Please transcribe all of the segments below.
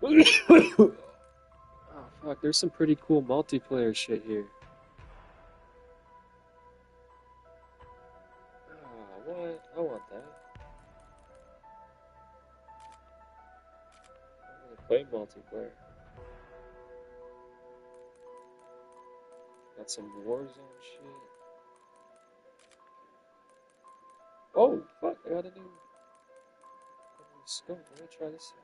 Oh fuck, there's some pretty cool multiplayer shit here. Ah, what? I want that. I'm gonna play multiplayer. Got some Warzone shit. Oh fuck, I got a new scope. Let me try this out.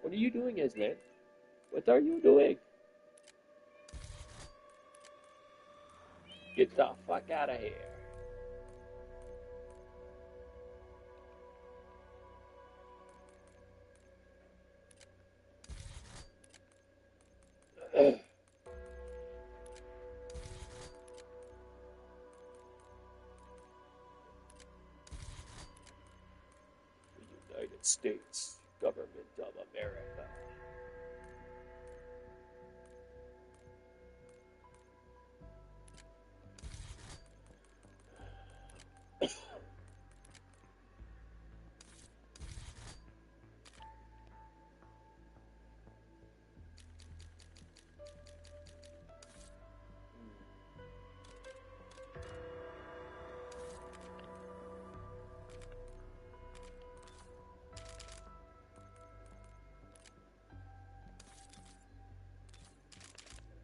What are you doing, Isman? What are you doing? Get the fuck out of here. The United States government of America.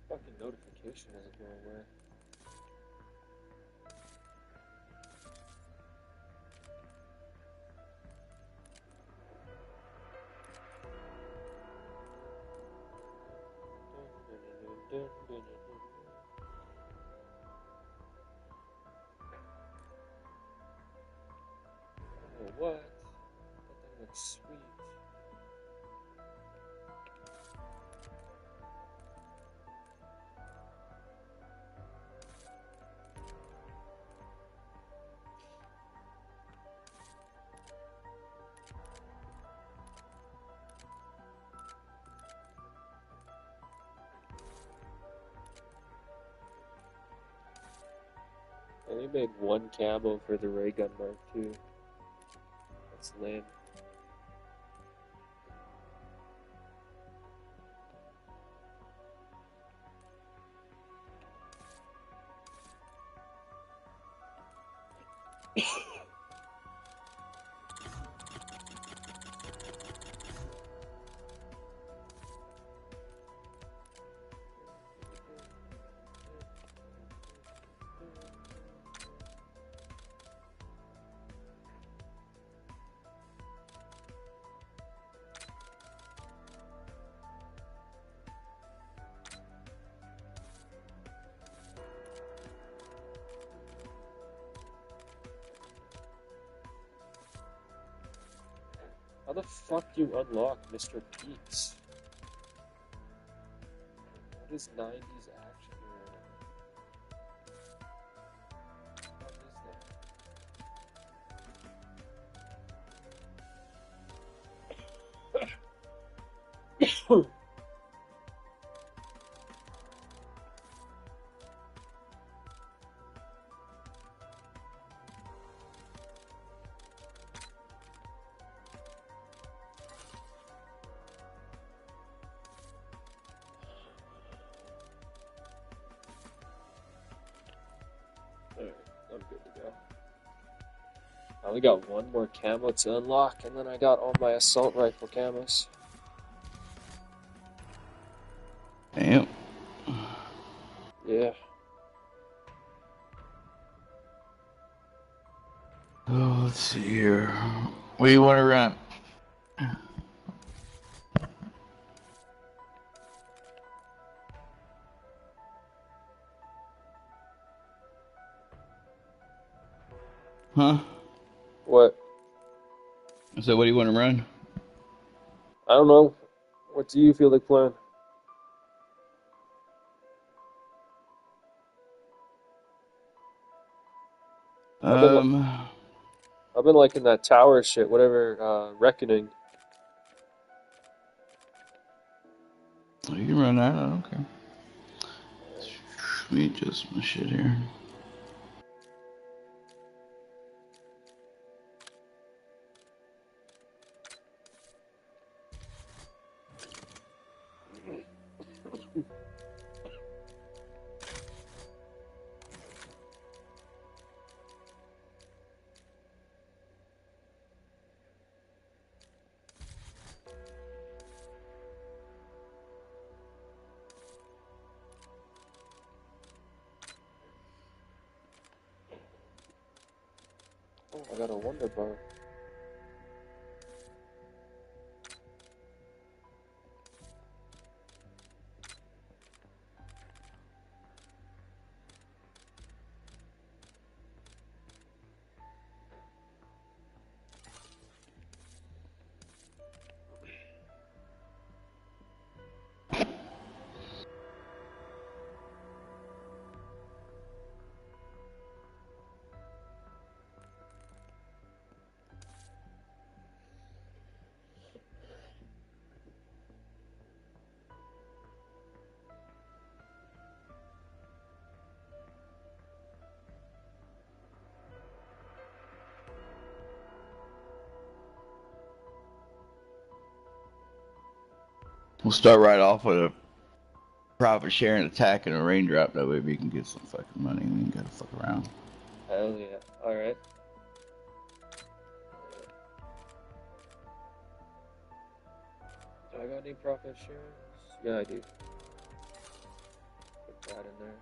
Fucking notification isn't going away. Oh, what? That thing looks sweet. I only made one camo for the ray gun Mark II. That's lame. How the fuck do you unlock Mr. Peaks? What is 90s action hero? What is that? Alright, I'm good to go. I only got one more camo to unlock, and then I got all my assault rifle camos. Damn. Yeah. Oh, let's see here. What do you want to run? Huh? What? So what do you want to run? I don't know. What do you feel like playing? I've been Um, I've been liking that tower shit, whatever, Reckoning. Oh, you can run that. I don't care. Let me adjust my shit here. Oh, I got a Wonder Bar. We'll start right off with a profit sharing attack and a raindrop. That way we can get some fucking money. We ain't gotta fuck around. Hell yeah. Alright. Do I got any profit shares? Yeah, I do. Put that in there.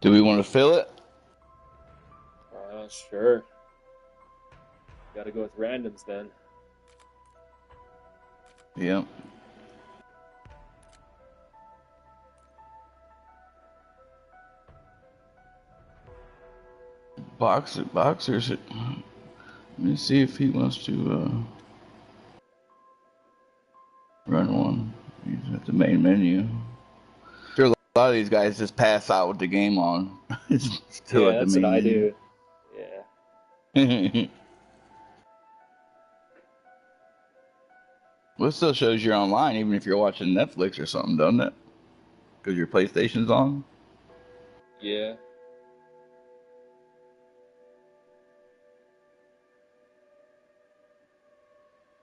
Do we want to fill it? Sure. Gotta go with randoms then. Yep. Boxers. Let me see if he wants to run one. He's at the main menu. Sure, a lot of these guys just pass out with the game on. It's still Yeah, at the that's what main I menu. do. Yeah. Well, it still shows you're online, even if you're watching Netflix or something, doesn't it? Because your PlayStation's on. Yeah.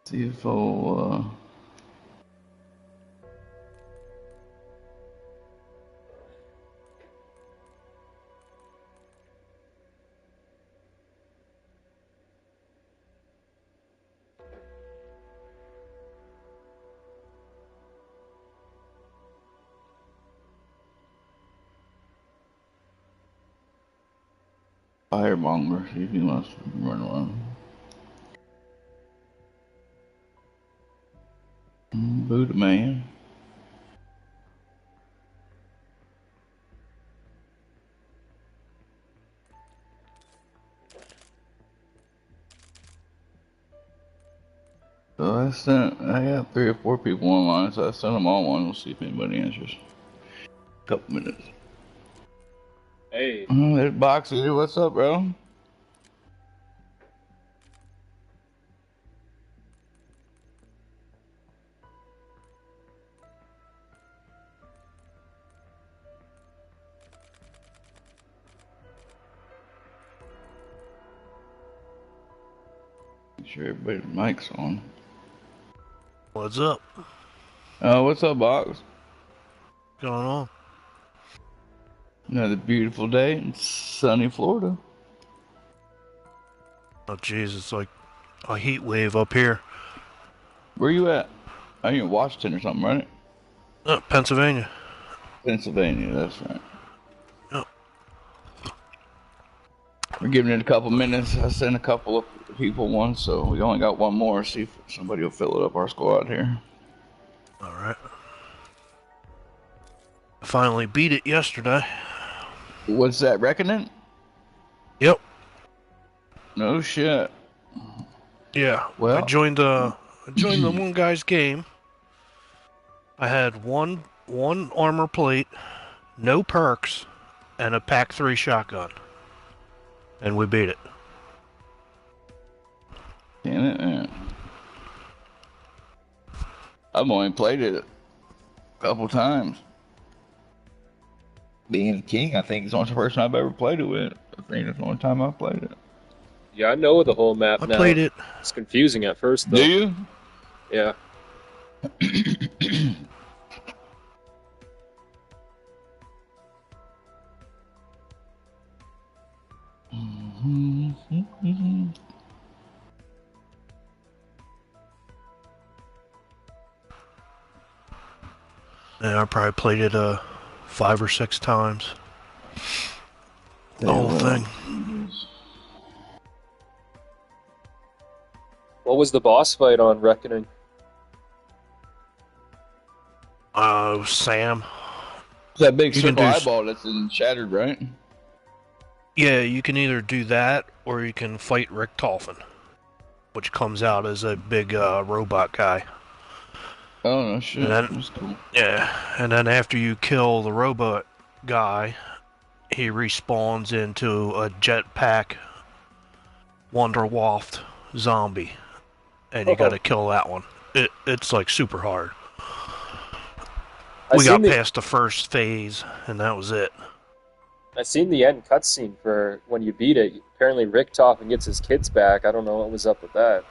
See if I'll. Firemonger, see if he wants to run one. Buddha man. So I got 3 or 4 people online, so I sent them all one. We'll see if anybody answers. Couple minutes. Hey. There's Boxy. What's up, bro? Make sure everybody's mic's on. What's up? What's up, Box? What's going on? Another beautiful day in sunny Florida. Oh, jeez, it's like a heat wave up here. Where you at? Are you in Washington or something, right? Pennsylvania. Pennsylvania, that's right. Yep. We're giving it a couple minutes. I sent a couple of people one, so we only got one more. See if somebody will fill it up our squad here. All right. I finally beat it yesterday. What's that, Reckoning? Yep. No shit. Yeah. Well, I joined the one guy's game. I had one armor plate, no perks, and a Pack 3 shotgun. And we beat it. damn it, man. I've only played it a couple times. Being king, I think it's the only person I've ever played it with. I think it's the only time I've played it. Yeah, I know the whole map now. I played it. It's confusing at first, though. Do you? Yeah. And I probably played it 5 or 6 times. The whole thing. What was the boss fight on Reckoning? Sam. That big You can circle do eyeball that's in shattered, right? Yeah, you can either do that or you can fight Rick Tolfin, which comes out as a big robot guy. Oh no shit. And then, That's cool. yeah, and then after you kill the robot guy, he respawns into a jetpack Wonder Waft zombie, and you gotta kill that one. It's like super hard. We got past the first phase, and that was it. I seen the end cutscene for when you beat it. Apparently Rick Tolfin gets his kids back. I don't know what was up with that.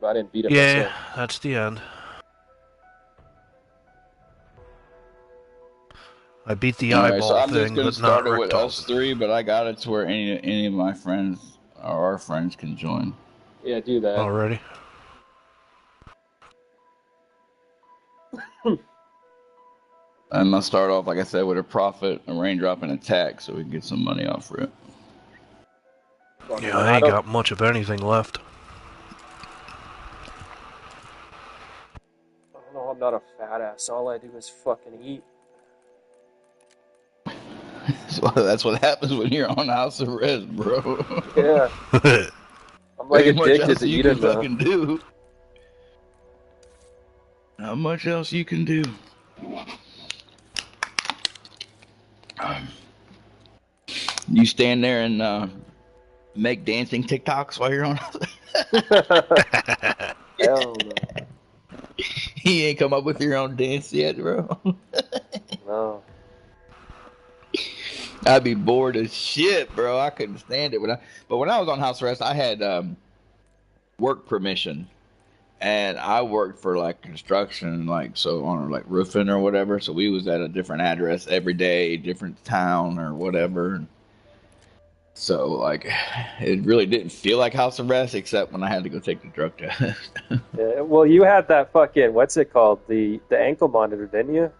But I didn't beat it myself. Yeah, that's the end. I beat the eyeball so I'm thing, just gonna but start not it Rick with Tolfin. us 3, but I got it to where any of my friends or our friends can join. Yeah, do that. Already. I'm gonna start off, like I said, with a profit, a raindrop, and attack, so we can get some money off for it. Yeah, I ain't got much of anything left. I don't know, I'm not a fat ass. All I do is fucking eat. So that's what happens when you're on house arrest, bro. Yeah. I'm like addicted to eating now. Fucking do. How much else you can do? You stand there and make dancing TikToks while you're on. Hell no. You ain't come up with your own dance yet, bro. No. I'd be bored as shit, bro. I couldn't stand it but when I was on house arrest, I had work permission, and I worked for like construction, like so on like roofing or whatever. So we was at a different address every day, different town or whatever. So like, it really didn't feel like house arrest except when I had to go take the drug test. Yeah, well, you had that fucking, what's it called? The ankle monitor, didn't you?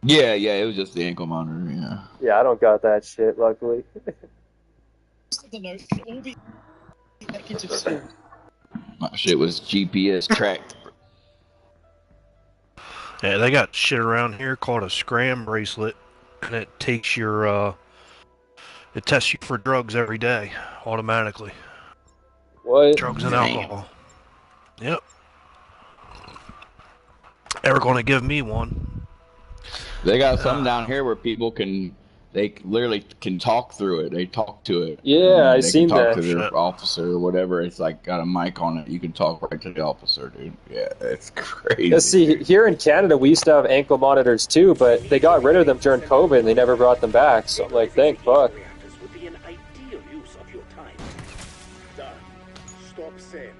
Yeah, it was just the ankle monitor. Yeah. Yeah, I don't got that shit, luckily. My shit was GPS tracked. Yeah, they got shit around here called a scram bracelet, and it takes your it tests you for drugs every day, automatically. What? Drugs and Damn. alcohol. Yep. Ever gonna give me one? They got some down here where people they literally can talk through it. They talk to it. Yeah, I They seen can talk that. to their Shit. officer or whatever. It's like got a mic on it. You can talk right to the officer, dude. Yeah, it's crazy. Yeah, see, here in Canada, we used to have ankle monitors too, but they got rid of them during COVID and they never brought them back. So I'm like, thank fuck. Reactors would be an ideal use of your time. Done. Stop Sam.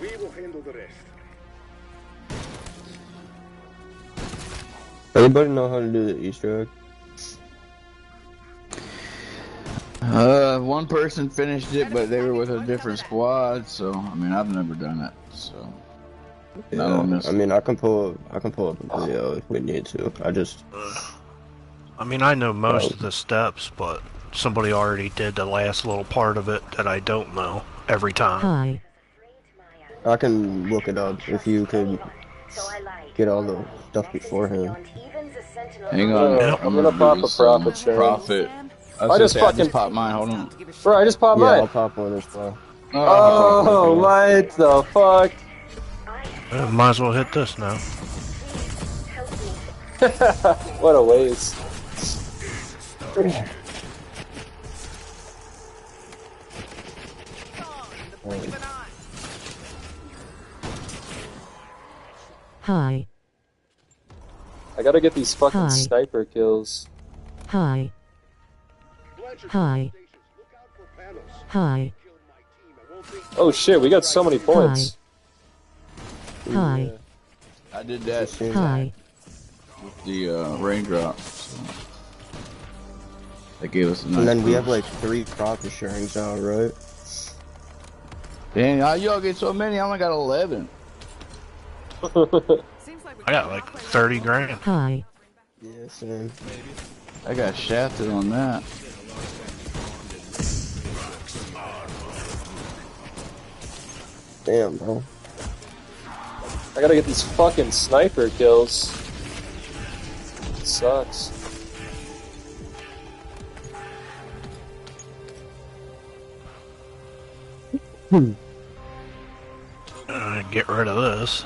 We will handle the rest. Anybody know how to do the Easter egg? One person finished it, but they were with a different squad. So I mean, I've never done it. So Yeah, I mean, I can pull up a video if we need to. I mean, I know most of the steps, but somebody already did the last little part of it that I don't know every time. Hi. I can look it up if you could get all the stuff beforehand. Hang on, Yeah. I'm gonna pop a profit share. Profit. I just I fucking- just popped mine. Hold on. Bro, I just popped Yeah, mine. I'll pop one as well. Oh, what the fuck? Might as well hit this now. What a waste. Hi. I gotta get these fucking Hi. sniper kills. Hi. Hi. Hi. Oh shit, we got so many points. Hi. I did that Hi. with the raindrop. So that gave us a nice. And then we have boost. like 3 profit sharings out, right? Dang, how y'all get so many? I only got 11. I got like 30 grand. Hi. Yeah, same. I got shafted on that. Damn, bro. I gotta get these fucking sniper kills. It sucks. Get rid of this.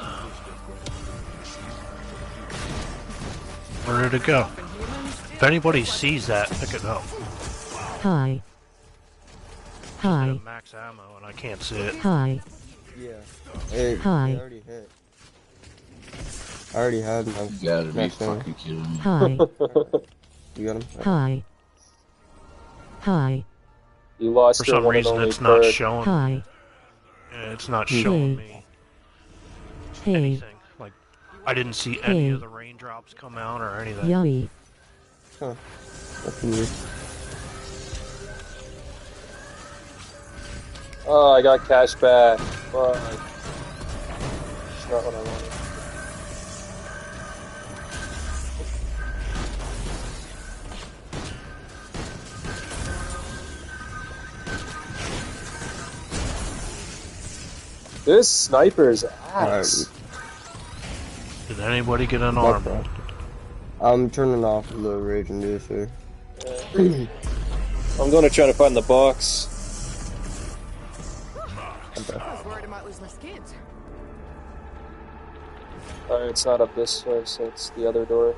Where did it go? If anybody sees that, pick it up. Hi. Hi. Max ammo and I can't see it. Hi. Yeah. Hey, Hi. I already hit. I already had my You gotta be next one. fucking kidding me. Hi. You got him? Hi. Hi. You lost For your some one and reason, only it's not perk. showing. Hi. It's not showing me Hey. anything. Like, I didn't see any Hey. of the raindrops come out or anything. Yummy. Huh. That's weird. Oh, I got cash back. Fuck. It's not what I wanted. This sniper's ass. Did anybody get an No arm? problem. I'm turning off the rage inducer. I'm gonna try to find the box. I was worried I might lose my skins. Alright, it's not up this way, so it's the other door.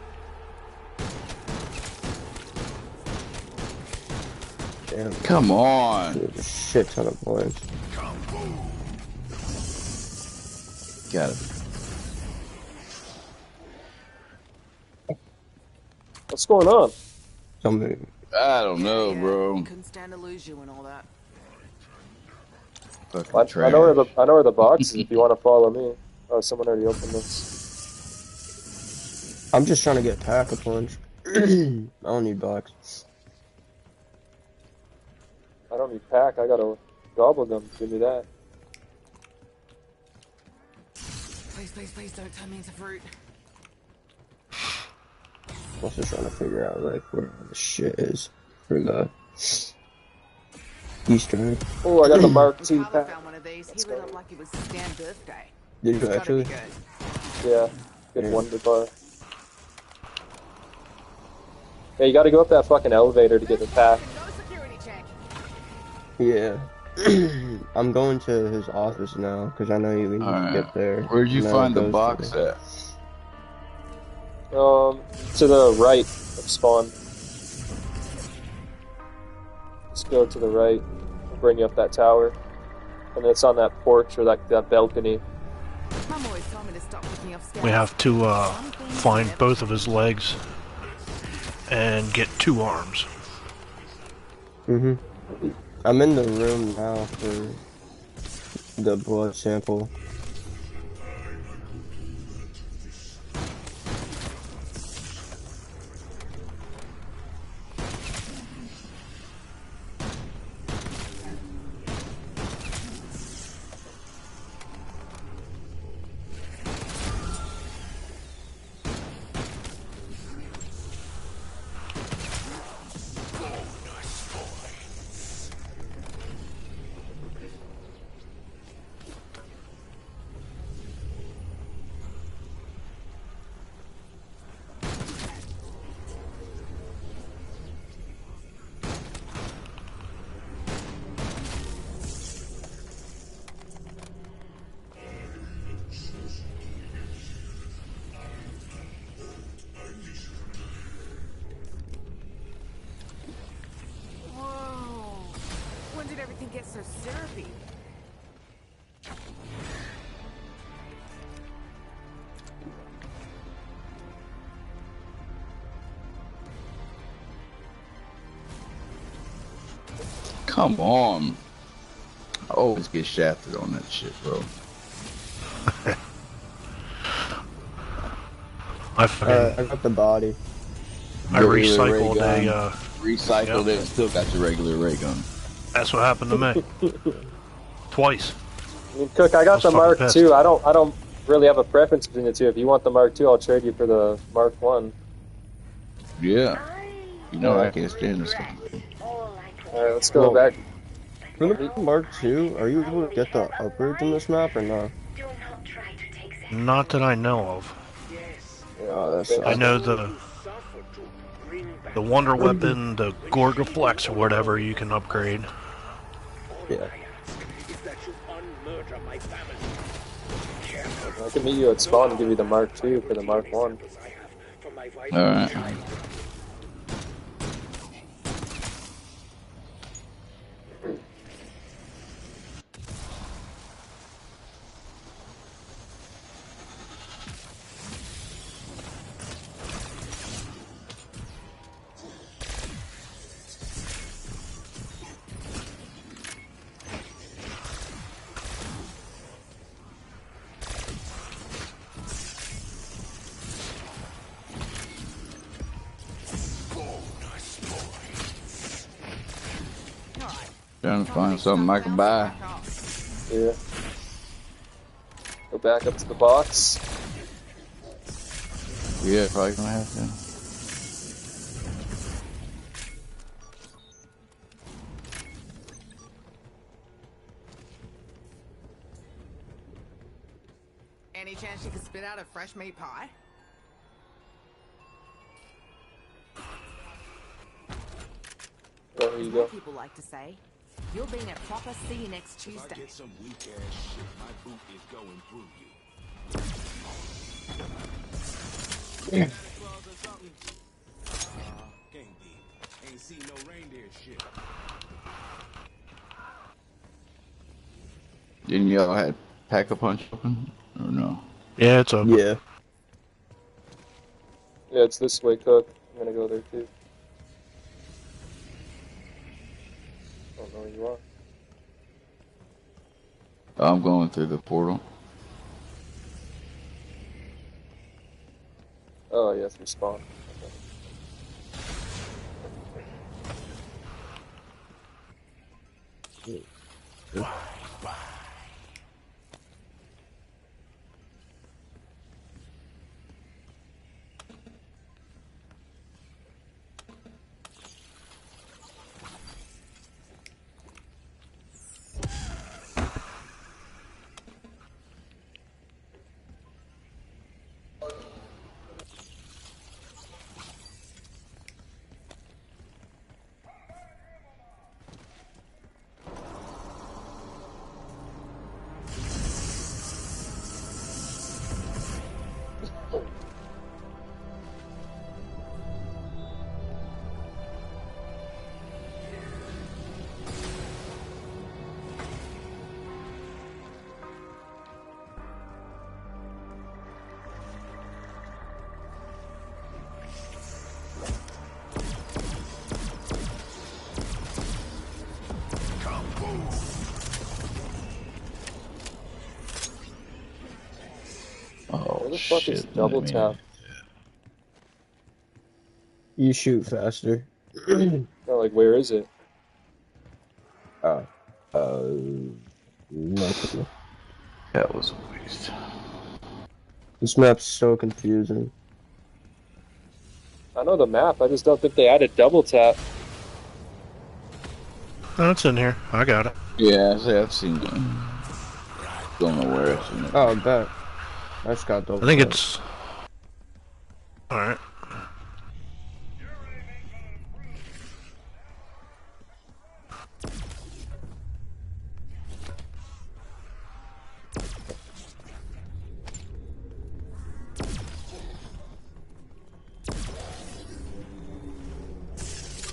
Damn, Come on. there's a shit ton of points. Got it. What's going on? Somebody. I don't know, bro. Couldn't stand to lose you and all that. Fucking I know where trash. I know where the box is if you want to follow me. Oh, someone already opened this. I'm just trying to get pack a punch. I don't need box. I don't need pack, I got a gobble gum. Give me that. Please, please, please don't turn me into fruit. I'm also trying to figure out like where all the shit is for the. Eastern. Oh, I got the Mark II Tyler pack. found one of these. Let's He lit go. up like it was Stan's birthday. Did It's you gotta be actually? good. Yeah, good Yeah. Wonder Bar. Yeah, you gotta go up that fucking elevator to get the pack. No security check. Yeah. I'm going to his office now because I know we All need to right. get there. Where'd you And then it find the goes to box at? To the right of spawn. Just go to the right. I'll bring you up that tower. And then it's on that porch or that balcony. Mum always told me to stop picking up scouts. We have to find both of his legs and get 2 arms. Mm-hmm. I'm in the room now for the blood sample. Whoa. When did everything get so syrupy? Come on. I always get shafted on that shit, bro. I got the body. I Your regular recycled ray a. gun, recycled it, and still got your regular ray gun. That's what happened to me. Twice. I mean, Cook, I got the fucking Mark pissed. II. I don't really have a preference between the two. If you want the Mark II, I'll trade you for the Mark I. Yeah. You know I can't stand this thing. Alright, let's go Whoa. back. For the Mark II, are you able to get the upgrades in this map or no? Not that I know of. Oh, that think I sucks. know the Wonder Weapon, the Gorgaflex or whatever you can upgrade. Yeah. I can meet you at spawn and give you the Mark II for the Mark I. Alright. Trying to find something I can buy. Yeah. Go back up to the box. Yeah, probably gonna have to. Any chance you could spit out a fresh meat pie? There you go. People like to say, you're being a proper see you next Tuesday. Get some weak ass shit. My boot is going through you. Yeah. Can't be. Ain't seen no reindeer shit. Didn't y'all had pack a punch open or no? Yeah, it's open. Yeah. Yeah, it's this way, Cook. I'm gonna go there too. I don't know where you are. I'm going through the portal. Oh, yeah, through spawn. Okay. Oh Where the fuck is shit! double tap? You shoot faster. No, like, where is it? Oh. Nothing. That was a waste. This map's so confusing. I know the map, I just don't think they added double tap. Oh, it's in here. I got it. Yeah, I've seen it. Don't know where it's in it. Oh, I bet. I just got double. I think it's. Alright.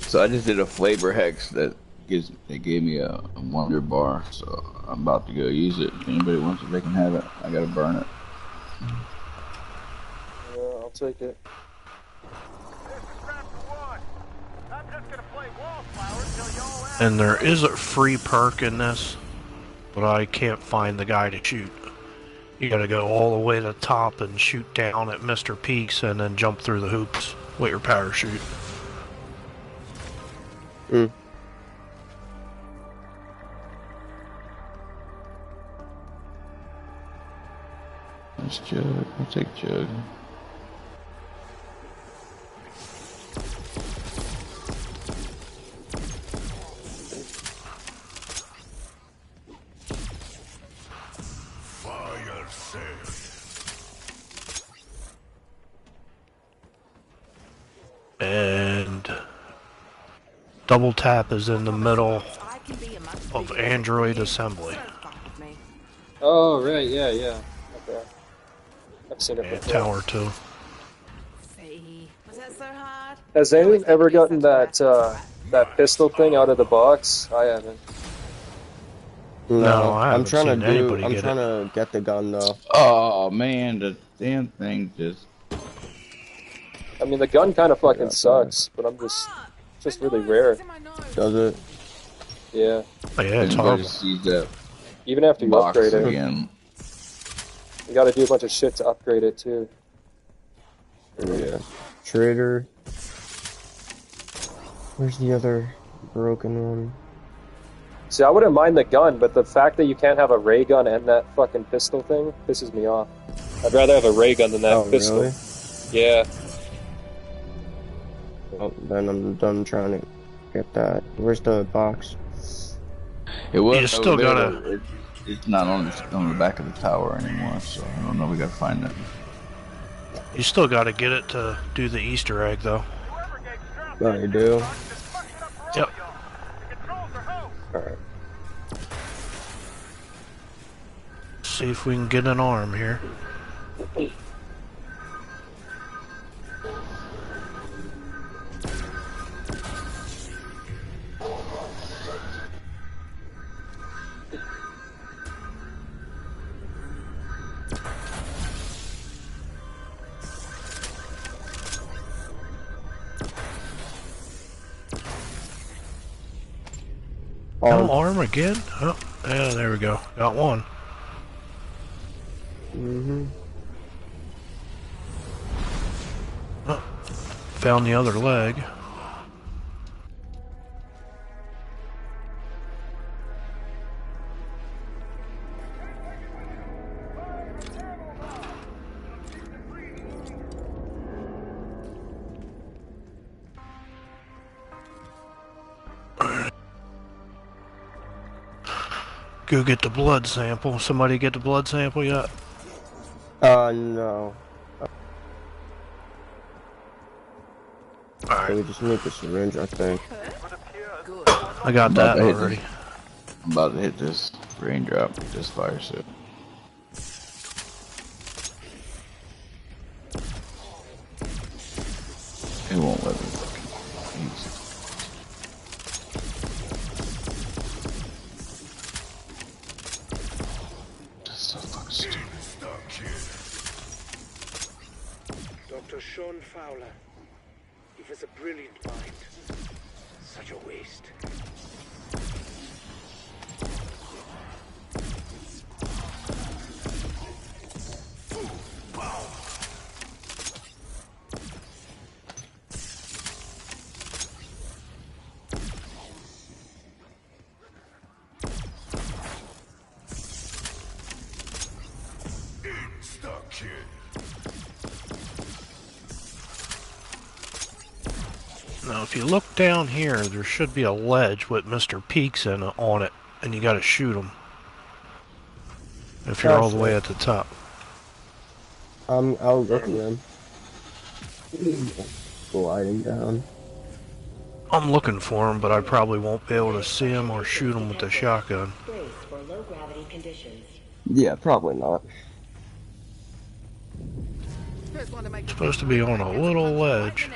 So I just did a flavor hex that gave me a wonder bar. So I'm about to go use it. If anybody wants it, they can have it. I gotta burn it. Yeah, I'll take it. And there is a free perk in this, but I can't find the guy to shoot. You gotta go all the way to the top and shoot down at Mr. Peaks and then jump through the hoops with your parachute. Mm. Let's Jug. I'll take Jug. Fire sale. And double tap is in the middle of Android assembly. Oh, right, yeah. Okay. I've seen it And before. tower 2. Was that so hard? Has anyone ever gotten that pistol thing out of the box? I haven't. No, I I'm haven't trying to seen anybody I'm get trying it. to get the gun though. Oh man, the damn thing just. I mean, the gun kind of fucking Yeah, sucks, but I'm just really rare. Does it? Yeah. Oh, yeah, it's Everybody horrible. sees that Even after you box upgrade it, again. you gotta do a bunch of shit to upgrade it too. Yeah. Trader. Where's the other broken one? See, I wouldn't mind the gun, but the fact that you can't have a ray gun and that fucking pistol thing pisses me off. I'd rather have a ray gun than that Oh, pistol. really? Yeah. Well, then I'm done trying to get that. Where's the box? It was. You still over there, gotta- but it's not on the back of the tower anymore. So I don't know. We gotta find it. You still gotta get it to do the Easter egg, though. Oh, you do? Yep. Alright. See if we can get an arm here. No arm again? Oh, yeah, there we go. Got one. Mm-hmm. Oh, found the other leg. Go get the blood sample. Somebody get the blood sample yet? No. Alright, We just need the syringe, I think. I got that Okay. already. I'm about to hit this raindrop with this fire suit. It won't let me fucking use it. That's so fucking stupid. Dr. Sean Fowler. He was a brilliant mind. Such a waste. Stuck here. Now, if you look down here, there should be a ledge with Mr. Peaks on it, and you gotta shoot him. If you're all the way at the top. I'll look at them. Gliding down. I'm looking for him, but I probably won't be able to see him or shoot him with the shotgun. Yeah, probably not. It's supposed to be on a little ledge.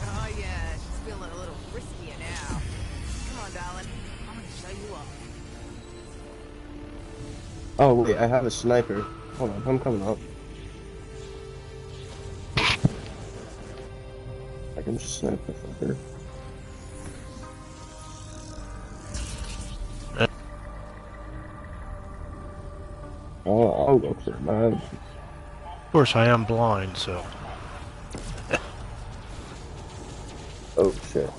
Oh yeah, she's feeling a little friskier now. Come on, darling. I'm gonna show you up. Oh wait, I have a sniper. Hold on, I'm coming up. I can just snipe the fucker. Oh, I'll look for that. Of course, I am blind, so... Oh shit.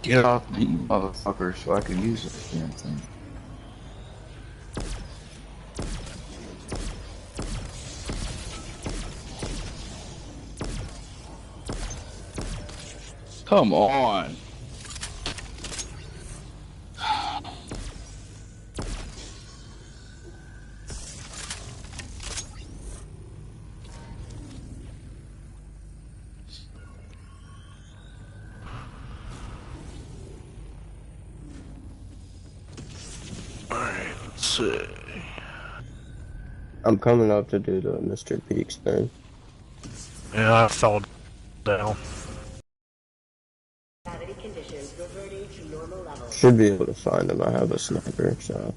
Get off me, you motherfucker, so I can use this damn thing. Come on. Alright, let's see. I'm coming up to do the Mr. Peaks thing. Yeah, I fell down. Should be able to find him. I have a sniper, so.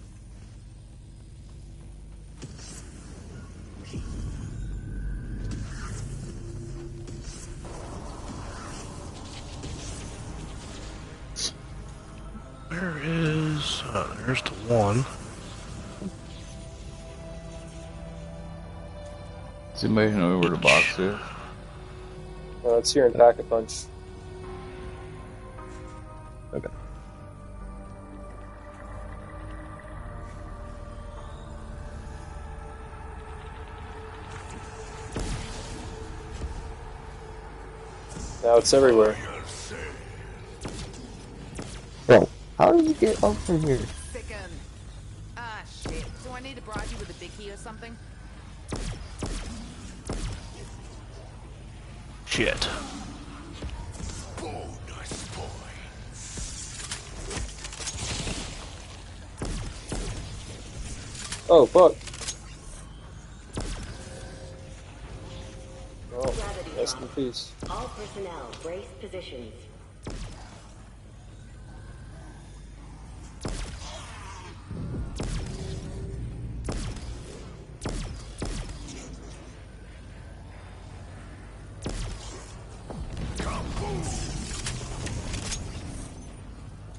Where is... Oh, there's the one. Does anybody know where the box is? It's here in Pack-a-Punch. Okay. Now it's everywhere. Bro, how did you get up from here? Sicken. Ah, shit. Do I need to bribe you with a biggie or something? Shit. Oh, fuck. Well, rest in peace. All personnel, brace positions.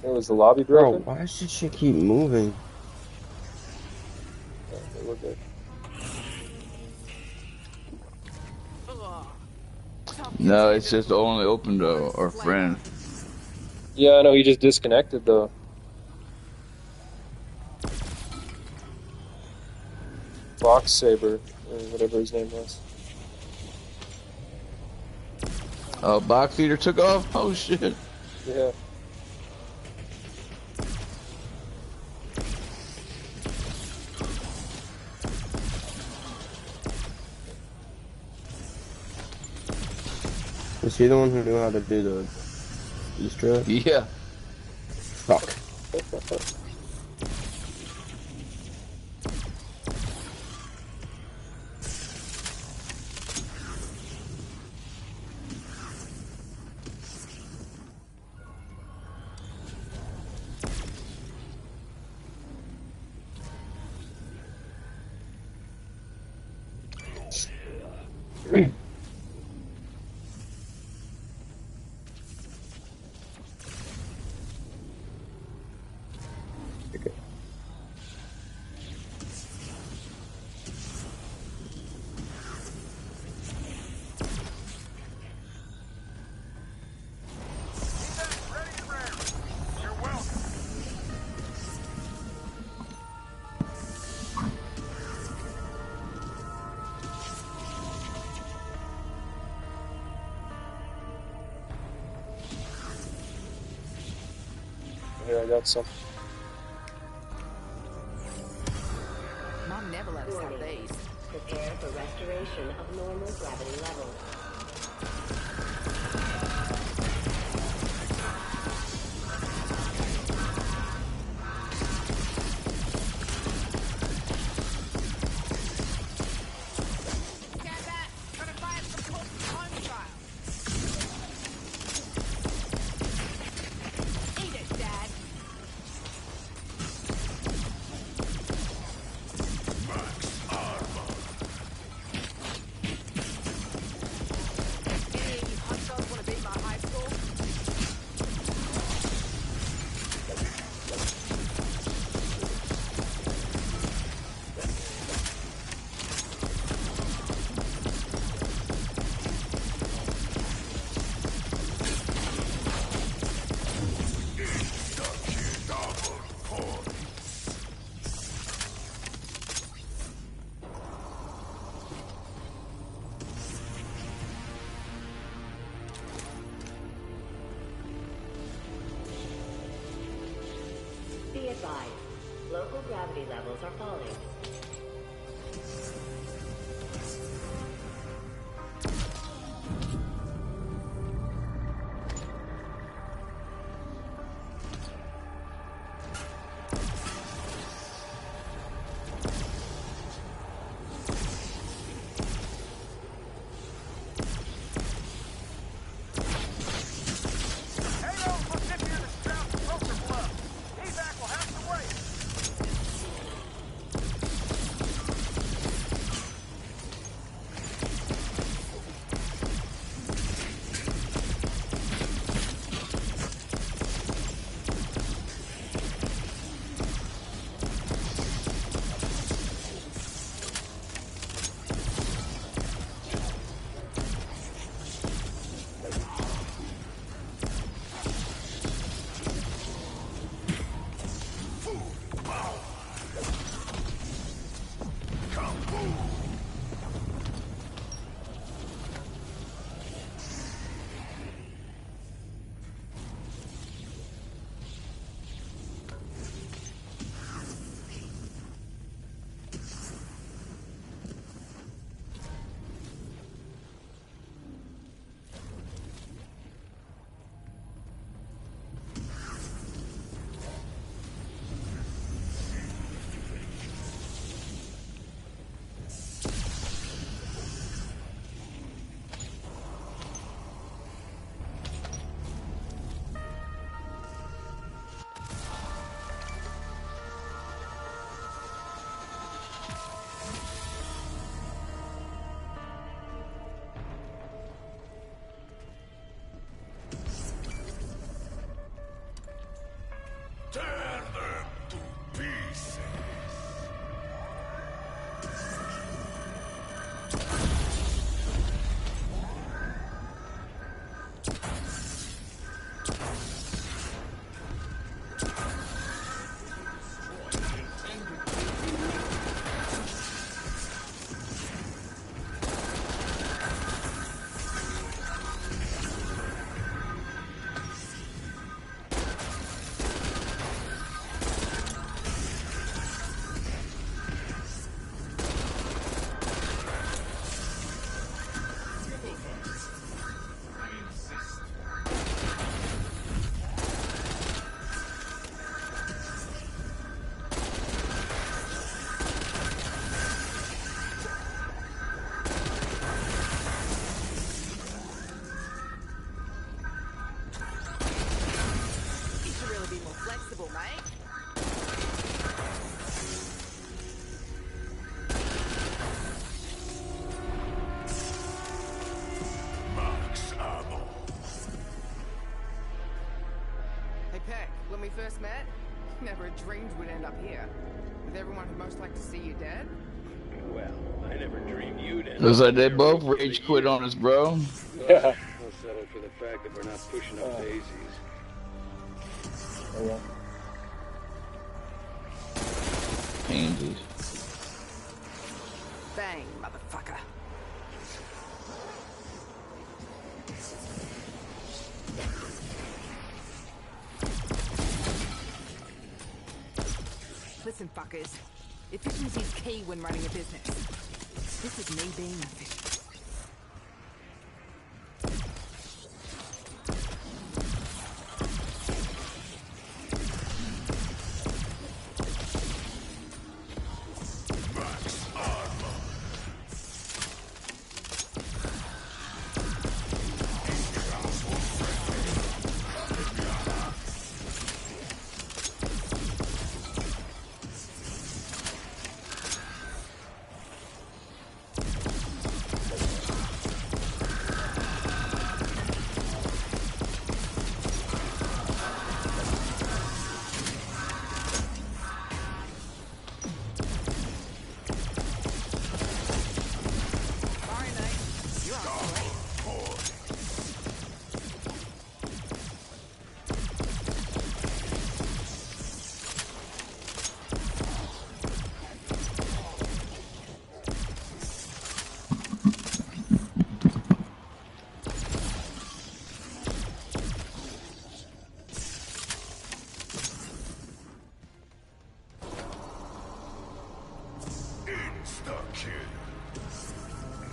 Was the lobby Bro, broken? why does this shit keep moving? Okay, we're good. No, it's just only open to our friend. Yeah, I know, he just disconnected though. Box Saber, or whatever his name was. Box Eater took off? Oh shit. Yeah. Was he the one who knew how to do the Easter egg? Yeah. Fuck. Here, I got some. Mom never let us have Warning. these. Prepare for restoration of normal gravity levels. Stand back! Trying to fire some close home trial. Eat it, Dad. Any of you hot dogs want to beat my high school? Be advised, local gravity levels are falling. Tear them to pieces. You should really be more flexible, mate. Max ammo. Hey, Peck, when we first met, never dreamed we'd end up here. With everyone who'd most like to see you dead. Well, I never dreamed you'd end Looks up like they there both for the rage quit year. on us, bro. Yeah. We'll settle for the fact that we're not pushing up daisies. Oh, yeah. Pansies. Bang, motherfucker. Listen, fuckers. Efficiency's key when running a business. This is me being efficient.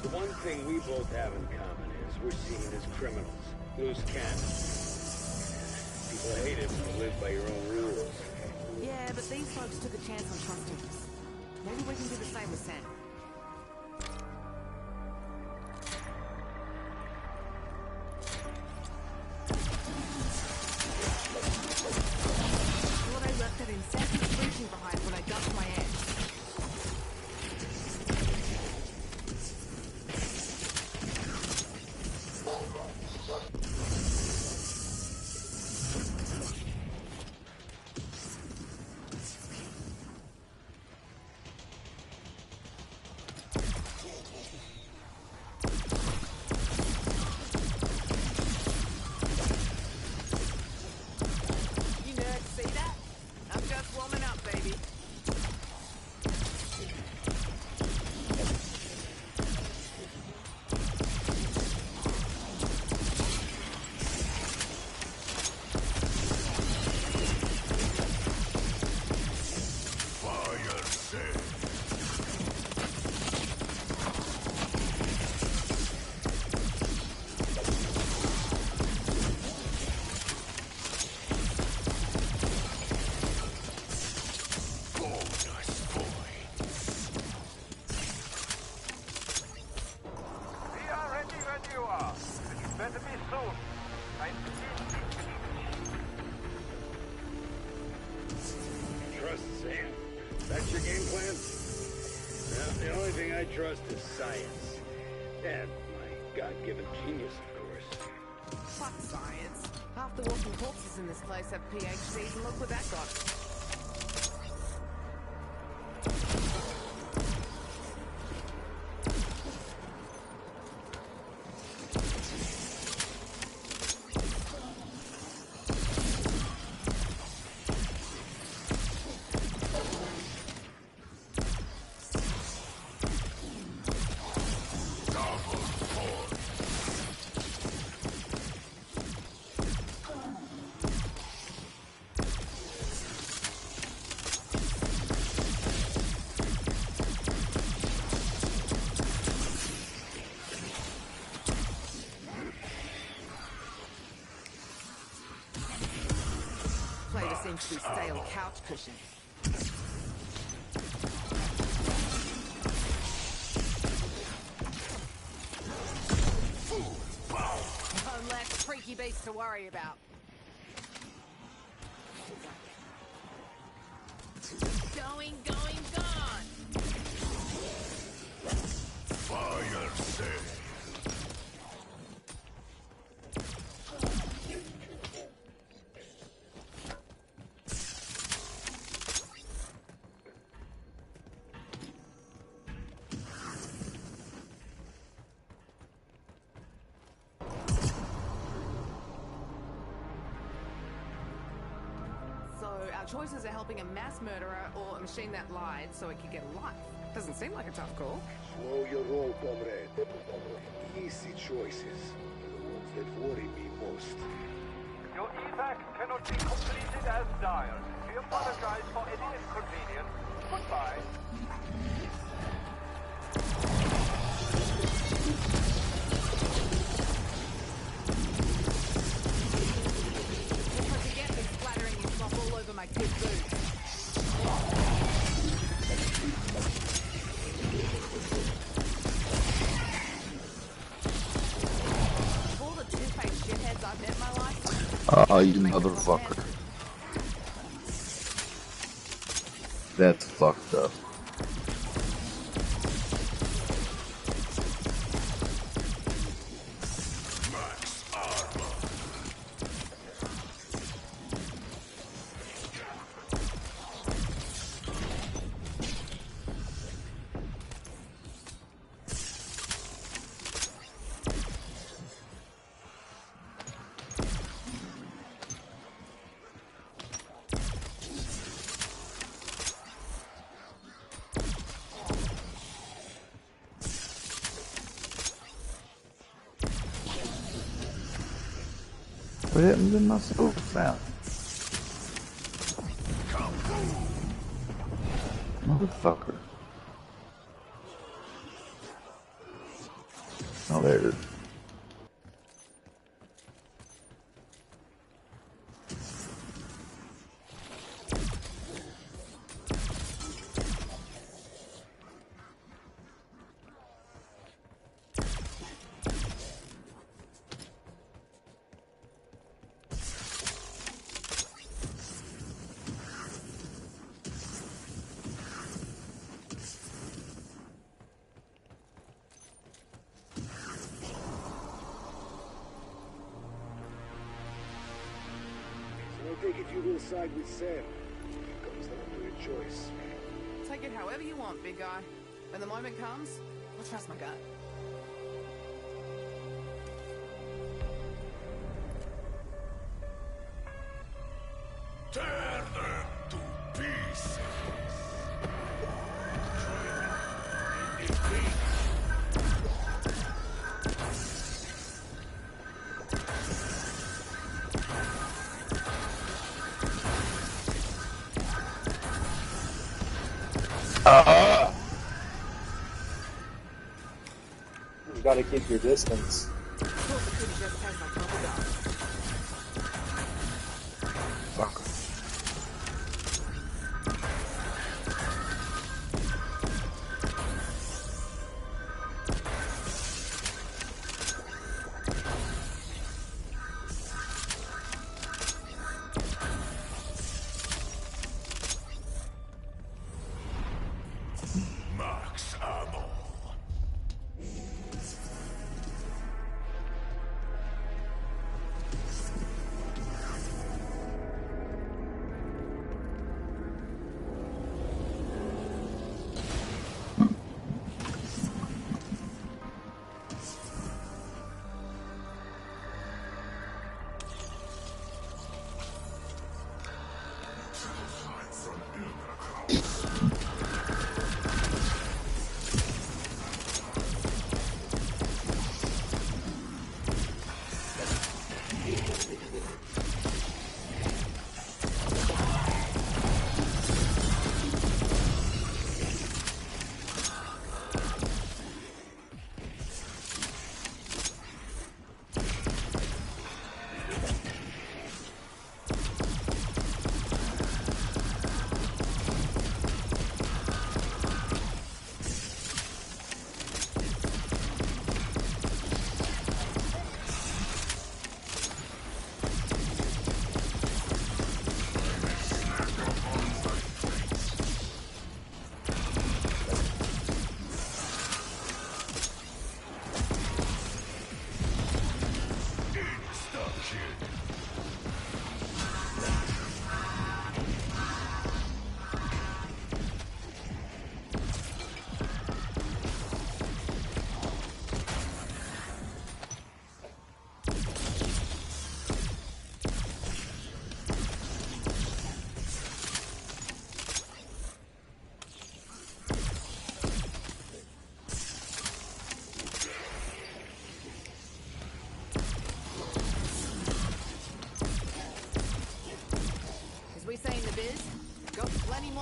The one thing we both have in common is we're seen as criminals, loose cannons. People hate it when you live by your own rules. Yeah, but these folks took a chance on trusting us. Maybe we can do the same with Sam. Thought I left that incessant screeching behind when I dumped my ass. You nerds see that? I'm just warming up, baby. Fire sale. Bonus points. We are ready when you are. It better be soon. I Trust Sam. That's your game plan? Well, the only thing I trust is science. And my God-given genius, of course. Fuck science. Half the walking corpses in this place have PhDs, and look what that got. Play this seems to be stale couch cushion. One less freaky beast to worry about. Going, gone! Fire sale. So our choices are helping a mass murderer or a machine that lied so it could get a life. Doesn't seem like a tough call. Slow your roll, comrade. Easy choices are the ones that worry me most. Your evac cannot be completed as dialed. We apologize for any inconvenience. Goodbye. Just trying to get me splattering your slop all over my kid boots. Of all the two-faced shitheads I've met in my life, Oh, you motherfucker. That's fucked up. Max armor. What happened to my soul sound? Motherfucker. Oh, there it is. So I take it you will side with Sam. It comes down to a choice. take it however you want, big guy. When the moment comes, I'll trust my gut. Tear them to pieces. You gotta keep your distance. Fuck. Max ammo.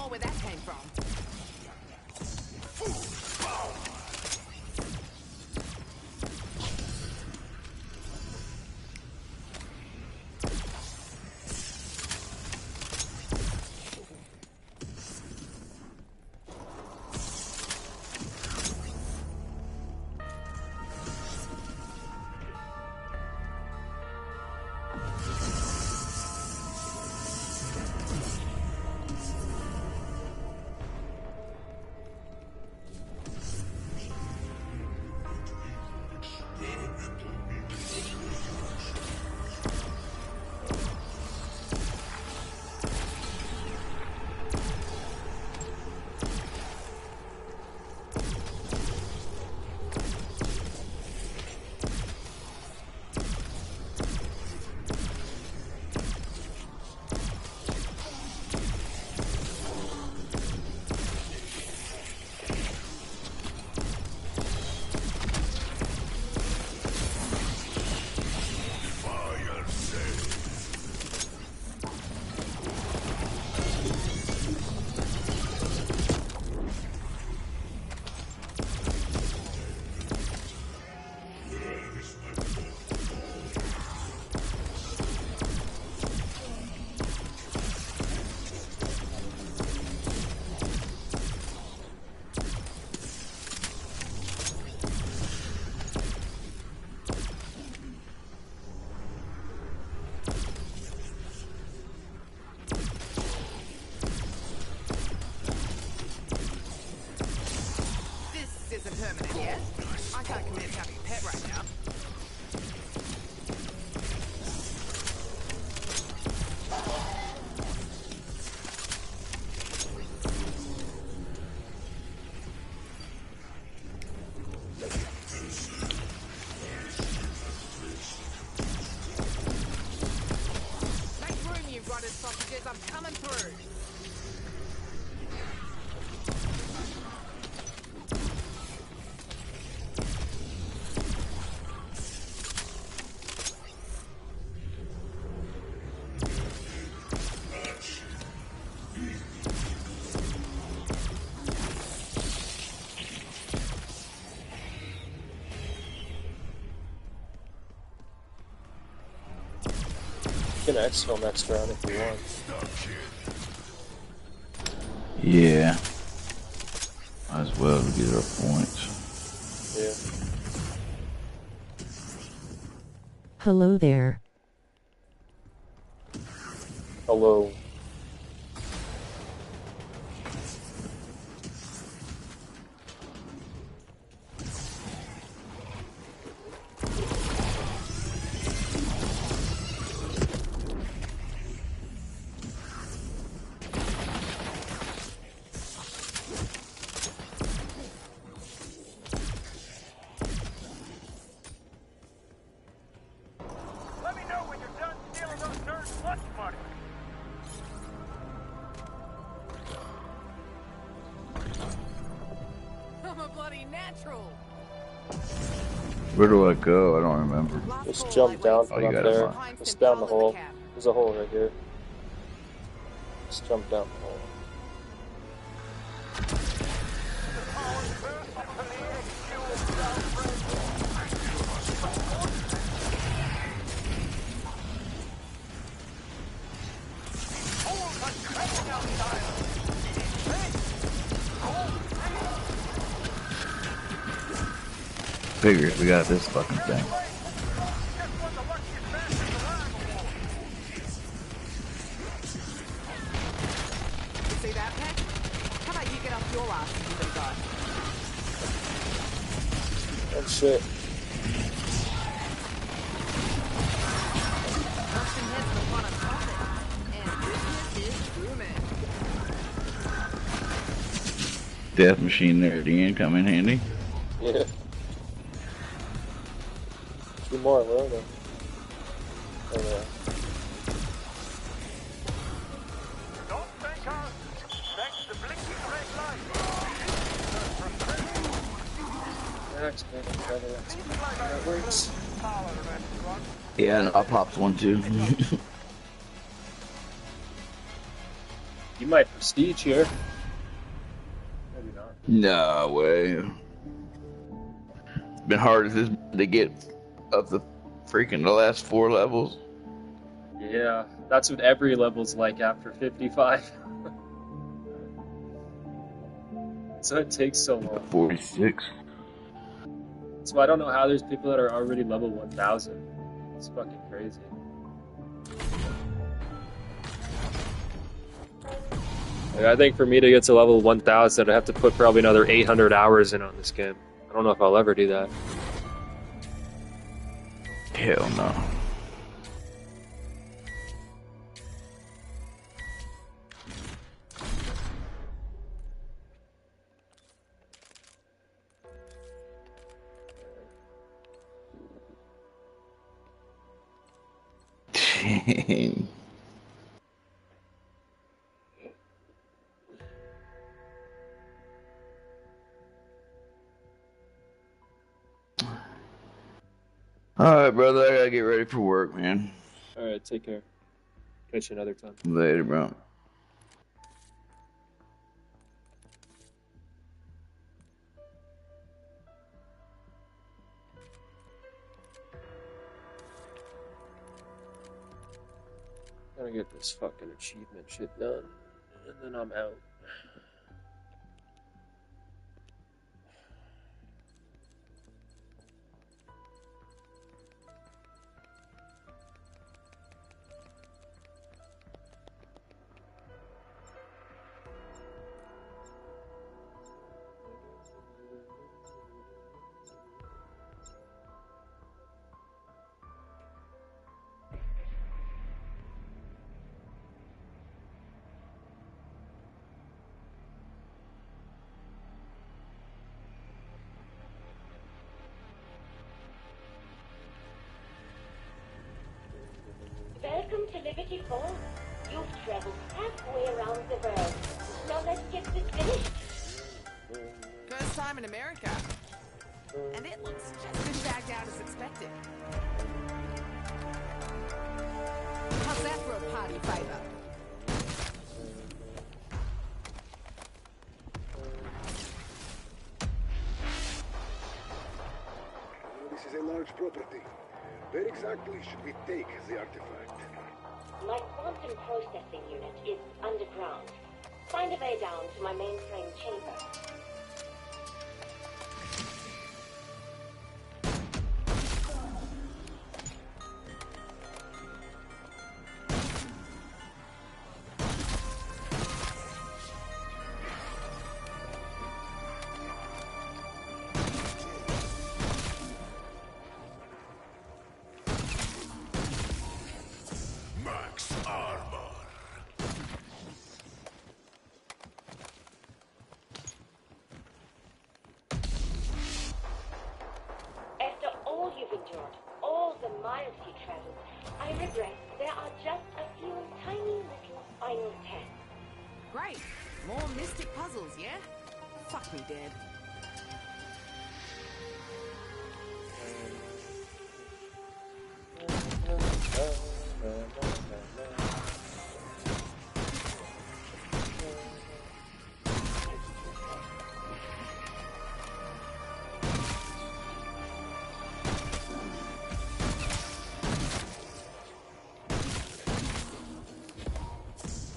more where that came from. This isn't permanent yet. I can't commit to having a pet right now. Make room, you rotted sausages. I'm coming through. You can exfil next round if you want. Yeah. Might as well to get our points. Yeah. Hello there. Hello. Let me know when you're done stealing those nerds' lunch money. I'm a bloody natural. Where do I go? I don't remember. Just jump down from you up got it there. marked. Just down the hole. There's a hole right here. Just jump down the hole. Figures we got this fucking thing. You see that, Peck? How about you get off your ass and give it a go? Oh shit. Russian heads will want to profit. And business is booming. Death machine there at the end come in handy. Yeah. Two more, where are they? Oh, yeah. Don't thank us. Thank the blinking red light. Activating better. That works. Yeah, and I popped one too. You might prestige here. Maybe not. No way. It's been hard as this to get up the last 4 levels. Yeah, that's what every level's like after 55. So it takes so long. 46. So I don't know how there's people that are already level 1000. It's fucking crazy. Like, I think for me to get to level 1000, I'd have to put probably another 800 hours in on this game. I don't know if I'll ever do that. Hell no. Dang. Alright, brother, I gotta get ready for work, man. Alright, take care. Catch you another time. Later, bro. Gotta get this fucking achievement shit done, and then I'm out. Welcome to Liberty Falls. You've traveled halfway around the world. Now let's get this finished. First time in America. And it looks just as bagged out as expected. How's that for a party favor? This is a large property. Where exactly should we take the artifact? My quantum processing unit is underground. Find a way down to my mainframe chamber. Max armor. After all you've endured, all the miles you traveled, I regret there are just a few tiny little final tests. Great. More mystic puzzles, yeah? Fuck me dead.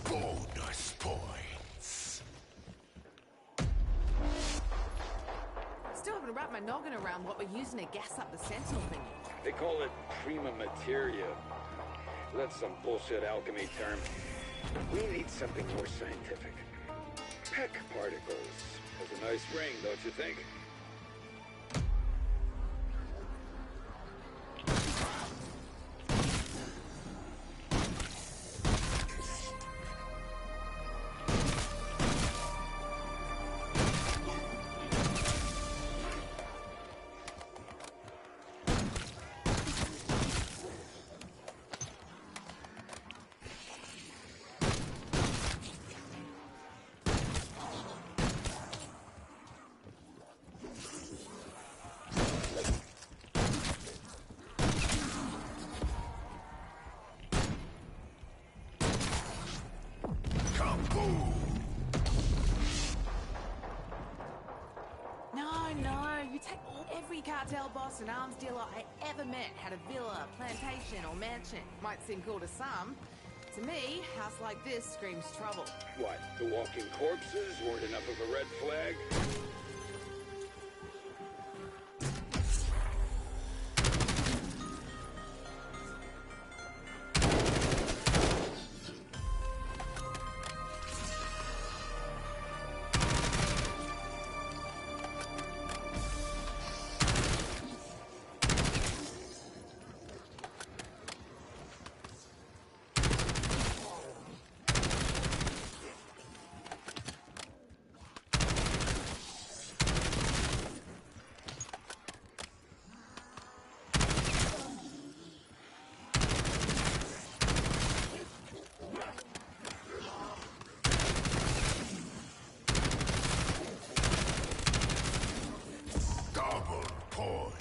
Bonus points. Still haven't wrapped my noggin around what we're using to gas up the sentinel thing. They call it prima materia. That's some bullshit alchemy term. We need something more scientific. Peck particles. Has a nice ring, don't you think? cartel boss and arms dealer I ever met had a villa, plantation, or mansion. Might seem cool to some. To me, house like this screams trouble. What, the walking corpses weren't enough of a red flag? Double point.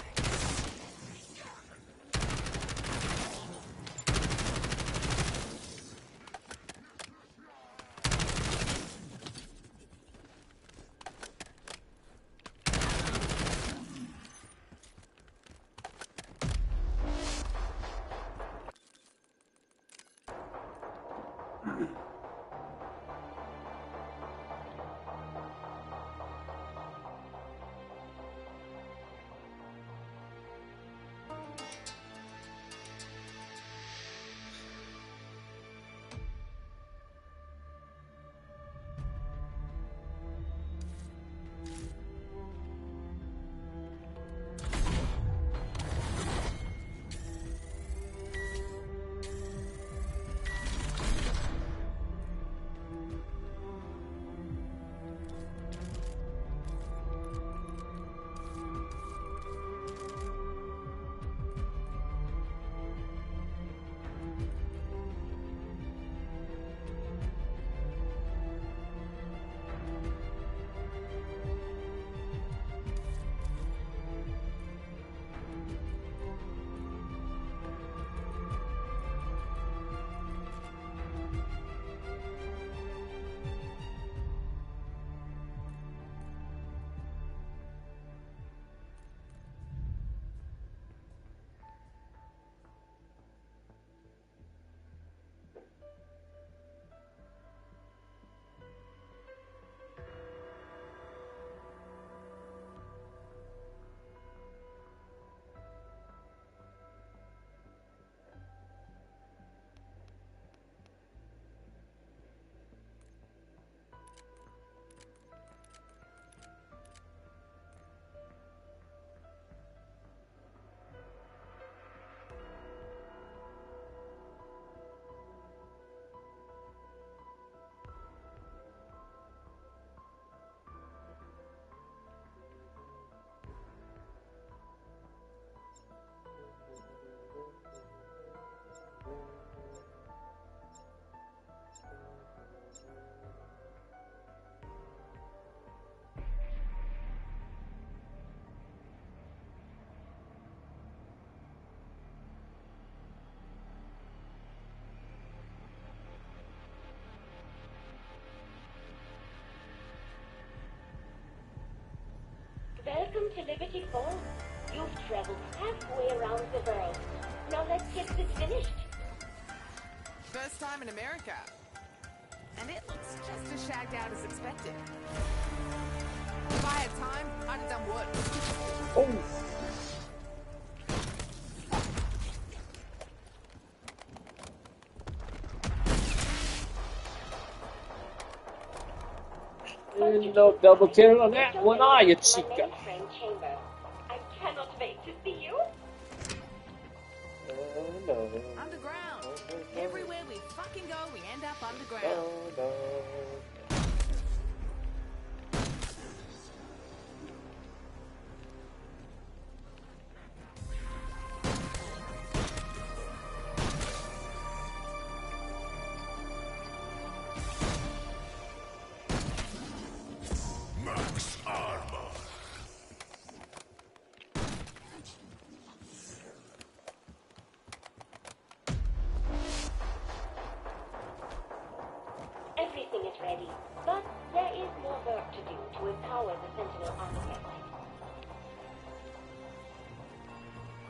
Welcome to Liberty Falls. You've traveled halfway around the world. Now let's get this finished. First time in America. And it looks just as shagged out as expected. If I had time, I'd have done wood. Oh. No double kill on that one, are you, Chica? Chamber. I cannot wait to see you. No. Underground. Everywhere we fucking go, we end up underground. No. Max armor. Everything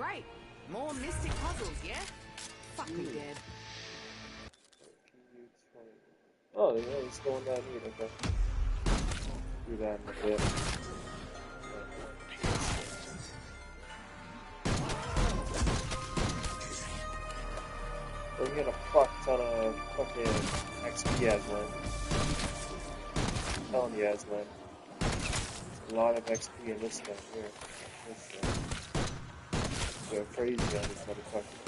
Great. More mystic puzzles, yeah? Fucking dead. Oh, yeah, let's go on that here, okay. Do that in a bit. We're getting a fuck ton of fucking XP, Aslan. I'm telling you, Aslan. A lot of XP in this thing here. This thing. Go crazy on this motherfucker.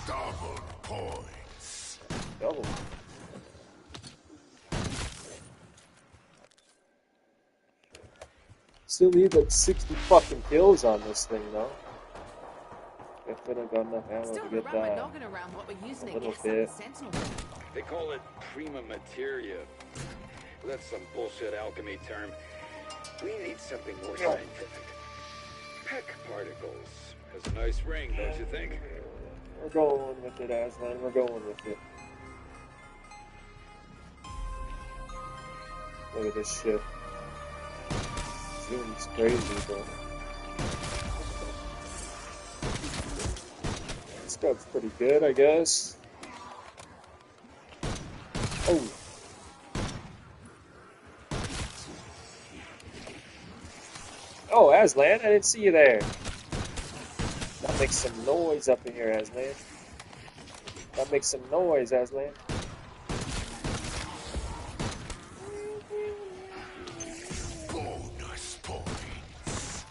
Double points. Double. Still need like 60 fucking kills on this thing though. If I got enough ammo Still to get wrap my that. noggin around what we're using A to little gas up bit. the Sentinel. They call it prima materia. That's some bullshit alchemy term. We need something more scientific. Peck particles. Has a nice ring, don't you think? We're going with it, Aslan. We're going with it. Look at this shit. Zoom's crazy, bro. This scope's pretty good, I guess. Oh. Oh, Aslan, I didn't see you there. That makes some noise up in here, Aslan. That makes some noise, Aslan. Bonus points.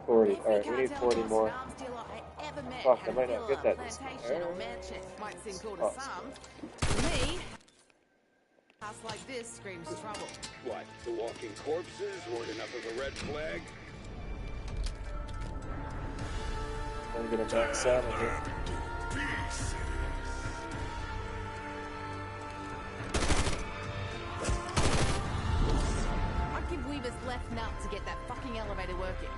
Alright, we need 40 more. Fuck, I might not get that this time. Might seem cool to Oh, some. To me, a house like this screams trouble. What, the walking corpses weren't enough of a red flag? I'm gonna max out of here. I'd give Weaver's left nut to get that fucking elevator working.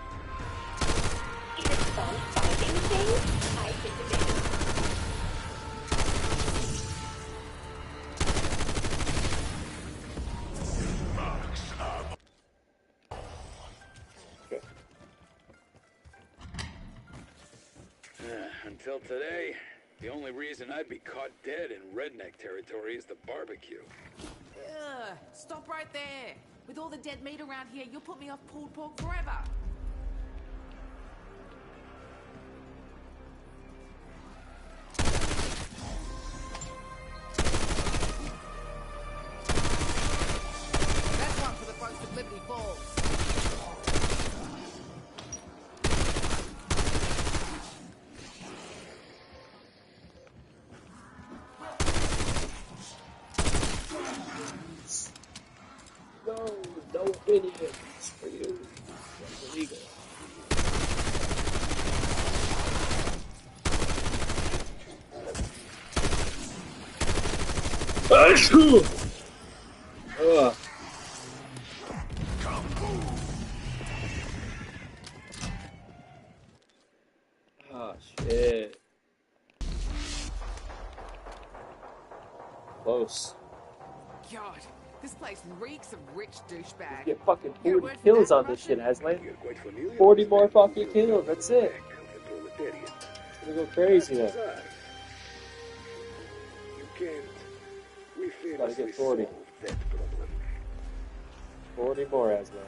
Is it fun fighting things? I think it is. Until today, the only reason I'd be caught dead in redneck territory is the barbecue. Ugh, stop right there. With all the dead meat around here, you'll put me off pulled pork forever. That's one for the folks at Liberty Falls. No opinions for you. That's illegal. Ugh. Oh shit. Close. God, this place reeks of rich douchebag. Get fucking Your 40 word for kills that, on this shit, Russian? Aslan. You're quite familiar 40 with more this fucking technique. kills, that's it. Proletariat. It's gonna go crazy then. Bizarre. You can't. We Gotta famously get 40. solved that problem. 40 more, Aslan.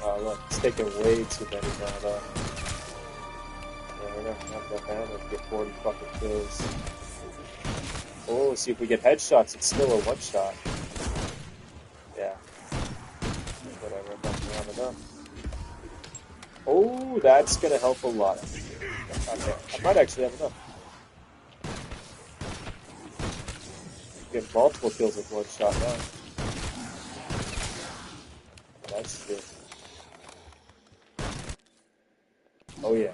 Oh look, it's taking way too many now though. Yeah, we're not gonna have enough ammo to get 40 fucking kills. Oh, let's see if we get headshots, it's still a one shot. Yeah. Whatever, I'm not gonna have enough. Oh, that's gonna help a lot. Okay, I might actually have enough. Get multiple kills with one shot now. That's true. Oh yeah.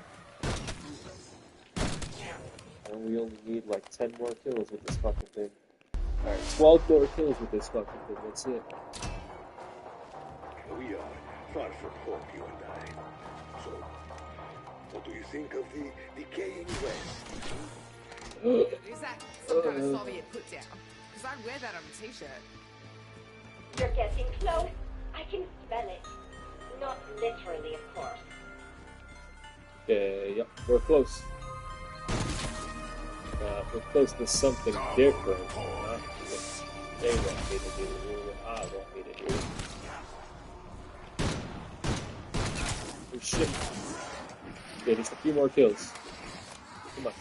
And we only need like 10 more kills with this fucking thing. Alright, 12 more kills with this fucking thing, that's it. We are far from home, you and I. So, What do you think of the decaying West? Is that some kind of Soviet put down? Because I'd wear that on a t-shirt. You're getting close. I can smell it. Not literally, of course. Okay, yep, we're close. We're close to something different. Not what they want me to do, what I want me to do. Oh shit. Okay, just a few more kills. Come on. A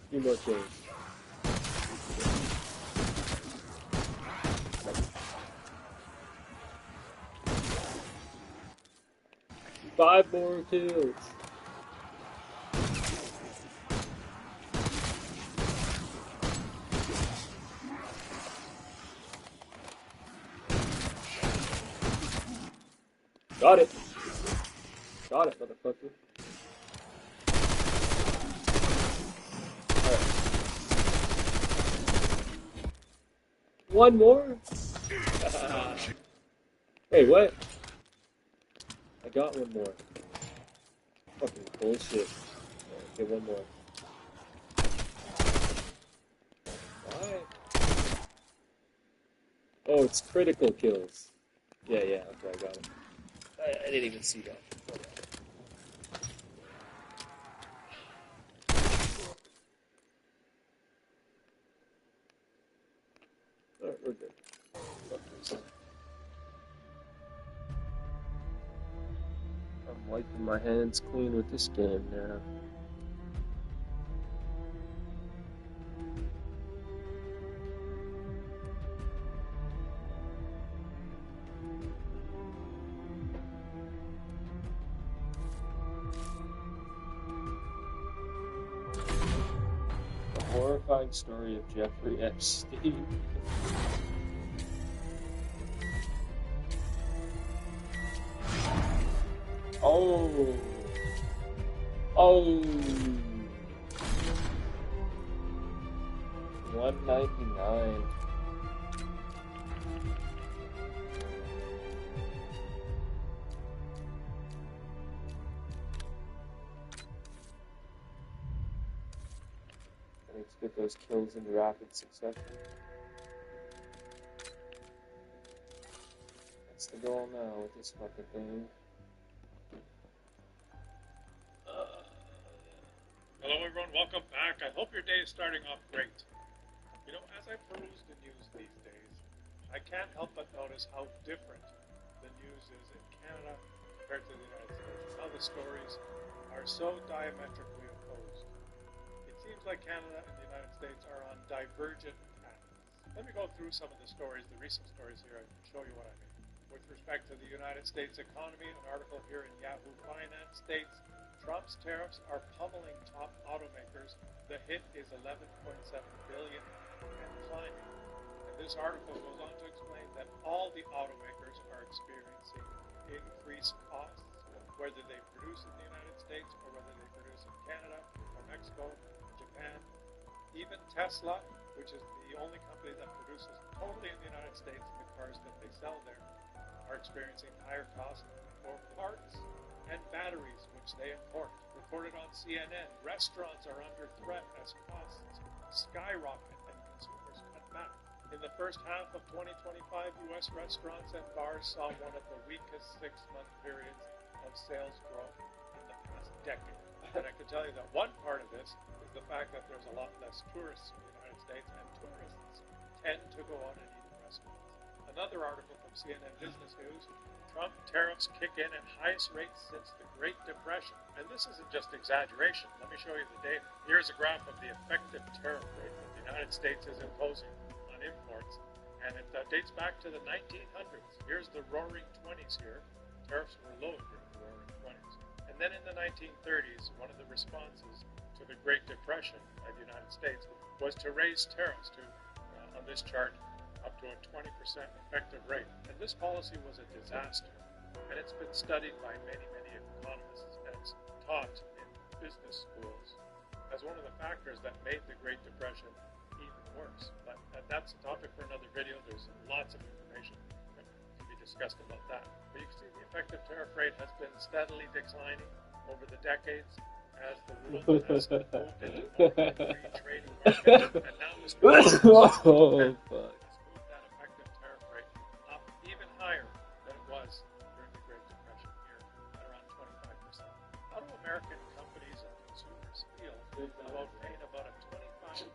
few more kills. Five more kills. Got it. Got it, motherfucker. Alright. One more? Hey, what? I got one more. Fucking bullshit. Okay, one more. Why? Oh, it's critical kills. Yeah, okay, I got it. I didn't even see that. Alright, we're good. I'm wiping my hands clean with this game now. The horrifying story of Jeffrey Epstein. Oh. 199. I need to get those kills in rapid succession. That's the goal now with this fucking thing. Hello everyone, welcome back. I hope your day is starting off great. You know, as I peruse the news these days, I can't help but notice how different the news is in Canada compared to the United States. How the stories are so diametrically opposed. It seems like Canada and the United States are on divergent paths. Let me go through some of the stories, the recent stories here, and show you what I mean. With respect to the United States economy, an article here in Yahoo Finance states, Trump's tariffs are pummeling top automakers. The hit is $11.7 billion and climbing. And this article goes on to explain that all the automakers are experiencing increased costs, whether they produce in the United States or whether they produce in Canada or Mexico, Japan. Even Tesla, which is the only company that produces totally in the United States the cars that they sell there, are experiencing higher costs for parts and batteries, which they import. Reported on CNN, restaurants are under threat as costs skyrocket and consumers cut back. In the first half of 2025, U.S. restaurants and bars saw one of the weakest 6-month periods of sales growth in the past decade. And I can tell you that one part of this is the fact that there's a lot less tourists in the United States, and tourists tend to go out and eat in restaurants. Another article from CNN Business News, Trump tariffs kick in at highest rates since the Great Depression. And this isn't just exaggeration. Let me show you the data. Here's a graph of the effective tariff rate that the United States is imposing on imports. And it dates back to the 1900s. Here's the roaring 20s here. Tariffs were low during the roaring 20s. And then in the 1930s, one of the responses to the Great Depression by the United States was to raise tariffs to, on this chart, up to a 20% effective rate. And this policy was a disaster. And it's been studied by many, many economists and it's taught in business schools as one of the factors that made the Great Depression even worse. But that's a topic for another video. There's lots of information that can be discussed about that. But you can see the effective tariff rate has been steadily declining. over the decades as the world has moved into more free trading markets, and now Mr. Oh, fuck. has moved that effective tariff rate up even higher than it was during the Great Depression here at around 25%. How do American companies and consumers feel about paying about a 25%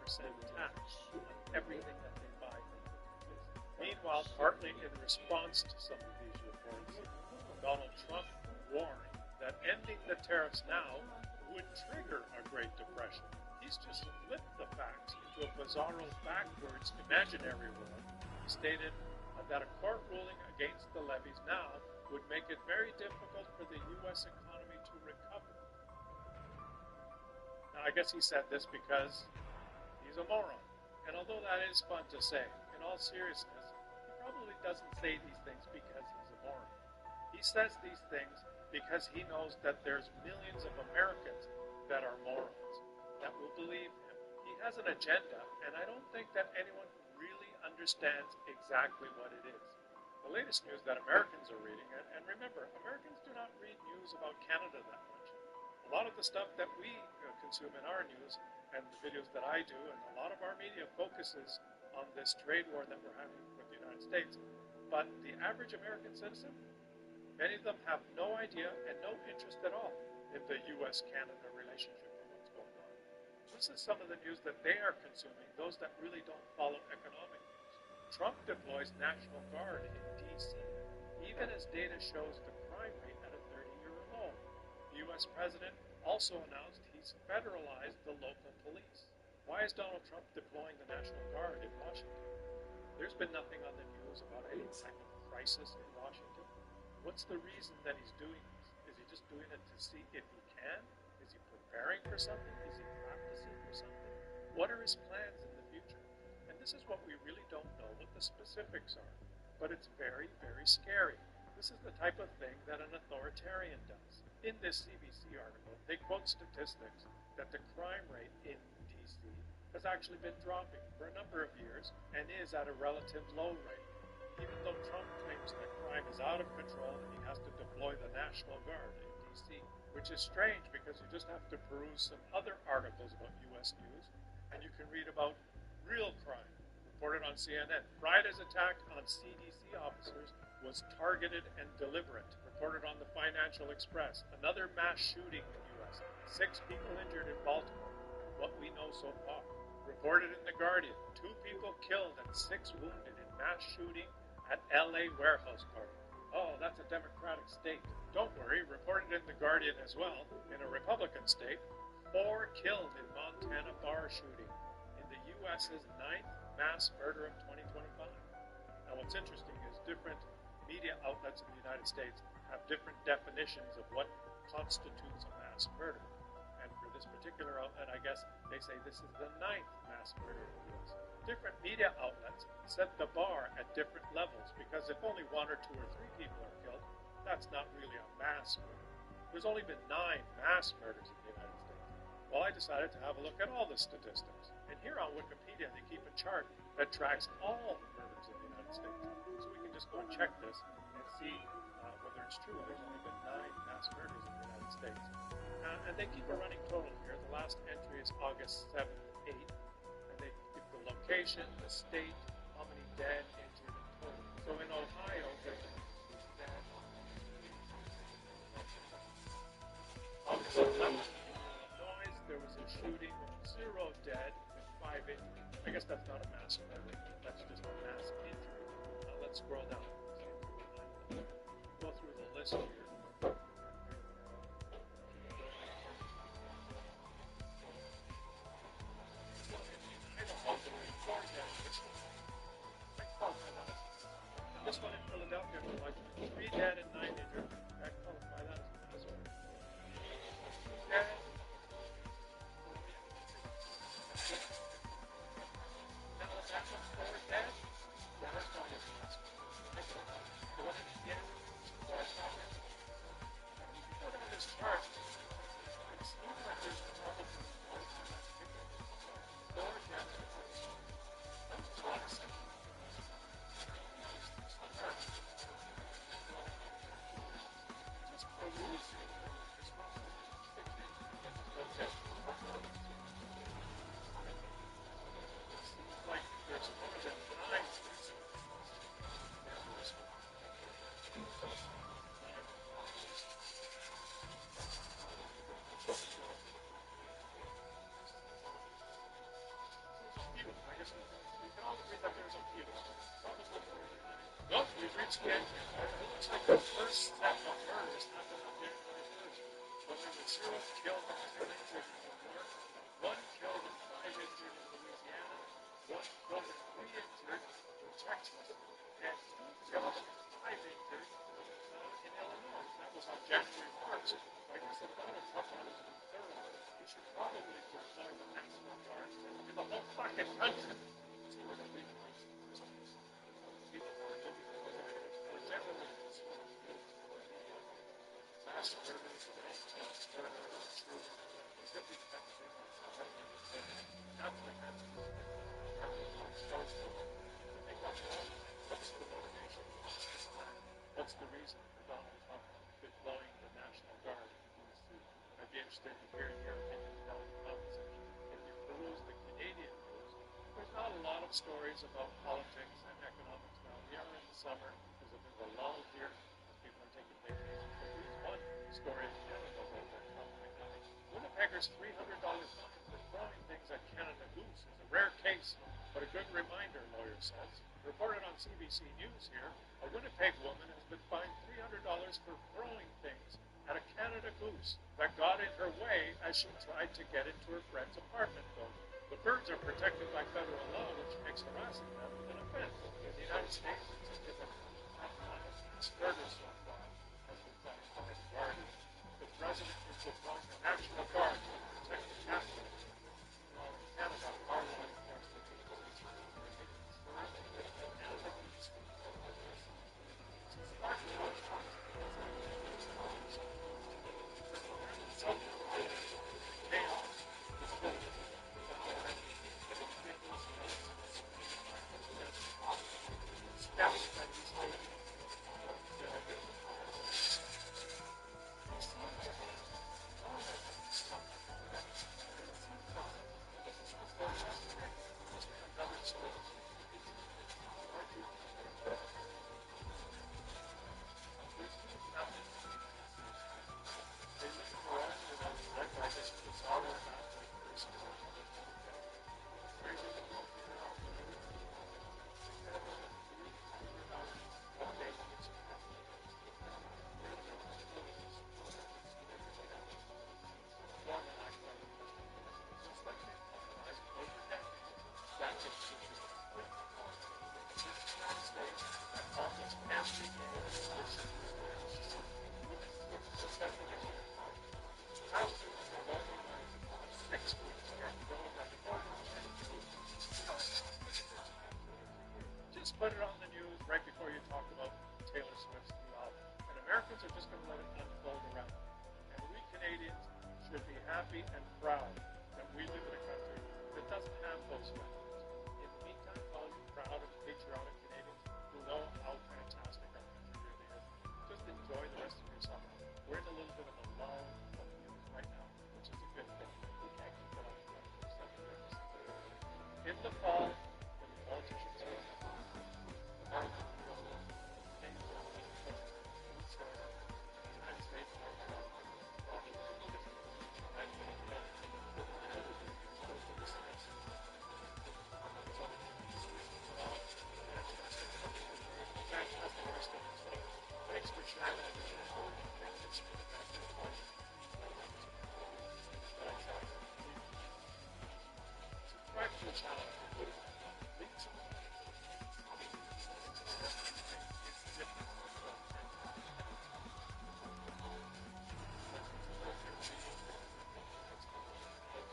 tax on everything that they buy from business? Meanwhile, partly in response to some of these reports, Donald Trump warned that ending the tariffs now would trigger a Great Depression. He's just flipped the facts into a bizarro, backwards, imaginary world. He stated that a court ruling against the levies now would make it very difficult for the U.S. economy to recover. Now, I guess he said this because he's a moron. And although that is fun to say, in all seriousness, he probably doesn't say these things because he's a moron. He says these things because he knows that there's millions of Americans that are morons, that will believe him. He has an agenda, and I don't think that anyone really understands exactly what it is. The latest news that Americans are reading, and remember, Americans do not read news about Canada that much. A lot of the stuff that we consume in our news, and the videos that I do, and a lot of our media focuses on this trade war that we're having with the United States. But the average American citizen, many of them have no idea and no interest at all in the U.S.-Canada relationship and what's going on. This is some of the news that they are consuming, those that really don't follow economic news. Trump deploys National Guard in D.C., even as data shows the crime rate at a 30-year low. The U.S. president also announced he's federalized the local police. Why is Donald Trump deploying the National Guard in Washington? There's been nothing on the news about any kind of crisis in Washington. What's the reason that he's doing this? Is he just doing it to see if he can? Is he preparing for something? Is he practicing for something? What are his plans in the future? And this is what we really don't know what the specifics are. But it's very, very scary. This is the type of thing that an authoritarian does. In this CBC article, they quote statistics that the crime rate in D.C. has actually been dropping for a number of years and is at a relative low rate. Even though Trump claims that crime is out of control and he has to deploy the National Guard in D.C., which is strange because you just have to peruse some other articles about U.S. news and you can read about real crime reported on CNN. Friday's attack on CDC officers was targeted and deliberate, reported on the Financial Express. Another mass shooting in the U.S. 6 people injured in Baltimore, what we know so far. Reported in The Guardian, 2 people killed and 6 wounded in mass shooting at LA warehouse party. Oh, that's a Democratic state. Don't worry, reported in The Guardian as well, in a Republican state, 4 killed in Montana bar shooting, in the U.S.'s 9th mass murder of 2025. Now what's interesting is different media outlets in the United States have different definitions of what constitutes a mass murder. And for this particular outlet, I guess they say this is the 9th mass murder in the U.S. Different media outlets set the bar at different levels because if only 1 or 2 or 3 people are killed, that's not really a mass murder. There's only been 9 mass murders in the United States. Well, I decided to have a look at all the statistics. And here on Wikipedia, they keep a chart that tracks all the murders in the United States. So we can just go and check this and see whether it's true. There's only been 9 mass murders in the United States. And they keep a running total here. The last entry is August 7th, 8th. And they give the location, the state, how many dead, injured, and total. So in Ohio, there's dead. August 11th, in Illinois, there was a shooting with 0 dead and 5 injured. I guess that's not a mass murder. That's just a mass injury. Let's scroll down. Go through the list here. This one in Philadelphia was like 3 dead and 9 injured. I qualify that as a mass murder. Dead. Now that one's 4 dead. Yeah, that's probably a mass murder. The one in Indiana, 4 dead. streets again. It looks like the first set of murders happened on January 1st. When there were 0 killed and 10 injured in New York, 1 killed and 5 injured in Louisiana, 1 killed and 3 injured in Texas, and 2 killed and 5 injured in Illinois. That was on January 1st. So I guess if Donald Trump wants to be thorough, he should probably deploy the National Guard in the whole fucking country. So we're going to be people who are looking for legitimate mass murders and mass murder and shooting. He's going to be testing what's the reason for Donald Trump deploying the National Guard in D.C.? I'd be interested in hearing your opinion down in the comment section. If you peruse the Canadian news, there's not a lot of stories about politics and economics now. We are in the summer. There's a bit of a lull here as people are taking vacations. But there's one story in Canada about Trump right now. Winnipegger's $300 fine for throwing things at Canada Goose is a rare case, but a good reminder, lawyer says. Reported on CBC News here, a Winnipeg woman has been fined $300 for throwing things at a Canada Goose that got in her way as she tried to get into her friend's apartment building. The birds are protected by federal law, which makes harassing them an offense. In the United States, it's just given mass murder so far has been done by the Guardian. The president is deploying the National Guard to protect the capital. While in Canada, our law enforcement agencies are making sure that Canada Goose just put it on the news right before you talk about Taylor Swift's new album. And Americans are just going to let it unfold around them. And we Canadians should be happy and proud that we live in a country that doesn't have those factors. In the meantime, all you proud and patriotic Canadians who know how fantastic our country really is, just enjoy the rest of your summer. We're in a little bit of a lull of news right now, which is a good thing. We can't keep it up 24/7. In the fall, when the politicians are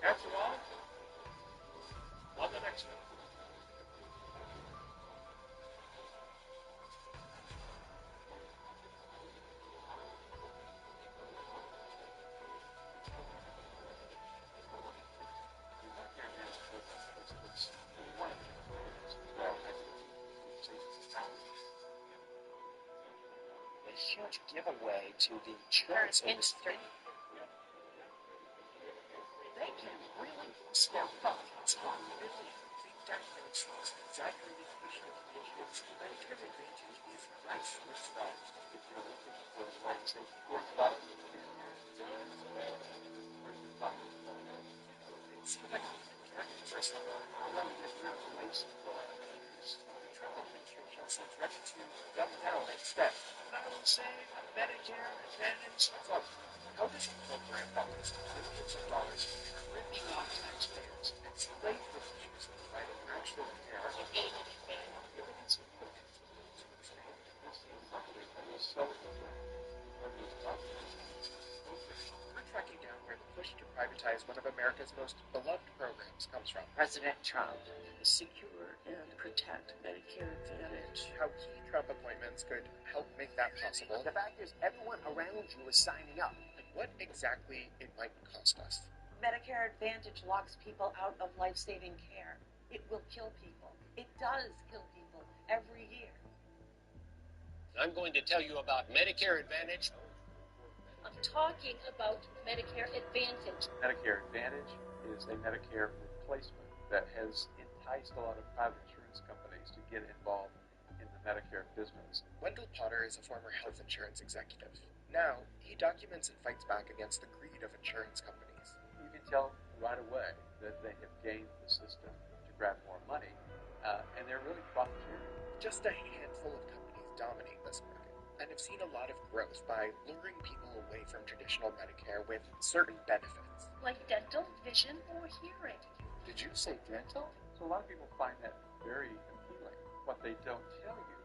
catch you all on the next one. A huge giveaway to the insurance industry. They can really step up. It's on really big declarations, exaggerated facial conditions, Medicare Advantage is rife with fraud. If you're looking for ways that you're following seems ready to double down instead. I will say Medicare Advantage. So, how does a program that is billions of dollars a year ripping off taxpayers and slave reviews the right of actual care? It's so we're tracking down where the push to privatize one of America's most beloved programs comes from. President Trump. Secure and protect Medicare Advantage. How key Trump appointments could help make that possible. The fact is, everyone around you is signing up. And what exactly it might cost us. Medicare Advantage locks people out of life-saving care. It will kill people. It does kill people every year. I'm going to tell you about Medicare Advantage. I'm talking about Medicare Advantage. Medicare Advantage is a Medicare replacement that has enticed a lot of private insurance companies to get involved in the Medicare business. Wendell Potter is a former health insurance executive. Now, he documents and fights back against the greed of insurance companies. You can tell right away that they have gamed the system to grab more money, and they're really profiteering. Just a handful of companies dominate this market, and have seen a lot of growth by luring people away from traditional Medicare with certain benefits. Like dental, vision, or hearing. Did you say dental? So a lot of people find that very appealing. What they don't tell you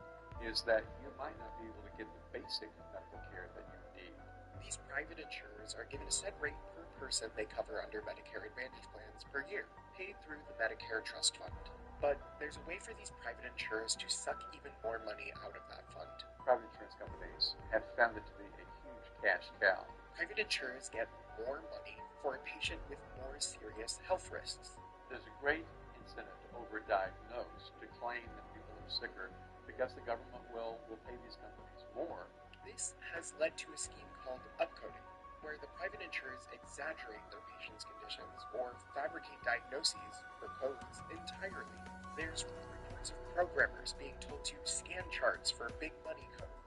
is that you might not be able to get the basic medical care that you need. These private insurers are given a set rate per person they cover under Medicare Advantage plans per year, paid through the Medicare Trust Fund. But there's a way for these private insurers to suck even more money out of that fund. Private insurance companies have found it to be a huge cash cow. Private insurers get more money for a patient with more serious health risks. There's a great incentive to overdiagnose, to claim that people are sicker, because the government will pay these companies more. This has led to a scheme called upcoding, where the private insurers exaggerate their patients' conditions or fabricate diagnoses or codes entirely. There's reports of programmers being told to scan charts for big money codes,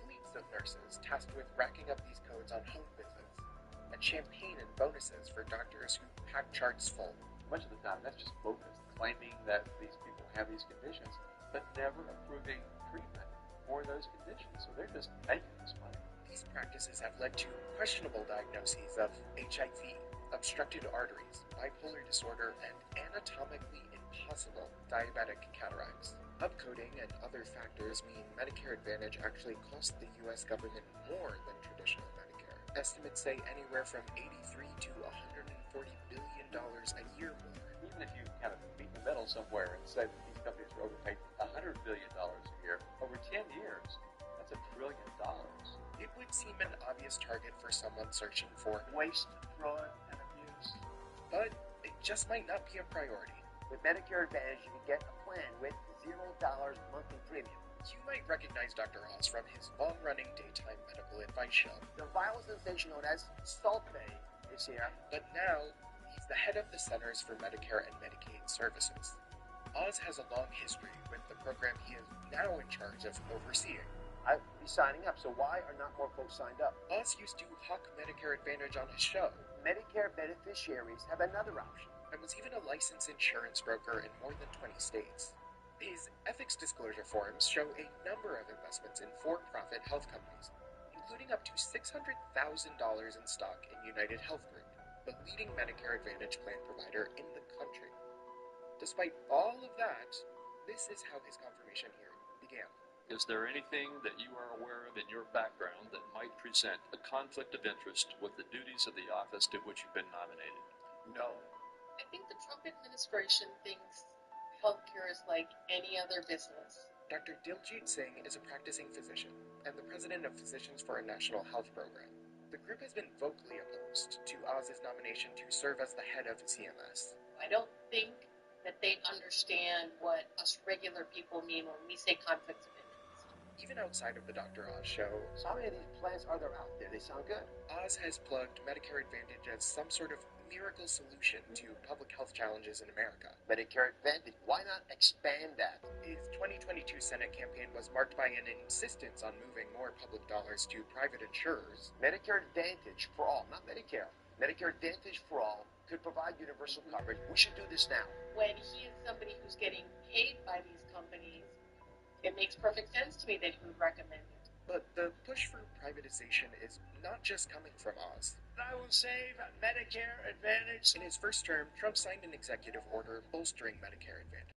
fleets of nurses tasked with racking up these codes on home visits, and champagne and bonuses for doctors who pack charts full. Much of the time, that's just bogus, claiming that these people have these conditions, but never approving treatment for those conditions. So they're just making this money. These practices have led to questionable diagnoses of HIV, obstructed arteries, bipolar disorder, and anatomically impossible diabetic cataracts. Upcoding and other factors mean Medicare Advantage actually costs the U.S. government more than traditional Medicare. Estimates say anywhere from $83 to $140 billion a year more. Even if you kind of meet the middle somewhere and say that these companies are overpaid $100 billion a year, over 10 years, that's $1 trillion. It would seem an obvious target for someone searching for Waste, fraud, and abuse. But it just might not be a priority. With Medicare Advantage, you can get a plan with $0 monthly premium. You might recognize Dr. Oz from his long-running daytime medical advice show. The viral sensation known as Salt Bae is here. But now, he's the head of the Centers for Medicare and Medicaid Services. Oz has a long history with the program he is now in charge of overseeing. I'd be signing up, so why are not more folks signed up? Oz used to hawk Medicare Advantage on his show. Medicare beneficiaries have another option. And was even a licensed insurance broker in more than 20 states. His ethics disclosure forms show a number of investments in for-profit health companies, including up to $600,000 in stock in United Health Group, the leading Medicare Advantage plan provider in the country. Despite all of that, this is how his confirmation hearing began. Is there anything that you are aware of in your background that might present a conflict of interest with the duties of the office to which you've been nominated? No. I think the Trump administration thinks healthcare is like any other business. Dr. Diljit Singh is a practicing physician and the president of Physicians for a National Health Program. The group has been vocally opposed to Oz's nomination to serve as the head of CMS. I don't think that they understand what us regular people mean when we say conflicts of interest. Even outside of the Dr. Oz show, how many of these plans are there out there? They sound good. Oz has plugged Medicare Advantage as some sort of miracle solution to public health challenges in America. Medicare Advantage, why not expand that? His 2022 Senate campaign was marked by an insistence on moving more public dollars to private insurers. Medicare Advantage for all, not Medicare. Medicare Advantage for all could provide universal coverage. We should do this now. When he is somebody who's getting paid by these companies It makes perfect sense to me that he would recommend it. But the push for privatization is not just coming from Oz. I will save Medicare Advantage. In his first term, Trump signed an executive order bolstering Medicare Advantage.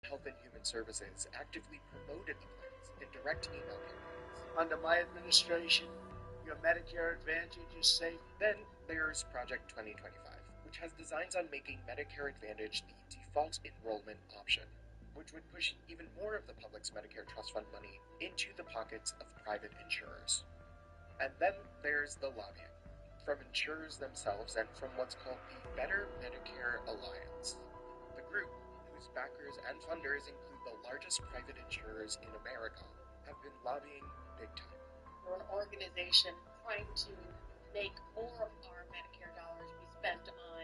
Health and Human Services actively promoted the plans in direct email campaigns. Under my administration, your Medicare Advantage is safe. Then there's Project 2025, which has designs on making Medicare Advantage the default enrollment option, which would push even more of the public's Medicare Trust Fund money into the pockets of private insurers. And then there's the lobbying, from insurers themselves and from what's called the Better Medicare Alliance. The group, whose backers and funders include the largest private insurers in America, have been lobbying big time. We're an organization trying to make more of our Medicare dollars be spent on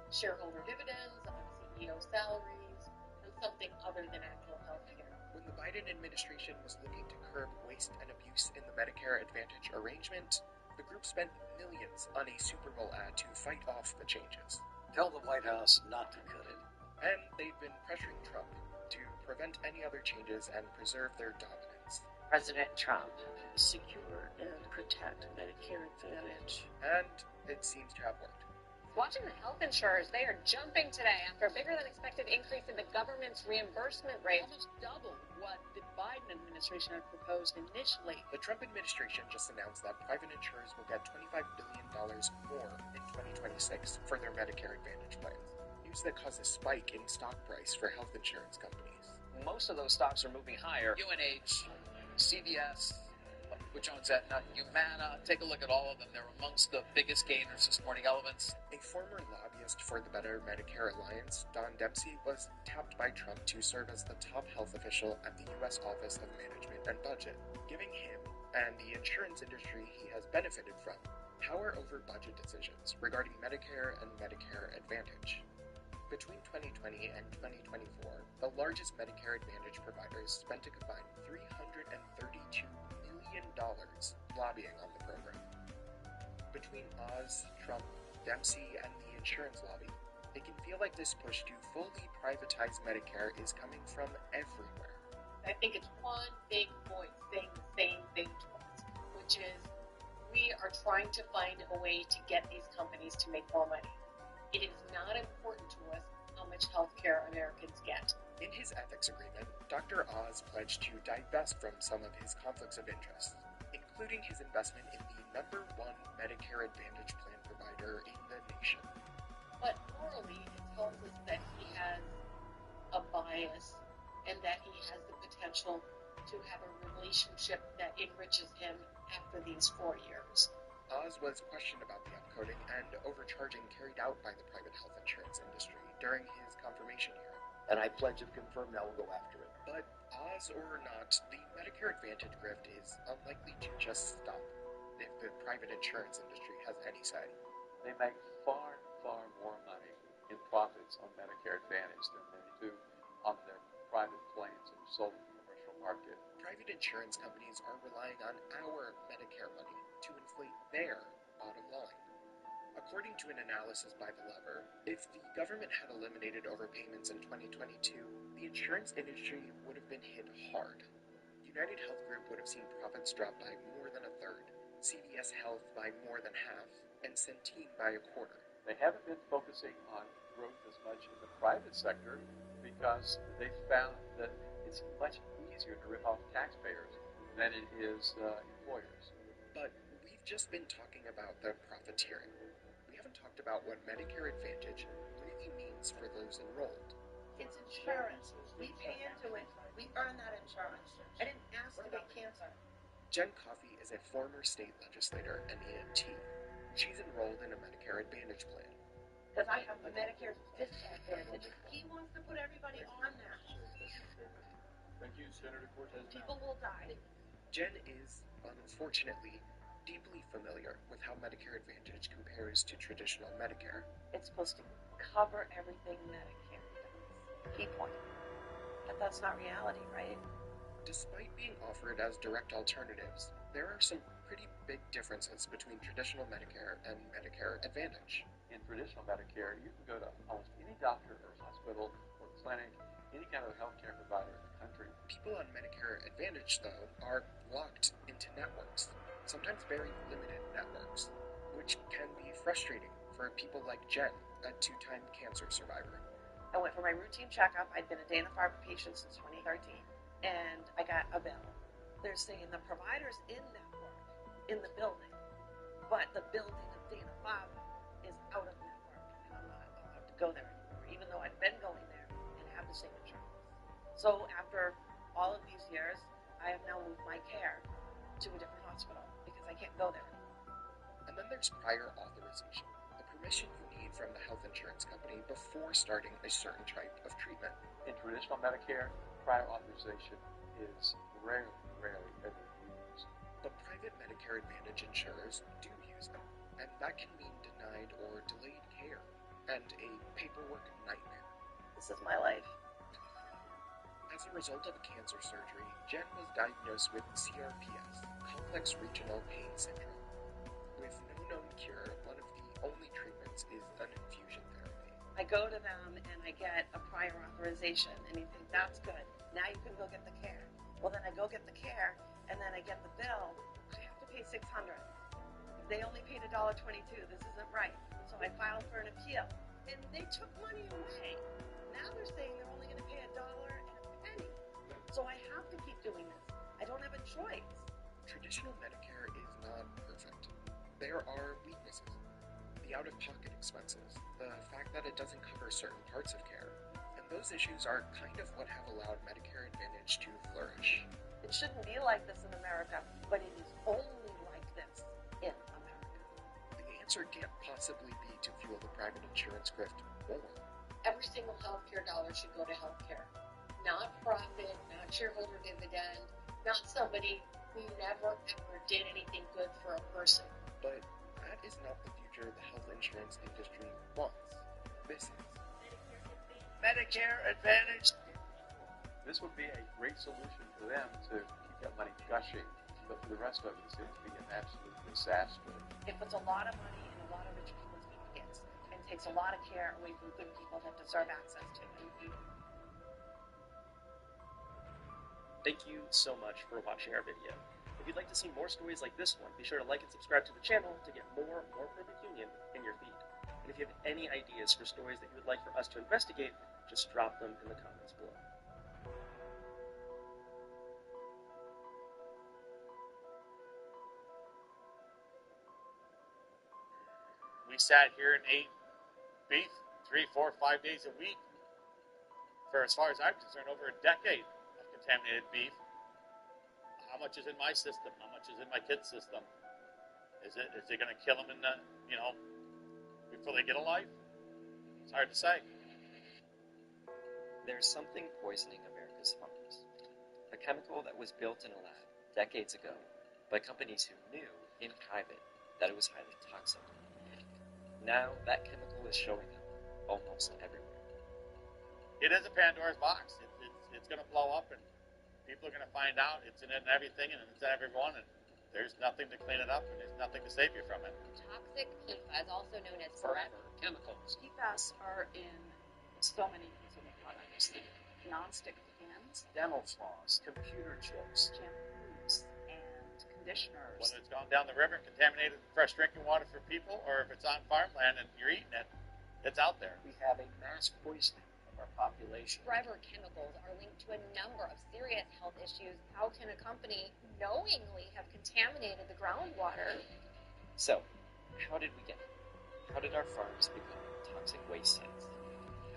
shareholder dividends, on CEO salaries, on something other than actual health care. When the Biden administration was looking to curb waste and abuse in the Medicare Advantage arrangement, the group spent millions on a Super Bowl ad to fight off the changes. Tell the White House not to cut it. And they've been pressuring Trump to prevent any other changes and preserve their dominance. President Trump, secure and protect Medicare Advantage. And it seems to have worked. Watching the health insurers, they are jumping today after a bigger than expected increase in the government's reimbursement rate. Almost double what the Biden administration had proposed initially. The Trump administration just announced that private insurers will get $25 billion more in 2026 for their Medicare Advantage plans. News that caused a spike in stock price for health insurance companies. Most of those stocks are moving higher. UNH, CVS, which owns Aetna, Humana. Take a look at all of them. They're amongst the biggest gainers this morning. Elements. A former lobbyist for the Better Medicare Alliance, Don Dempsey, was tapped by Trump to serve as the top health official at the U.S. Office of Management and Budget, giving him and the insurance industry he has benefited from power over budget decisions regarding Medicare and Medicare Advantage. Between 2020 and 2024, the largest Medicare Advantage providers spent a combined $332 million lobbying on the program. Between Oz, Trump, Dempsey, and the insurance lobby, it can feel like this push to fully privatize Medicare is coming from everywhere. I think it's one big voice saying the same thing twice, which is we are trying to find a way to get these companies to make more money. It is not important to us how much health care Americans get. In his ethics agreement, Dr. Oz pledged to divest from some of his conflicts of interest, including his investment in the #1 Medicare Advantage plan provider in the nation. But morally, it tells us that he has a bias and that he has the potential to have a relationship that enriches him after these 4 years. Oz was questioned about the upcoding and overcharging carried out by the private health insurance industry during his confirmation hearing. And I pledge to confirm that we'll go after it. But Oz or not, the Medicare Advantage grift is unlikely to just stop if the private insurance industry has any say. They make far, far more money in profits on Medicare Advantage than they do on their private plans that are sold in the commercial market. Private insurance companies are relying on our Medicare money to inflate their bottom line. According to an analysis by The Lever, if the government had eliminated overpayments in 2022, the insurance industry would have been hit hard. United Health Group would have seen profits drop by more than a third, CVS Health by more than half, and Centene by a quarter. They haven't been focusing on growth as much in the private sector because they found that it's much easier to rip off taxpayers than it is employers. But we've just been talking about the profiteering. We haven't talked about what Medicare Advantage really means for those enrolled. It's insurance. We pay into it. We earn that insurance. I didn't ask to get cancer. Jen Coffey is a former state legislator and EMT. She's enrolled in a Medicare Advantage plan. Because I have Medicare Advantage. He wants to put everybody on that. Thank you, Senator Cortez. People will die. Jen is, unfortunately, deeply familiar with how Medicare Advantage compares to traditional Medicare. It's supposed to cover everything Medicare does. Key point. But that's not reality, right? Despite being offered as direct alternatives, there are some pretty big differences between traditional Medicare and Medicare Advantage. In traditional Medicare, you can go to almost any doctor or hospital or clinic any kind of healthcare provider in the country. People on Medicare Advantage, though, are locked into networks, sometimes very limited networks, which can be frustrating for people like Jen, a two-time cancer survivor. I went for my routine checkup. I'd been a Dana-Farber patient since 2013, and I got a bill. They're saying the provider's in network, in the building, but the building of Dana-Farber is out of network, and I'm not allowed to go there anymore, even though I've been going there and have the same insurance. So after all of these years, I have now moved my care to a different hospital because I can't go there anymore. And then there's prior authorization, the permission you need from the health insurance company before starting a certain type of treatment. In traditional Medicare, prior authorization is rarely ever used. But private Medicare Advantage insurers do use them, and that can mean denied or delayed care, and a paperwork nightmare. This is my life. As a result of a cancer surgery, Jen was diagnosed with CRPS, complex regional pain syndrome. With no known cure, one of the only treatments is an infusion therapy. I go to them and I get a prior authorization, and you think, that's good. Now you can go get the care. Well, then I go get the care, and then I get the bill. I have to pay $600. They only paid $1.22. This isn't right. So I filed for an appeal, and they took money away. Now they're saying they're only going to pay $1 and a penny. So I have to keep doing this. I don't have a choice. Traditional Medicare is not perfect. There are weaknesses. The out-of-pocket expenses, the fact that it doesn't cover certain parts of care, and those issues are kind of what have allowed Medicare Advantage to flourish. It shouldn't be like this in America, but it is only like this in America. The answer can't possibly be to fuel the private insurance grift more. Every single healthcare dollar should go to healthcare. Not profit, not shareholder dividend, not somebody who never ever did anything good for a person. But that is not the future the health insurance industry wants. This is Medicare Advantage. This would be a great solution for them to keep that money gushing, but for the rest of it, it seems to be an absolute disaster. It puts a lot of money in a lot of rich people's pockets and takes a lot of care away from good people that deserve access to it. Thank you so much for watching our video. If you'd like to see more stories like this one, be sure to like and subscribe to the channel to get more Perfect Union in your feed. And if you have any ideas for stories that you would like for us to investigate, just drop them in the comments below. We sat here and ate beef 3, 4, 5 days a week for, as far as I'm concerned, over a decade of contaminated beef. How much is in my system? How much is in my kid's system? Is it going to kill them in the, before they get a life? It's hard to say. There's something poisoning America's farms. A chemical that was built in a lab decades ago by companies who knew, in private, that it was highly toxic. Now that chemical is showing up almost everywhere. It is a Pandora's box. It's going to blow up, and people are going to find out it's in everything, and it's in everyone, and there's nothing to clean it up, and there's nothing to save you from it. Toxic PFAS, also known as forever chemicals. PFAS are in so many consumer products. Non-stick pans, Dental floss, computer chips, shampoos, and conditioners. Whether it's gone down the river and contaminated fresh drinking water for people, or if it's on farmland and you're eating it, it's out there. We have a mass poisoning of our population. Forever chemicals are linked to a number of serious health issues. How can a company knowingly have contaminated the groundwater? So, how did we get here? How did our farms become toxic waste sites?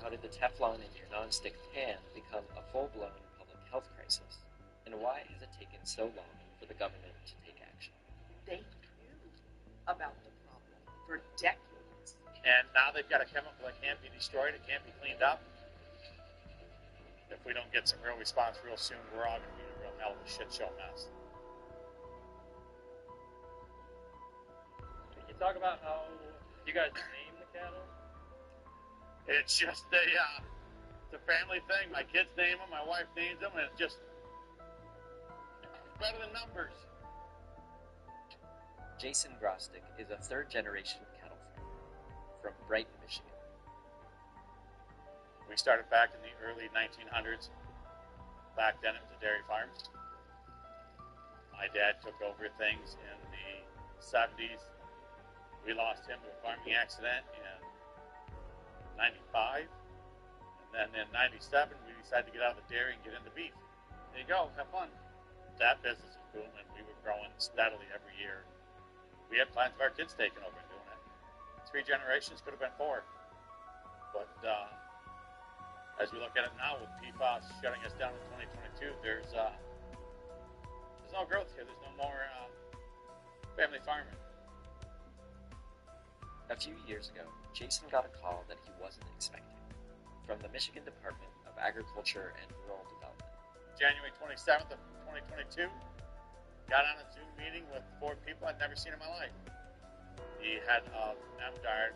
How did the Teflon in your non-stick pan become a full-blown public health crisis? And why has it taken so long for the government to take action? They knew about the problem for decades. And now they've got a chemical that can't be destroyed, it can't be cleaned up. If we don't get some real response real soon, we're all going to be in a real hell of a shit show mess. Can you talk about how you guys name the cattle? It's just it's a family thing. My kids name them, my wife names them, and it's just better than numbers. Jason Grostic is a third-generation cattle farmer from Brighton, Michigan. We started back in the early 1900s. Back then it was a dairy farm. My dad took over things in the 70s. We lost him to a farming accident in 95. And then in 97, we decided to get out of the dairy and get into beef. There you go. Have fun. That business was booming. We were growing steadily every year. We had plans of our kids taking over and doing it. 3 generations, could have been 4. But as we look at it now with PFAS shutting us down in 2022, there's no growth here. There's no more family farming. A few years ago, Jason got a call that he wasn't expecting from the Michigan Department of Agriculture and Rural Development. January 27th of 2022, got on a Zoom meeting with 4 people I'd never seen in my life. The head of MDARD,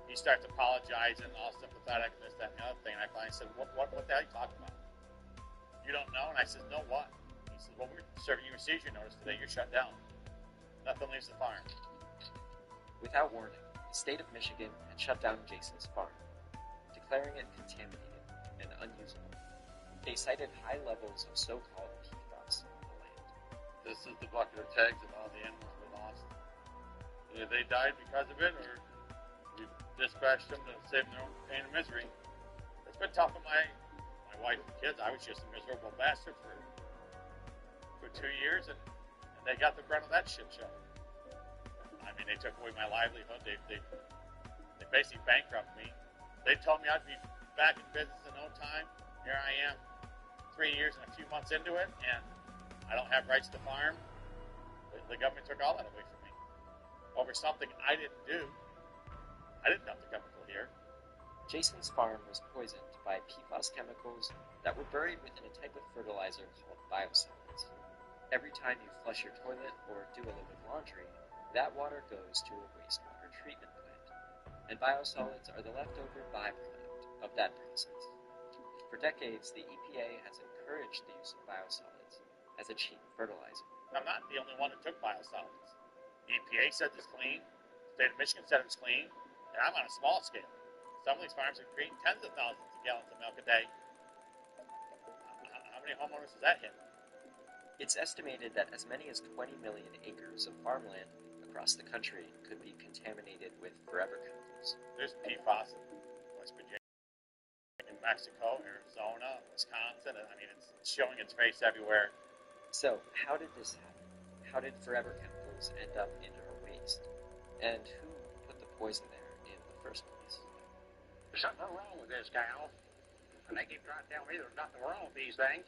he starts apologizing, all sympathetic, and this, that, and the other thing. And I finally said, what the hell are you talking about? You don't know? And I said, no, what? He said, well, we're serving you a seizure notice today. You're shut down. Nothing leaves the farm. Without warning, the state of Michigan had shut down Jason's farm, declaring it contaminated and unusable. They cited high levels of so-called PFAS in the land. This is the bucket of tags of all the animals we lost. Either they died because of it, or we dispatched them to save their own pain and misery. It's been tough on my wife and kids. I was just a miserable bastard for 2 years, and they got the brunt of that shit show. I mean, they took away my livelihood. They basically bankrupted me. They told me I'd be back in business in no time. Here I am, 3 years and a few months into it, and I don't have rights to farm. The government took all that away from me over something I didn't do. I didn't dump the chemical here. Jason's farm was poisoned by PFAS chemicals that were buried within a type of fertilizer called biosolids. Every time you flush your toilet or do a load of laundry, that water goes to a wastewater treatment plant, and biosolids are the leftover byproduct of that process. For decades, the EPA has encouraged the use of biosolids as a cheap fertilizer. I'm not the only one that took biosolids. The EPA said it's clean. The state of Michigan said it was clean. And I'm on a small scale. Some of these farms are creating tens of thousands of gallons of milk a day. How many homeowners does that hit? It's estimated that as many as 20 million acres of farmland across the country could be contaminated with forever chemicals. There's PFAS in West Virginia, New Mexico, Arizona, Wisconsin. I mean, it's showing its face everywhere. So, how did this happen? How did forever chemicals end up in our waste? And who put the poison there in the first place? There's something wrong with this, Cal. And they keep trying to tell me there's nothing wrong with these things.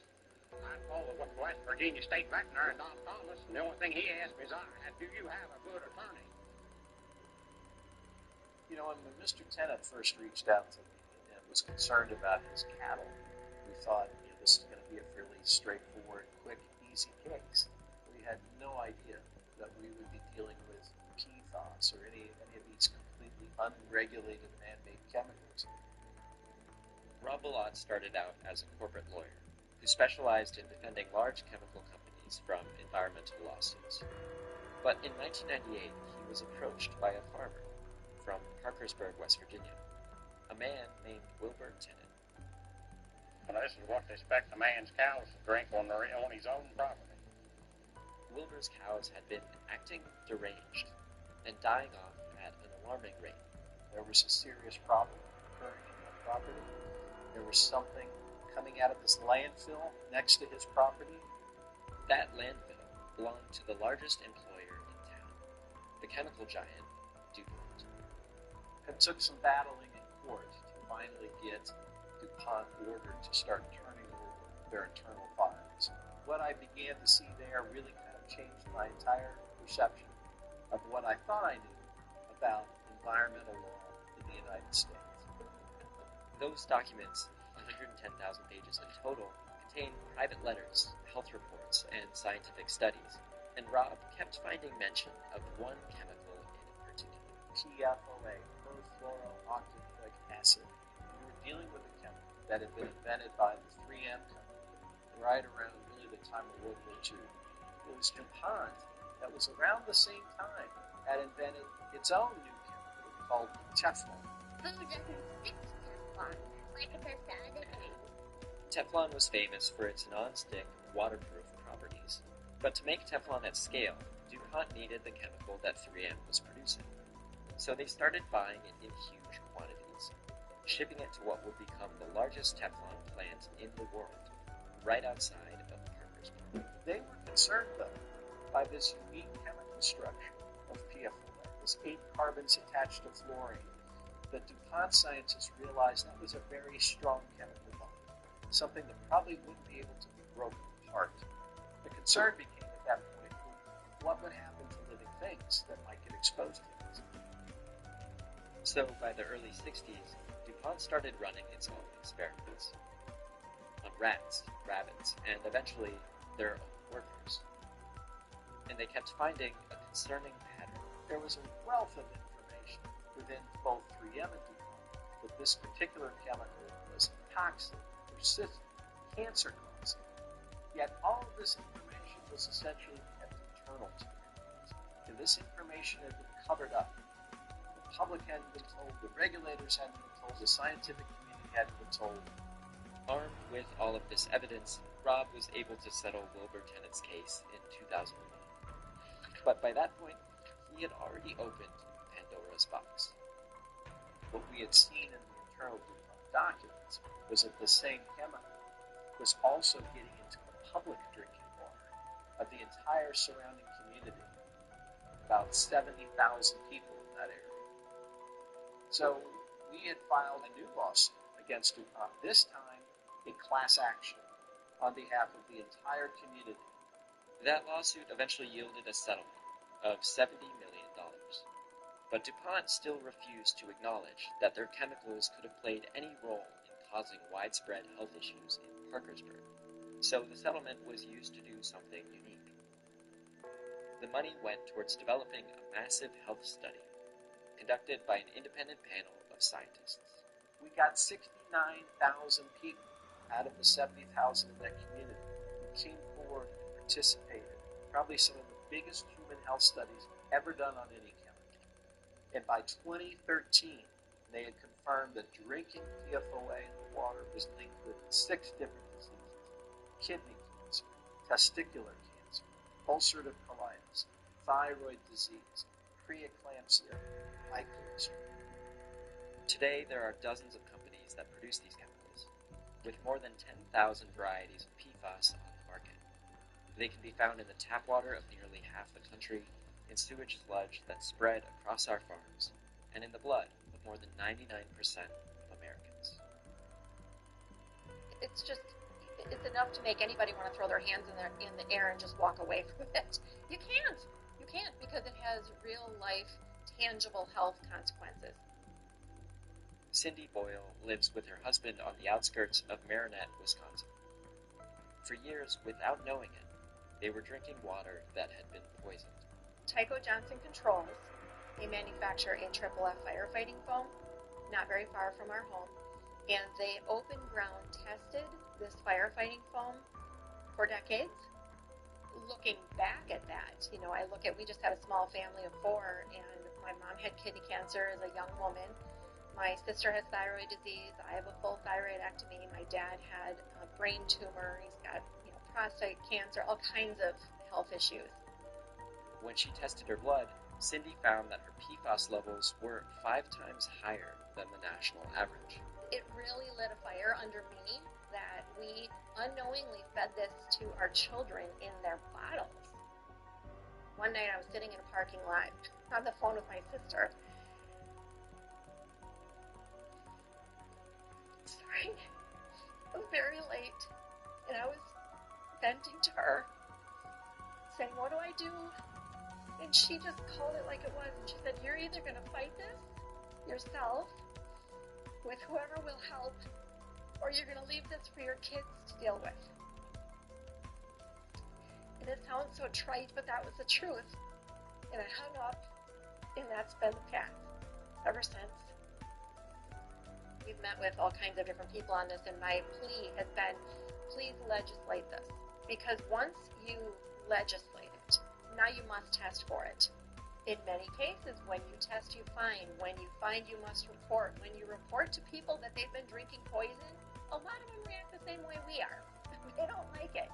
I called the West Virginia State Veterinary, Don Thomas, and the only thing he asked me is, do you have a good attorney? You know, when Mr. Tennant first reached out to me and was concerned about his cattle, we thought, this is going to be a fairly straightforward, quick, easy case. We had no idea that we would be dealing with PFAS or any of these completely unregulated man-made chemicals. Rob Ballot started out as a corporate lawyer who specialized in defending large chemical companies from environmental lawsuits. But in 1998, he was approached by a farmer from Parkersburg, West Virginia, a man named Wilbur Tennant. Well, this is what they expect a man's cows to drink on his own property. Wilbur's cows had been acting deranged and dying off at an alarming rate. There was a serious problem occurring on that property. There was something coming out of this landfill next to his property. That landfill belonged to the largest employer in town, the chemical giant DuPont. It took some battling in court to finally get DuPont ordered to start turning over their internal files. What I began to see there really kind of changed my entire perception of what I thought I knew about environmental law in the United States. Those documents, 110,000 pages in total, contain private letters, health reports, and scientific studies, and Rob kept finding mention of one chemical in particular. PFOA, perfluorooctanoic acid. We were dealing with a chemical that had been invented by the 3M company right around really the time of World War II. It was DuPont that was around the same time had invented its own new chemical called Teflon. Who doesn't stick to Teflon? Teflon was famous for its non-stick, waterproof properties. But to make Teflon at scale, DuPont needed the chemical that 3M was producing. So they started buying it in huge quantities, shipping it to what would become the largest Teflon plant in the world, right outside of Parkersburg. They were concerned, though, by this unique chemical structure of PFOA, this 8 carbons attached to fluorine. The DuPont scientists realized that was a very strong chemical bond, something that probably wouldn't be able to be broken apart. The concern became at that point, what would happen to living things that might get exposed to this? So by the early 60s, DuPont started running its own experiments on rats, rabbits, and eventually their own workers. And they kept finding a concerning pattern. There was a wealth of information within both 3M and DuPont that this particular chemical was toxic, persistent, cancer-causing. Yet all of this information was essentially kept internal to it. And this information had been covered up. The public hadn't been told, the regulators hadn't been told, the scientific community hadn't been told. Armed with all of this evidence, Rob was able to settle Wilbur Tennant's case in 2001. But by that point, he had already opened Pandora's box. What we had seen in the internal DuPont documents was that the same chemical was also getting into the public drinking water of the entire surrounding community, about 70,000 people in that area. So we had filed a new lawsuit against DuPont, this time a class action on behalf of the entire community. That lawsuit eventually yielded a settlement of $70 million. But DuPont still refused to acknowledge that their chemicals could have played any role in causing widespread health issues in Parkersburg. So the settlement was used to do something unique. The money went towards developing a massive health study conducted by an independent panel of scientists. We got 69,000 people out of the 70,000 in that community who came forward and participated. Probably some of the biggest human health studies ever done on any chemical. And by 2013, they had confirmed that drinking PFOA in the water was linked with 6 different diseases: kidney cancer, testicular cancer, ulcerative colitis, thyroid disease, preeclampsia, eye cancer. Today, there are dozens of companies that produce these chemicals, with more than 10,000 varieties of PFAS on the market. They can be found in the tap water of nearly half the country, in sewage sludge that's spread across our farms, and in the blood of more than 99% of Americans. It's enough to make anybody want to throw their hands in the air and just walk away from it. You can't because it has real life, tangible health consequences. Cindy Boyle lives with her husband on the outskirts of Marinette, Wisconsin. For years, without knowing it, they were drinking water that had been poisoned. Tyco Johnson Controls, they manufacture a triple F firefighting foam, not very far from our home, and they open ground tested this firefighting foam for decades. Looking back at that, we just had a small family of 4, and my mom had kidney cancer as a young woman. My sister has thyroid disease. I have a full thyroidectomy. My dad had a brain tumor. He's got, prostate cancer, all kinds of health issues. When she tested her blood, Cindy found that her PFAS levels were 5 times higher than the national average. It really lit a fire under me that we unknowingly fed this to our children in their bottles. One night I was sitting in a parking lot on the phone with my sister. Sorry, it was very late, and I was venting to her, saying, "What do I do?" And she just called it like it was, and she said, "You're either going to fight this yourself with whoever will help, or you're going to leave this for your kids to deal with." And it sounds so trite, but that was the truth. And I hung up, and that's been the path ever since. We've met with all kinds of different people on this, and my plea has been, please legislate this. Because once you legislate it, now you must test for it. In many cases, when you test, you find. When you find, you must report. When you report to people that they've been drinking poison, a lot of them react the same way we are. They don't like it.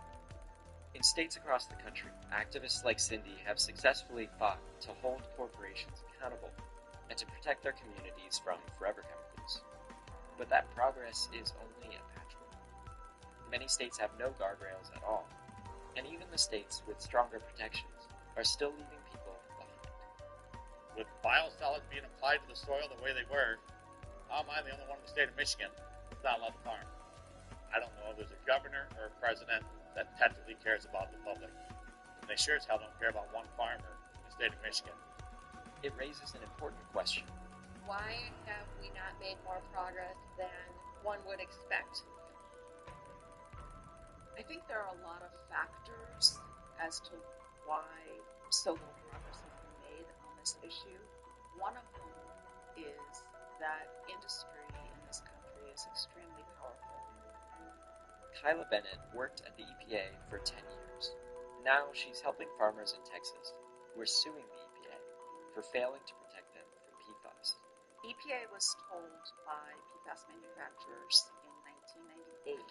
In states across the country, activists like Cindy have successfully fought to hold corporations accountable and to protect their communities from forever chemicals. But that progress is only a patchwork. Many states have no guardrails at all, and even the states with stronger protections are still leaving people behind. With biosolids being applied to the soil the way they were, how am I the only one in the state of Michigan that's not allowed to farm? I don't know if there's a governor or a president that technically cares about the public. And they sure as hell don't care about one farmer in the state of Michigan. It raises an important question. Why have we not made more progress than one would expect? I think there are a lot of factors as to why so little progress has been made on this issue. One of them is that industry in this country is extremely powerful. Kyla Bennett worked at the EPA for 10 years. Now she's helping farmers in Texas who are suing the EPA for failing to protect them from PFAS. EPA was told by PFAS manufacturers in 1998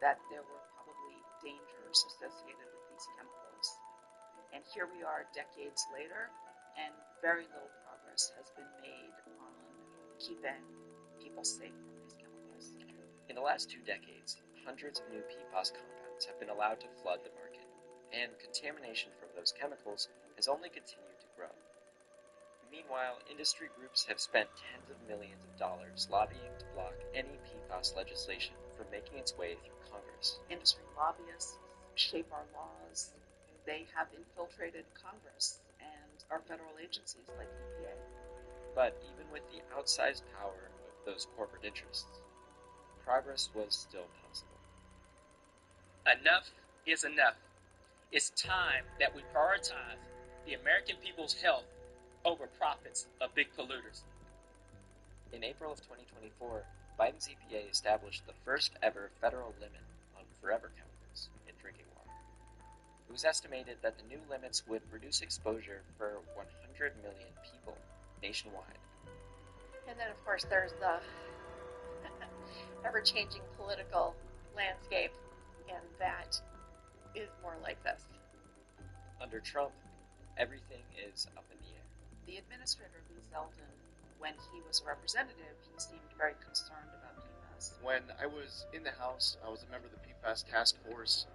that there were probably dangers associated with these chemicals. And here we are decades later, and very little progress has been made on keeping people safe from these chemicals. In the last 2 decades, hundreds of new PFAS compounds have been allowed to flood the market, and contamination from those chemicals has only continued to grow. Meanwhile, industry groups have spent tens of millions of dollars lobbying to block any PFAS legislation from making its way through Congress. Industry lobbyists shape our laws. They have infiltrated Congress and our federal agencies like EPA. But even with the outsized power of those corporate interests, progress was still possible. Enough is enough. It's time that we prioritize the American people's health over profits of big polluters. In April of 2024, Biden's EPA established the first ever federal limit on forever chemicals in drinking water. It was estimated that the new limits would reduce exposure for 100 million people nationwide. And then, of course, there's the ever-changing political landscape, and that is more like this. Under Trump, everything is up in the air. The administrator, Lee Zeldin, when he was a representative, he seemed very concerned about PFAS. When I was in the House, I was a member of the PFAS task force.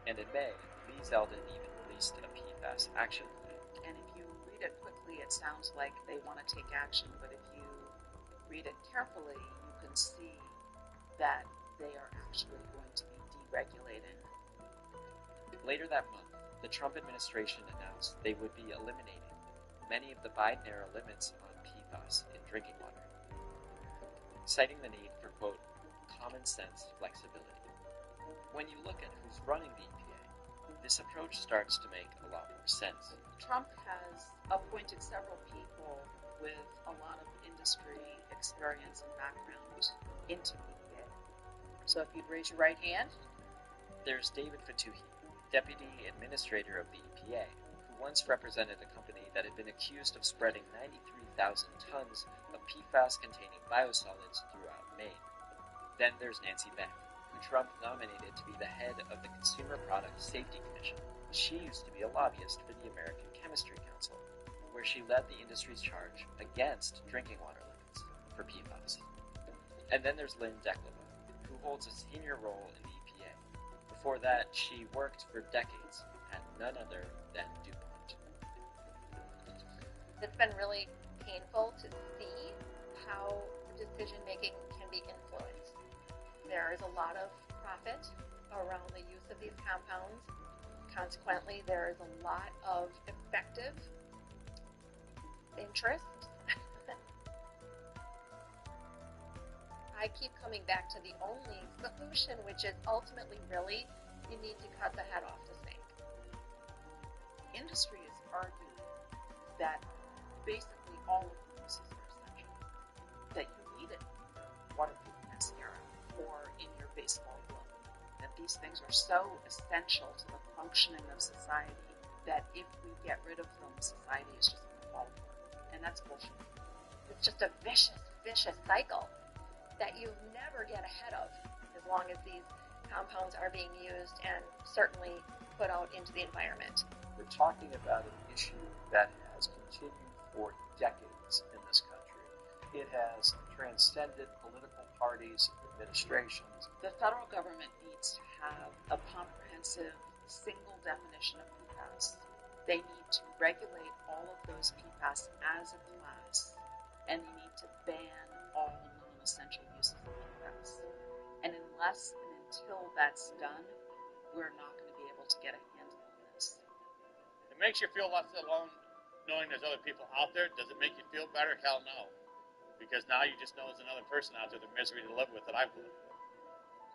And in May, Lee Zeldin even released a PFAS action plan. And if you read it quickly, it sounds like they want to take action, but if you read it carefully, you can see that they are actually going to be deregulating. Later that month, the Trump administration announced they would be eliminating many of the Biden-era limits on PFAS in drinking water, citing the need for, quote, common sense flexibility. When you look at who's running the EPA, this approach starts to make a lot more sense. Trump has appointed several people with a lot of industry experience and background into EPA. So if you'd raise your right hand. There's David Fatuhi, Deputy Administrator of the EPA, who once represented a company that had been accused of spreading 93,000 tons of PFAS-containing biosolids throughout Maine. Then there's Nancy Beck, who Trump nominated to be the head of the Consumer Product Safety Commission. She used to be a lobbyist for the American Chemistry Council, where she led the industry's charge against drinking water limits for PFAS. And then there's Lynn Declava, who holds a senior role in the EPA. Before that, she worked for decades at none other than DuPont. It's been really painful to see how decision-making can be influenced. There is a lot of profit around the use of these compounds. Consequently, there is a lot of effective interest. I keep coming back to the only solution, which is ultimately really you need to cut the head off the snake. Industry is arguing that basically all of the uses are essential. That you need it in your waterproof mascara or in your baseball glove. That these things are so essential to the functioning of society that if we get rid of them, society is just going to fall all of work. And that's bullshit. It's just a vicious cycle that you never get ahead of as long as these compounds are being used and certainly put out into the environment. We're talking about an issue that has continued for decades in this country. It has transcended political parties, administrations. The federal government needs to have a comprehensive, single definition of PFAS. They need to regulate all of those PFAS as a class, and they need to ban all non-essential uses of PFAS. And unless and until that's done, we're not going to be able to get a handle on this. It makes you feel less alone knowing there's other people out there. Does it make you feel better? Hell no. Because now you just know there's another person out there, the misery to live with that I've lived with.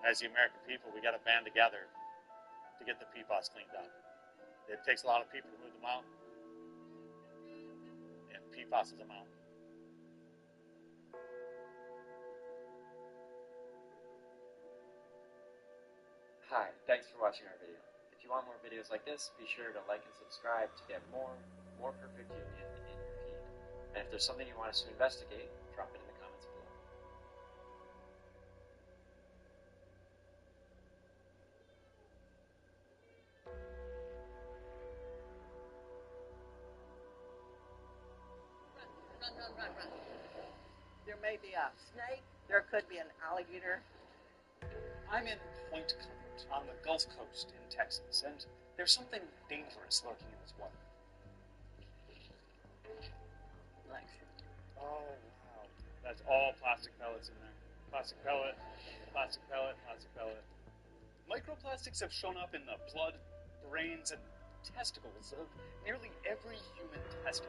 As the American people, we got to band together to get the PFAS cleaned up. It takes a lot of people to move the mountain, and PFAS is a mountain. Hi, thanks for watching our video. If you want more videos like this, be sure to like and subscribe to get more perfect union in your feed. And if there's something you want us to investigate, drop it in the comments below. Run. There may be a snake. There could be an alligator. I'm in Point Comfort on the Gulf Coast in Texas, and there's something dangerous lurking in this water. Oh, wow. That's all plastic pellets in there. Plastic pellet, plastic pellet, plastic pellet. Microplastics have shown up in the blood, brains, and testicles of nearly every human tested.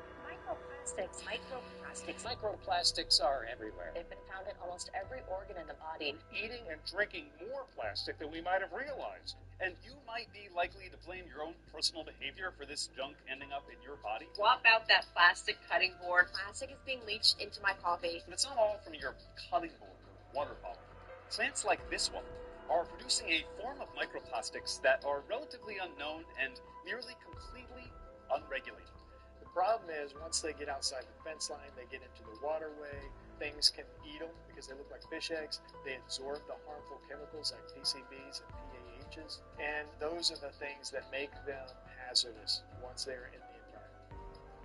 Microplastics are everywhere. They've been found in almost every organ in the body. Eating and drinking more plastic than we might have realized. And you might be likely to blame your own personal behavior for this junk ending up in your body. Swap out that plastic cutting board. Plastic is being leached into my coffee. But it's not all from your cutting board or water bottle. Plants like this one are producing a form of microplastics that are relatively unknown and nearly completely unregulated. The problem is, once they get outside the fence line, they get into the waterway, things can eat them because they look like fish eggs. They absorb the harmful chemicals like PCBs and PAHs, and those are the things that make them hazardous once they're in the environment.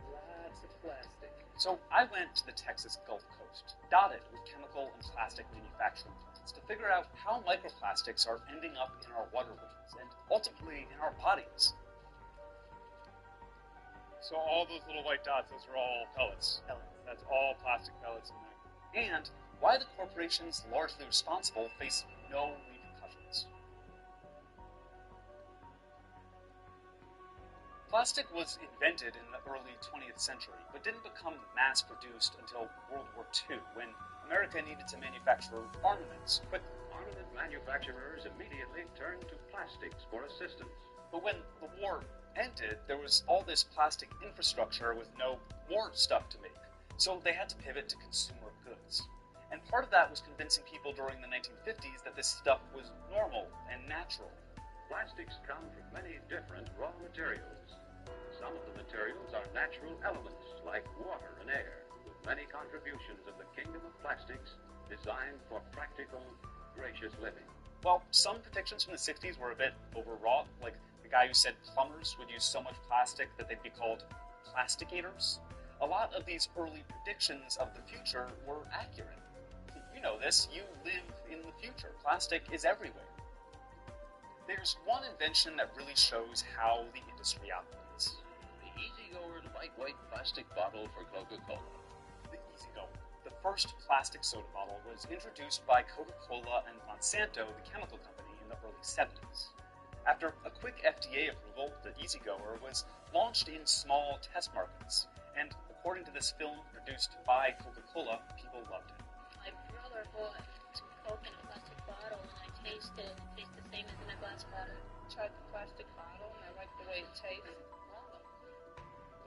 Lots of plastic. So I went to the Texas Gulf Coast, dotted with chemical and plastic manufacturing plants, to figure out how microplastics are ending up in our waterways and ultimately in our bodies. So all those little white dots, those are all pellets. That's all plastic pellets in there. And why the corporations largely responsible face no repercussions. Plastic was invented in the early 20th century, but didn't become mass-produced until World War II, when America needed to manufacture armaments quickly. Armament manufacturers immediately turned to plastics for assistance. But when the war ended, there was all this plastic infrastructure with no more stuff to make. So they had to pivot to consumer goods. And part of that was convincing people during the 1950s that this stuff was normal and natural. Plastics come from many different raw materials. Some of the materials are natural elements like water and air, with many contributions of the kingdom of plastics designed for practical, gracious living. Well, some predictions from the 60s were a bit overwrought, like the guy who said plumbers would use so much plastic that they'd be called plasticators. A lot of these early predictions of the future were accurate. You know this, you live in the future. Plastic is everywhere. There's one invention that really shows how the industry operates. The Easygoer lightweight plastic bottle for Coca-Cola. The Easygoer. The first plastic soda bottle was introduced by Coca-Cola and Monsanto, the chemical company, in the early 70s. After a quick FDA approval, the Easygoer was launched in small test markets, and according to this film produced by Coca-Cola, people loved it. My brother bought some Coke in a plastic bottle, and I tasted it. It tastes the same as in a glass bottle. I tried the plastic bottle, and I like the way it tastes.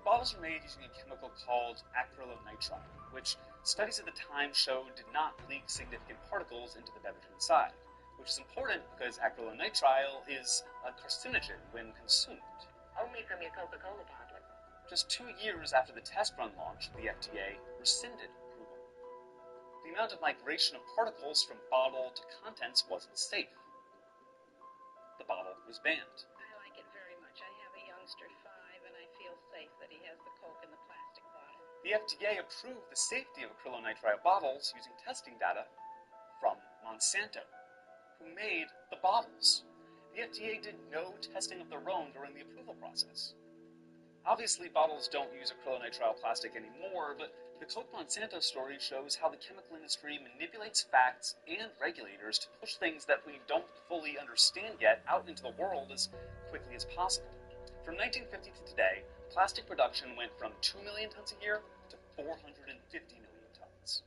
The bottles are made using a chemical called acrylonitrile, which studies at the time showed did not leak significant particles into the beverage inside, which is important because acrylonitrile is a carcinogen when consumed. Only from your Coca-Cola bottle. Just 2 years after the test run launch, the FDA rescinded approval. The amount of migration of particles from bottle to contents wasn't safe. The bottle was banned. I like it very much. I have a youngster 5, and I feel safe that he has the Coke in the plastic bottle. The FDA approved the safety of acrylonitrile bottles using testing data from Monsanto, who made the bottles. The FDA did no testing of their own during the approval process. Obviously, bottles don't use acrylonitrile plastic anymore, but the Coke Monsanto story shows how the chemical industry manipulates facts and regulators to push things that we don't fully understand yet out into the world as quickly as possible. From 1950 to today, plastic production went from 2 million tons a year to 450 million tons.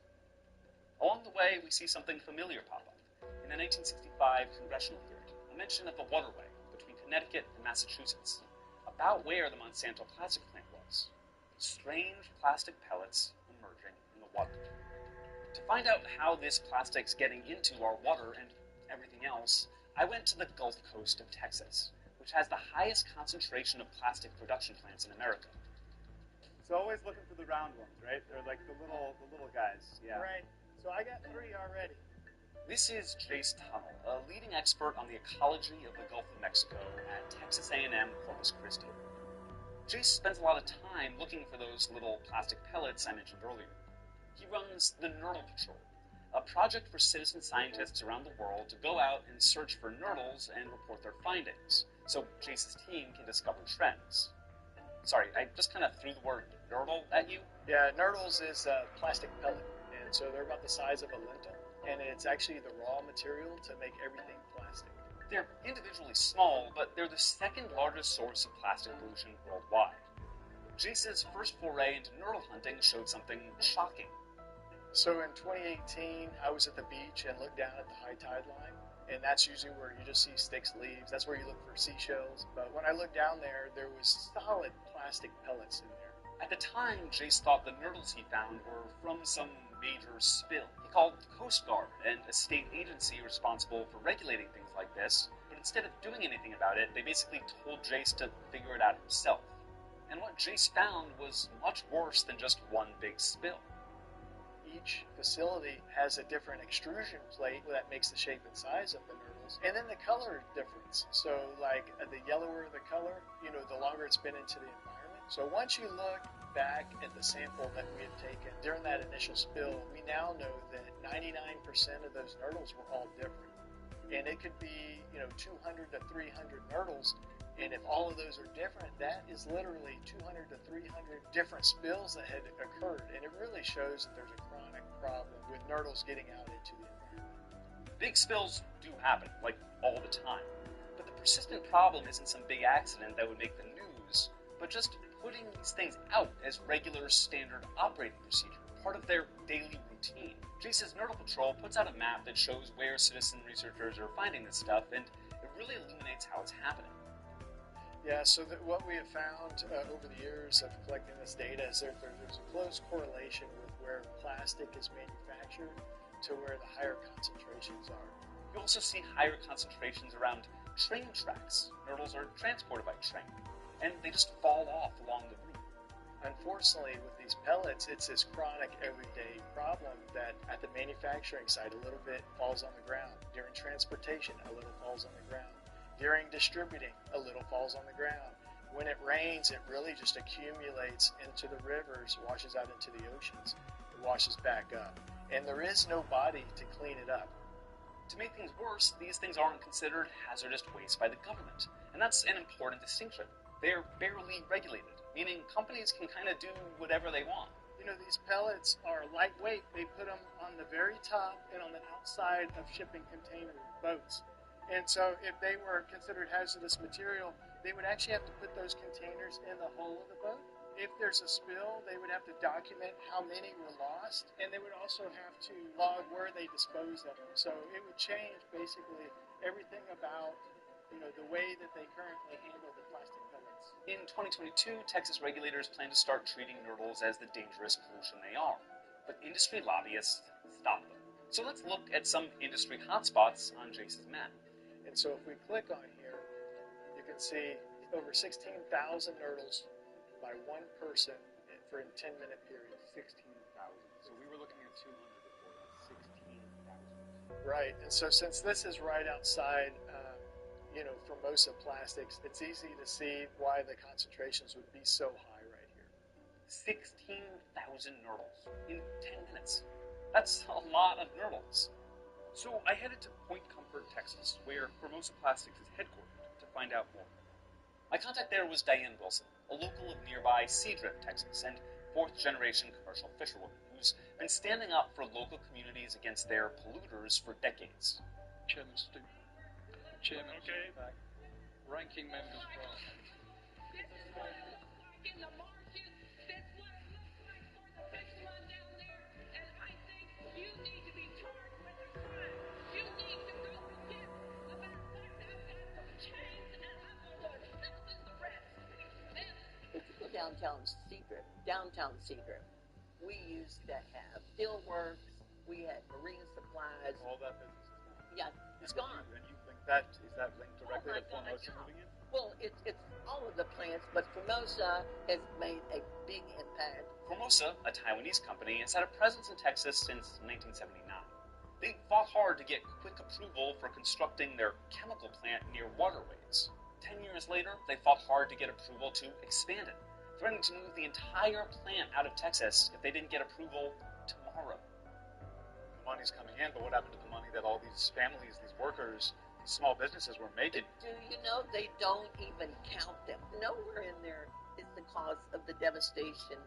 Along the way, we see something familiar pop up. In a 1965 congressional hearing, a mention of the waterway between Connecticut and Massachusetts, about where the Monsanto plastic plant was. Strange plastic pellets emerging in the water. To find out how this plastic's getting into our water and everything else, I went to the Gulf Coast of Texas, which has the highest concentration of plastic production plants in America. So always looking for the round ones, right? They're like the little guys. Yeah. Right. So I got 3 already. This is Jace Tunnel, a leading expert on the ecology of the Gulf of Mexico at Texas A&M Corpus Christi. Jace spends a lot of time looking for those little plastic pellets I mentioned earlier. He runs the Nurdle Patrol, a project for citizen scientists around the world to go out and search for nurdles and report their findings, so Jace's team can discover trends. Sorry, I just kind of threw the word nurdle at you. Yeah, nurdles is a plastic pellet, and so they're about the size of a lentil, and it's actually the raw material to make everything plastic. They're individually small, but they're the second largest source of plastic pollution worldwide. Jace's first foray into nurdle hunting showed something shocking. So in 2018, I was at the beach and looked down at the high tide line, and that's usually where you just see sticks, leaves. That's where you look for seashells. But when I looked down there, there was solid plastic pellets in there. At the time, Jace thought the nurdles he found were from some major spill. He called the Coast Guard and a state agency responsible for regulating things like this, but instead of doing anything about it, they basically told Jace to figure it out himself. And what Jace found was much worse than just one big spill. Each facility has a different extrusion plate that makes the shape and size of the nurdles, and then the color difference. So like the yellower the color, the longer it's been into the environment. So once you look back at the sample that we had taken during that initial spill, we now know that 99% of those nurdles were all different. And it could be, 200 to 300 nurdles. And if all of those are different, that is literally 200 to 300 different spills that had occurred. And it really shows that there's a chronic problem with nurdles getting out into the environment. Big spills do happen, like all the time. But the persistent problem isn't some big accident that would make the news, but just putting these things out as regular standard operating procedure, part of their daily routine. Jace's Nurdle Patrol puts out a map that shows where citizen researchers are finding this stuff, and it really illuminates how it's happening. Yeah, so what we have found over the years of collecting this data is there's a close correlation with where plastic is manufactured to where the higher concentrations are. You also see higher concentrations around train tracks. Nurdles are transported by train, and they just fall off along the route. Unfortunately, with these pellets, it's this chronic everyday problem that at the manufacturing site, a little bit falls on the ground. During transportation, a little falls on the ground. During distributing, a little falls on the ground. When it rains, it really just accumulates into the rivers, washes out into the oceans. It washes back up. And there is no body to clean it up. To make things worse, these things aren't considered hazardous waste by the government. And that's an important distinction. They're barely regulated, meaning companies can kind of do whatever they want. These pellets are lightweight. They put them on the very top and on the outside of shipping container boats. And so if they were considered hazardous material, they would actually have to put those containers in the hull of the boat. If there's a spill, they would have to document how many were lost, and they would also have to log where they disposed of them. So it would change basically everything about the way that they currently handle the plastic pellets. In 2022, Texas regulators plan to start treating nurdles as the dangerous pollution they are, but industry lobbyists stop them. So let's look at some industry hotspots on Jace's map. And so if we click on here, you can see over 16,000 nurdles by one person for a 10-minute period. 16,000. So we were looking at 200 before. That's 16,000. Right, and so since this is right outside, Formosa Plastics, it's easy to see why the concentrations would be so high right here. 16,000 nurdles in 10 minutes. That's a lot of nurdles. So I headed to Point Comfort, Texas, where Formosa Plastics is headquartered, to find out more. My contact there was Diane Wilson, a local of nearby Seadrift, Texas, and fourth-generation commercial fisherwoman who's been standing up for local communities against their polluters for decades. Chairman Stu. Chairman. Okay. Ranking members. Downtown Seadrift, we used to have steelworks, we had marine supplies. All that business is gone. Yeah, it's gone. And you think that is that linked directly to Formosa moving in? Well, it's all of the plants, but Formosa has made a big impact. Formosa, a Taiwanese company, has had a presence in Texas since 1979. They fought hard to get quick approval for constructing their chemical plant near waterways. 10 years later, they fought hard to get approval to expand it, threatening to move the entire plant out of Texas if they didn't get approval tomorrow. The money's coming in, but what happened to the money that all these families, these workers, these small businesses were making? Do you know they don't even count them? Nowhere in there is the cause of the devastation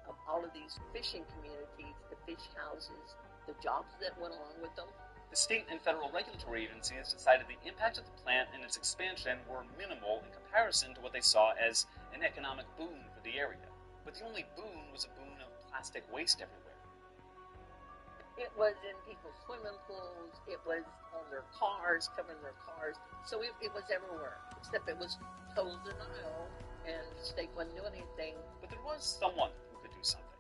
of all of these fishing communities, the fish houses, the jobs that went along with them. The state and federal regulatory agencies decided the impact of the plant and its expansion were minimal in comparison to what they saw as an economic boon for the area. But the only boon was a boon of plastic waste everywhere. It was in people's swimming pools, it was on their cars, covering their cars. So it was everywhere, except it was total denial, and the state wasn't doing anything. But there was someone who could do something.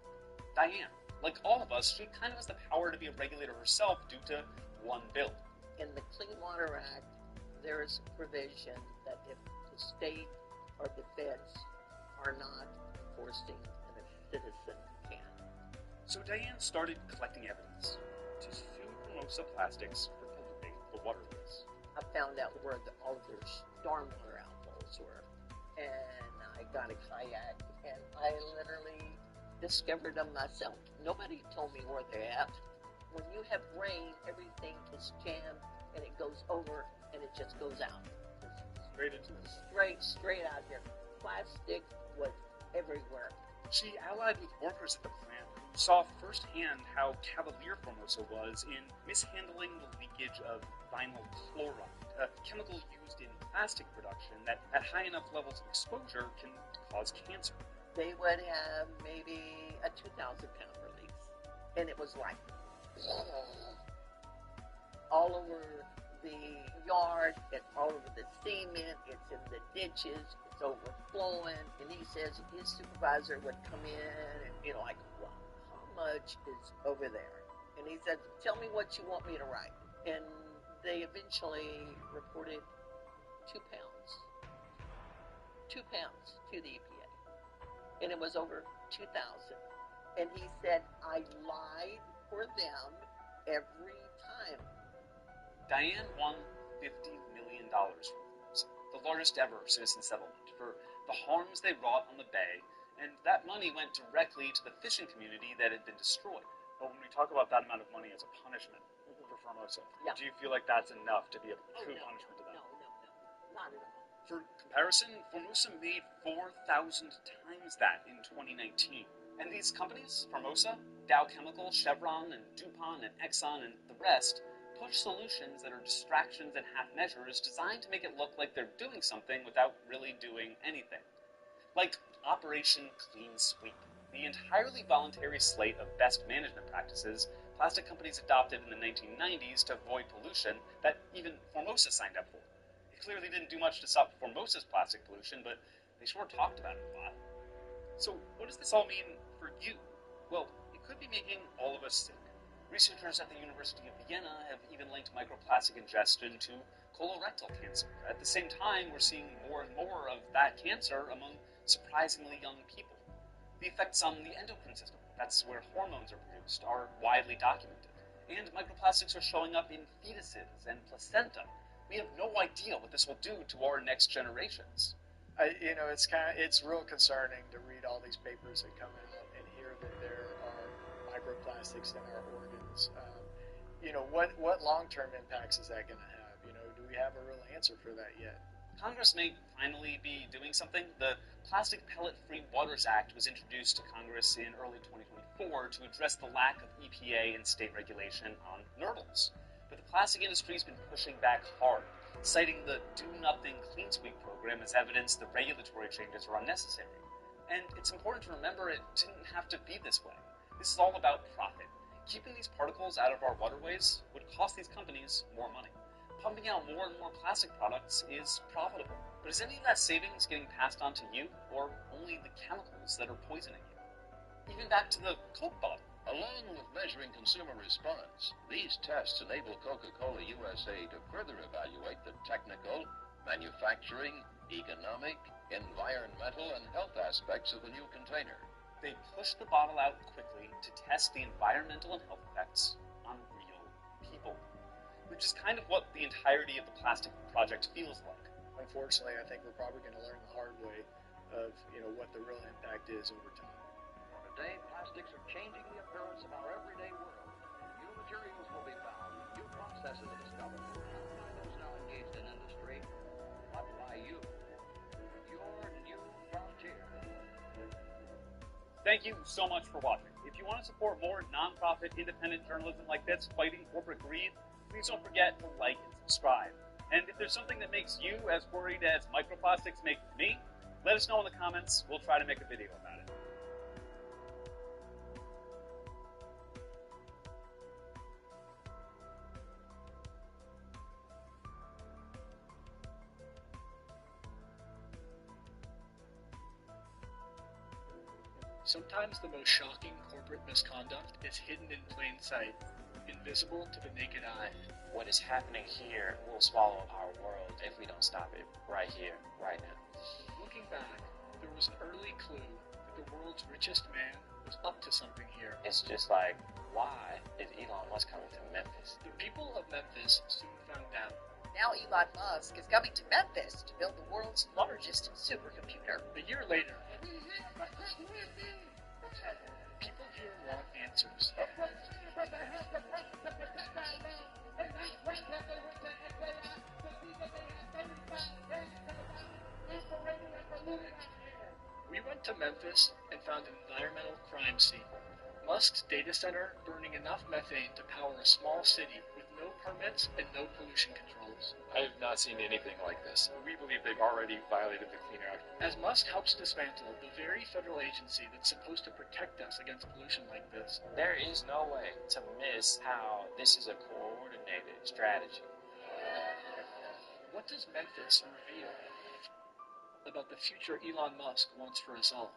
Diane. Like all of us, she kind of has the power to be a regulator herself due to one bill. In the Clean Water Act, there is a provision that if the state or the feds are not enforcing, then a citizen can. So Diane started collecting evidence to sue Formosa Plastics for polluting the waterways. I found out where all of their stormwater outfalls were, and I got a kayak, and I literally discovered them myself. Nobody told me where they're at. When you have rain, everything is jammed, and it goes over, and it just goes out. Straight into the Straight out here. Plastic was everywhere. She allied with workers at the plant who saw firsthand how cavalier Formosa was in mishandling the leakage of vinyl chloride, a chemical used in plastic production that, at high enough levels of exposure, can cause cancer. They would have maybe a 2,000-pound release, and it was like all over the yard, it's all over the cement, it's in the ditches, it's overflowing. And he says his supervisor would come in and like, well, how much is over there? And he said, tell me what you want me to write. And they eventually reported 2 pounds. 2 pounds to the EPA. And it was over 2,000. And he said, I lied for them every time. Diane won $50 million from Formosa, the largest ever citizen settlement, for the harms they wrought on the bay, and that money went directly to the fishing community that had been destroyed. But when we talk about that amount of money as a punishment for Formosa, do you feel like that's enough to be a true punishment to them? No, not at all. For comparison, Formosa made 4,000 times that in 2019. And these companies, Formosa, Dow Chemical, Chevron, and DuPont, and Exxon, and the rest, push solutions that are distractions and half measures designed to make it look like they're doing something without really doing anything. Like Operation Clean Sweep, the entirely voluntary slate of best management practices plastic companies adopted in the 1990s to avoid pollution that even Formosa signed up for. It clearly didn't do much to stop Formosa's plastic pollution, but they sure talked about it a lot. So what does this all mean for you? Well, it could be making all of us sick. Researchers at the University of Vienna have even linked microplastic ingestion to colorectal cancer. At the same time, we're seeing more and more of that cancer among surprisingly young people. The effects on the endocrine system, that's where hormones are produced, are widely documented. And microplastics are showing up in fetuses and placenta. We have no idea what this will do to our next generations. It's real concerning to read all these papers that come out and hear that there are microplastics in our organs. What long-term impacts is that going to have? Do we have a real answer for that yet? Congress may finally be doing something. The Plastic Pellet-Free Waters Act was introduced to Congress in early 2024 to address the lack of EPA and state regulation on nurdles. But the plastic industry's been pushing back hard, citing the Do Nothing Clean Sweep program as evidence the regulatory changes are unnecessary. And it's important to remember it didn't have to be this way. This is all about profit. Keeping these particles out of our waterways would cost these companies more money. Pumping out more and more plastic products is profitable. But is any of that savings getting passed on to you, or only the chemicals that are poisoning you? Even back to the Coke bottle. Along with measuring consumer response, these tests enable Coca-Cola USA to further evaluate the technical, manufacturing, economic, environmental, and health aspects of the new container. They push the bottle out quickly to test the environmental and health effects on real people, which is kind of what the entirety of the plastic project feels like. Unfortunately, I think we're probably going to learn the hard way of what the real impact is over time. Today, plastics are changing the appearance of our everyday world. New materials will be found, new processes discovered, not by those now engaged in industry, but by you. Your new frontier. Thank you so much for watching. If you want to support more non-profit, independent journalism like this, fighting corporate greed, please don't forget to like and subscribe. And if there's something that makes you as worried as microplastics make me, let us know in the comments. We'll try to make a video about it. Sometimes the most shocking corporate misconduct is hidden in plain sight, invisible to the naked eye. What is happening here will swallow our world if we don't stop it right here, right now. Looking back, there was an early clue that the world's richest man was up to something here. It's just like, why is Elon Musk coming to Memphis? The people of Memphis soon found out. Now Elon Musk is coming to Memphis to build the world's largest supercomputer. A year later, people here want answers. We went to Memphis and found an environmental crime scene. Musk's data center burning enough methane to power a small city with no permits and no pollution controls. I have not seen anything like this. We believe they've already violated the Clean Air Act. As Musk helps dismantle the very federal agency that's supposed to protect us against pollution like this, there is no way to miss how this is a coordinated strategy. What does Memphis reveal about the future Elon Musk wants for us all?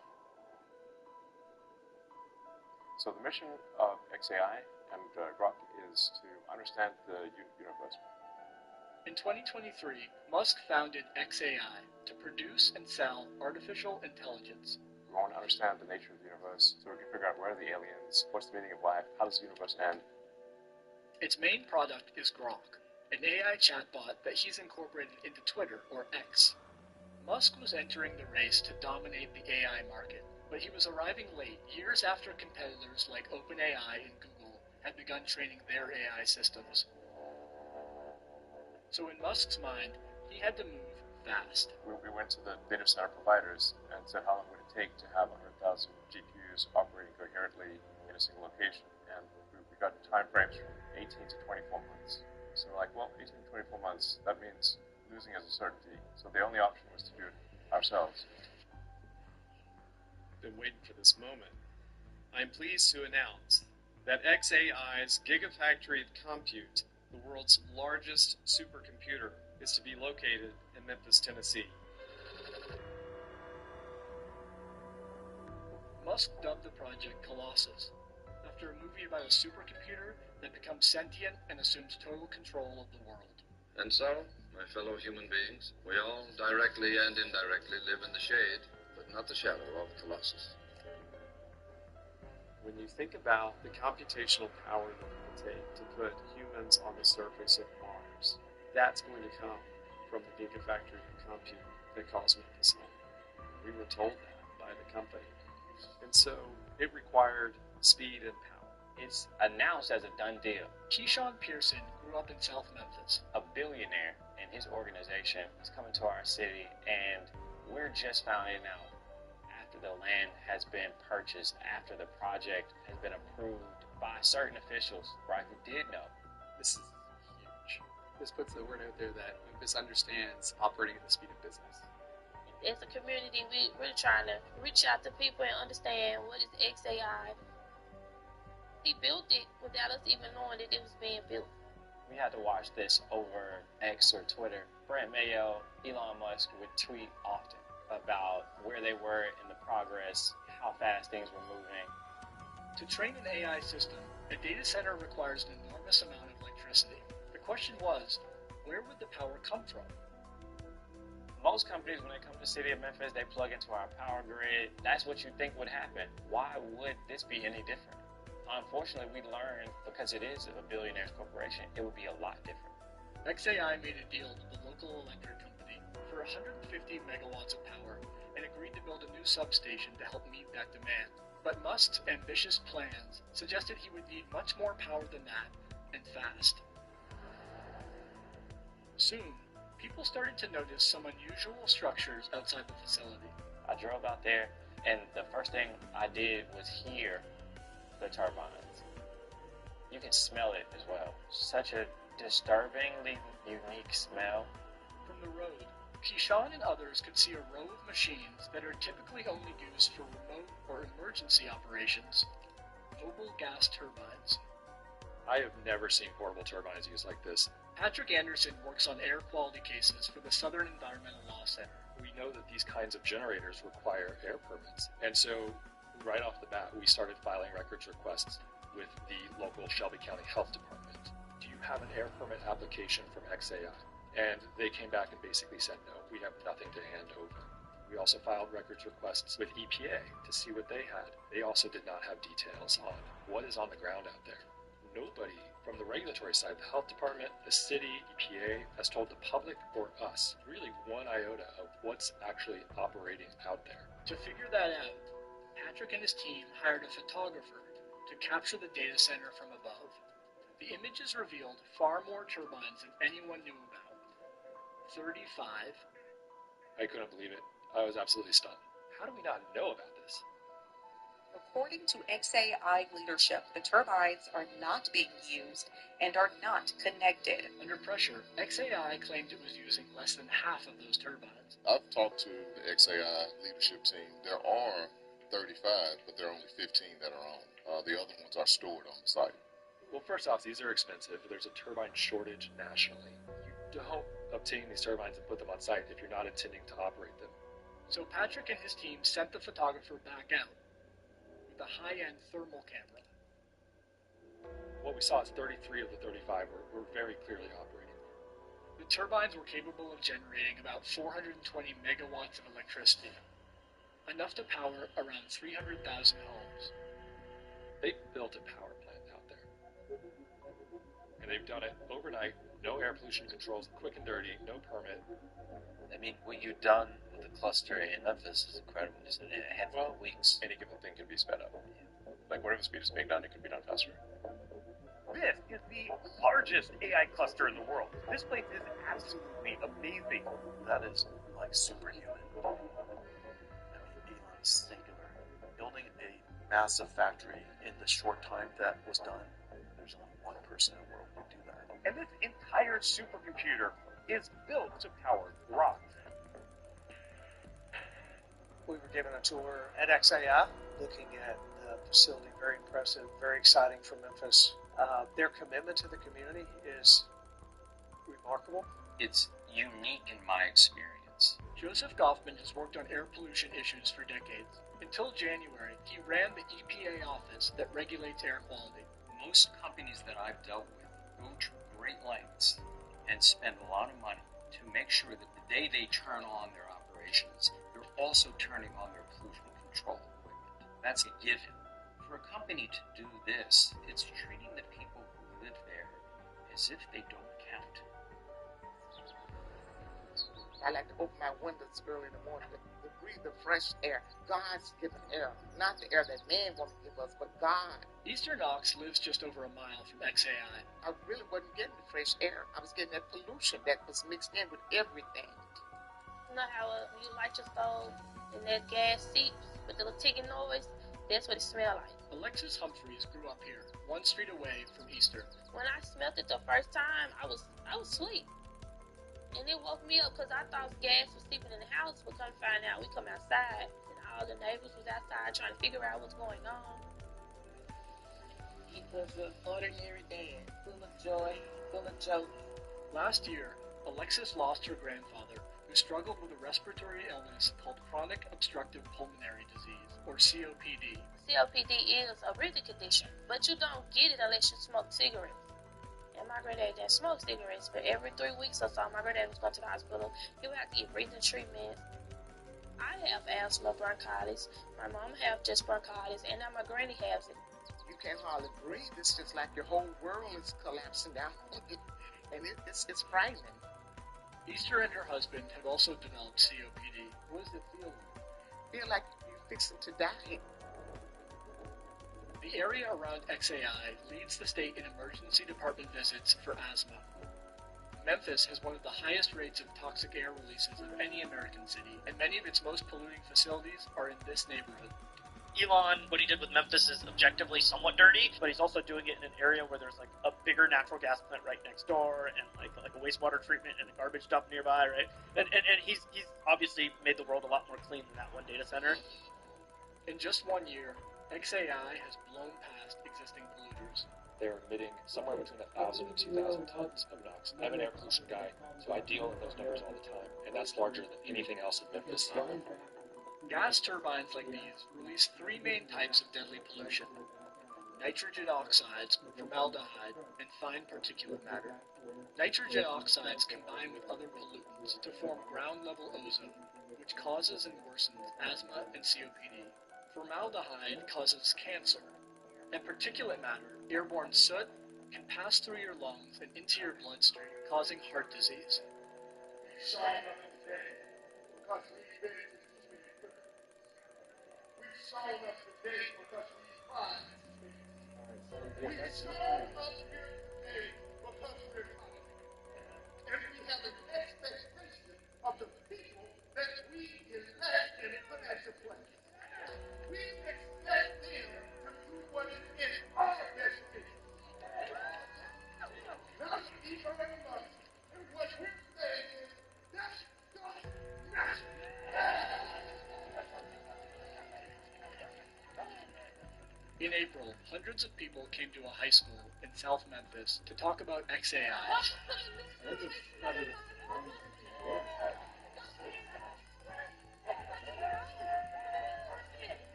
So the mission of XAI and Grok is to understand the universe. In 2023, Musk founded XAI to produce and sell artificial intelligence. We want to understand the nature of the universe so we can figure out where are the aliens, what's the meaning of life, how does the universe end. Its main product is Grok, an AI chatbot that he's incorporated into Twitter, or X. Musk was entering the race to dominate the AI market, but he was arriving late, years after competitors like OpenAI and Google had begun training their AI systems. So in Musk's mind, he had to move fast. We went to the data center providers and said how long would it take to have 100,000 GPUs operating coherently in a single location, and we got time frames from 18 to 24 months. So we're like, well, 18 to 24 months, that means losing as a certainty. So the only option was to do it ourselves. Been waiting for this moment. I'm pleased to announce that XAI's Gigafactory of Compute, the world's largest supercomputer, is to be located in Memphis, Tennessee. Musk dubbed the project Colossus, after a movie about a supercomputer that becomes sentient and assumes total control of the world. And so, my fellow human beings, we all directly and indirectly live in the shade, but not the shadow of the Colossus. When you think about the computational power that it will take to put humans on the surface of Mars, that's going to come from the gigafactory of compute that calls Memphis home. We were told that by the company. And so it required speed and power. It's announced as a done deal. Keyshawn Pearson grew up in South Memphis. A billionaire and his organization is coming to our city, and we're just finding out after the land has been purchased, after the project has been approved by certain officials, right, who did know. This is huge. This puts the word out there that Memphis understands operating at the speed of business. As a community, we're trying to reach out to people and understand what is XAI. He built it without us even knowing that it was being built. We had to watch this over X or Twitter. Brent Mayo, Elon Musk would tweet often about where they were in the progress, how fast things were moving. To train an AI system, a data center requires an enormous amount of electricity. The question was, where would the power come from? Most companies, when they come to the city of Memphis, they plug into our power grid. That's what you think would happen. Why would this be any different? Unfortunately, we learned, because it is a billionaire's corporation, it would be a lot different. XAI made a deal with the local electric company for 150 megawatts of power and agreed to build a new substation to help meet that demand. But Musk's ambitious plans suggested he would need much more power than that, and fast. Soon, people started to notice some unusual structures outside the facility. I drove out there, and the first thing I did was hear the turbines. You can smell it as well. Such a disturbingly unique smell. From the road, Keyshawn and others could see a row of machines that are typically only used for remote or emergency operations, mobile gas turbines. I have never seen portable turbines used like this. Patrick Anderson works on air quality cases for the Southern Environmental Law Center. We know that these kinds of generators require air permits, and so right off the bat, we started filing records requests with the local Shelby County Health Department. Do you have an air permit application from XAI? And they came back and basically said, no, we have nothing to hand over. We also filed records requests with EPA to see what they had. They also did not have details on what is on the ground out there. Nobody from the regulatory side, the health department, the city, EPA, has told the public or us really one iota of what's actually operating out there. To figure that out, Patrick and his team hired a photographer to capture the data center from above. The images revealed far more turbines than anyone knew about. 35. I couldn't believe it. I was absolutely stunned. How do we not know about this? According to XAI leadership, the turbines are not being used and are not connected. Under pressure, XAI claimed it was using less than half of those turbines. I've talked to the XAI leadership team. There are 35, but there are only 15 that are on. The other ones are stored on the site. Well, first off, these are expensive. There's a turbine shortage nationally. You don't obtain these turbines and put them on site if you're not intending to operate them. So Patrick and his team sent the photographer back out with a high-end thermal camera. What we saw is 33 of the 35 were very clearly operating. The turbines were capable of generating about 420 megawatts of electricity, enough to power around 300,000 homes. They built a power plant out there. And they've done it overnight, no air pollution controls, quick and dirty, no permit. I mean, what you've done with the cluster in Memphis is incredible. Just in a handful of weeks. Any given thing can be sped up. Like, whatever the speed is being done, it can be done faster. This is the largest AI cluster in the world. This place is absolutely amazing. That is like superhuman. I mean, Elon's singular. Building a massive factory in the short time that was done, there's only one person in the world who can do that. And this entire supercomputer is built to power rock. We were given a tour at XAI, looking at the facility. Very impressive, very exciting for Memphis. Their commitment to the community is remarkable. It's unique in my experience. Joseph Goffman has worked on air pollution issues for decades. Until January, he ran the EPA office that regulates air quality. Most companies that I've dealt with go to great lengths and spend a lot of money to make sure that the day they turn on their operation, emissions, you're also turning on your pollution control equipment. That's a given. For a company to do this, it's treating the people who live there as if they don't count. I like to open my windows early in the morning to breathe the fresh air, God's given air, not the air that man wants to give us, but God. Easter Knox lives just over a mile from XAI. I really wasn't getting the fresh air. I was getting that pollution that was mixed in with everything. You know how you light your stove and that gas seeps with the little ticking noise? That's what it smells like. Alexis Humphreys grew up here, 1 street away from Easter. When I smelled it the first time, I was asleep. And it woke me up because I thought gas was sleeping in the house, but come find out we come outside and all the neighbors was outside trying to figure out what's going on. It was an ordinary day, full of joy, full of jokes. Last year, Alexis lost her grandfather, who struggled with a respiratory illness called chronic obstructive pulmonary disease, or COPD. COPD is a breathing condition, but you don't get it unless you smoke cigarettes. And my granddad didn't smoke cigarettes, but every 3 weeks or so, my granddad was going to the hospital. He would have to get breathing treatments. I have asthma, bronchitis. My mom have just bronchitis, and now my granny has it. You can't hardly breathe. It's just like your whole world is collapsing down. And it's frightening. Easter and her husband have also developed COPD. What does it feel like? Feel like you're fixing to die. The area around XAI leads the state in emergency department visits for asthma. Memphis has one of the highest rates of toxic air releases of any American city, and many of its most polluting facilities are in this neighborhood. Elon, what he did with Memphis is objectively somewhat dirty, but he's also doing it in an area where there's like a bigger natural gas plant right next door, and like a wastewater treatment and a garbage dump nearby, right? And he's obviously made the world a lot more clean than that one data center. In just 1 year, XAI has blown past existing polluters. They're emitting somewhere between 1,000 and 2,000 tons of NOx. I'm an air pollution guy, so I deal in those numbers all the time, and that's larger than anything else in Memphis. Gas turbines like these release 3 main types of deadly pollution: nitrogen oxides, formaldehyde, and fine particulate matter. Nitrogen oxides combine with other pollutants to form ground-level ozone, which causes and worsens asthma and COPD. Formaldehyde causes cancer, and particulate matter, airborne soot, can pass through your lungs and into your bloodstream, causing heart disease. Sold us today because we find. We sold us here today because we're finding. And we have an expectation of the people that we elect and put into place. We expect them to do what is in our best interest. Not even much. And what we're saying is, that's not enough. In April, hundreds of people came to a high school in South Memphis to talk about XAI.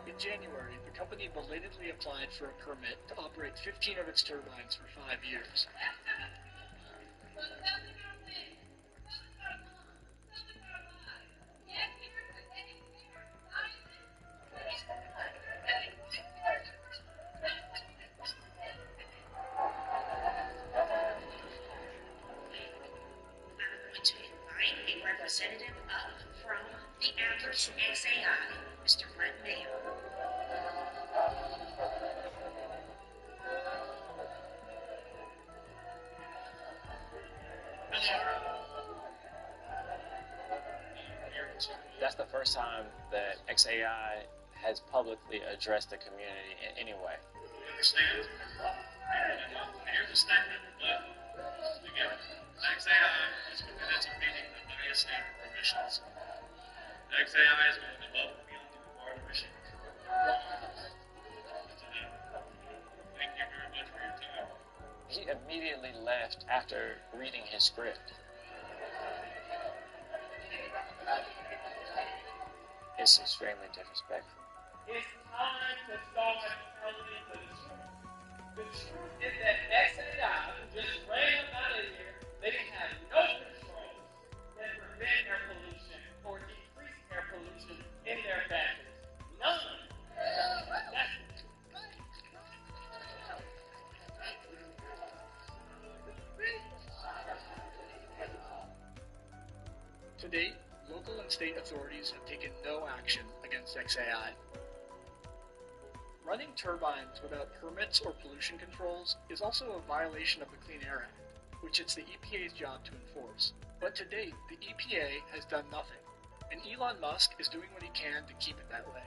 In January, the company belatedly applied for a permit to operate 15 of its turbines for 5 years. Representative up from the Atlas XAI, Mr. Brent Mayo. That's the first time that XAI has publicly addressed the community in any way. We understand. Here's a statement, but again, XAI is committed to meeting the highest standard for emissions. XAI is going above and beyond the required emissions. Thank you very much for your time. He immediately left after reading his script. It's extremely disrespectful. It's time to start telling the truth. The truth is that XAI just ran out To date, local and state authorities have taken no action against XAI. Running turbines without permits or pollution controls is also a violation of the Clean Air Act, which it's the EPA's job to enforce. But to date, the EPA has done nothing, and Elon Musk is doing what he can to keep it that way.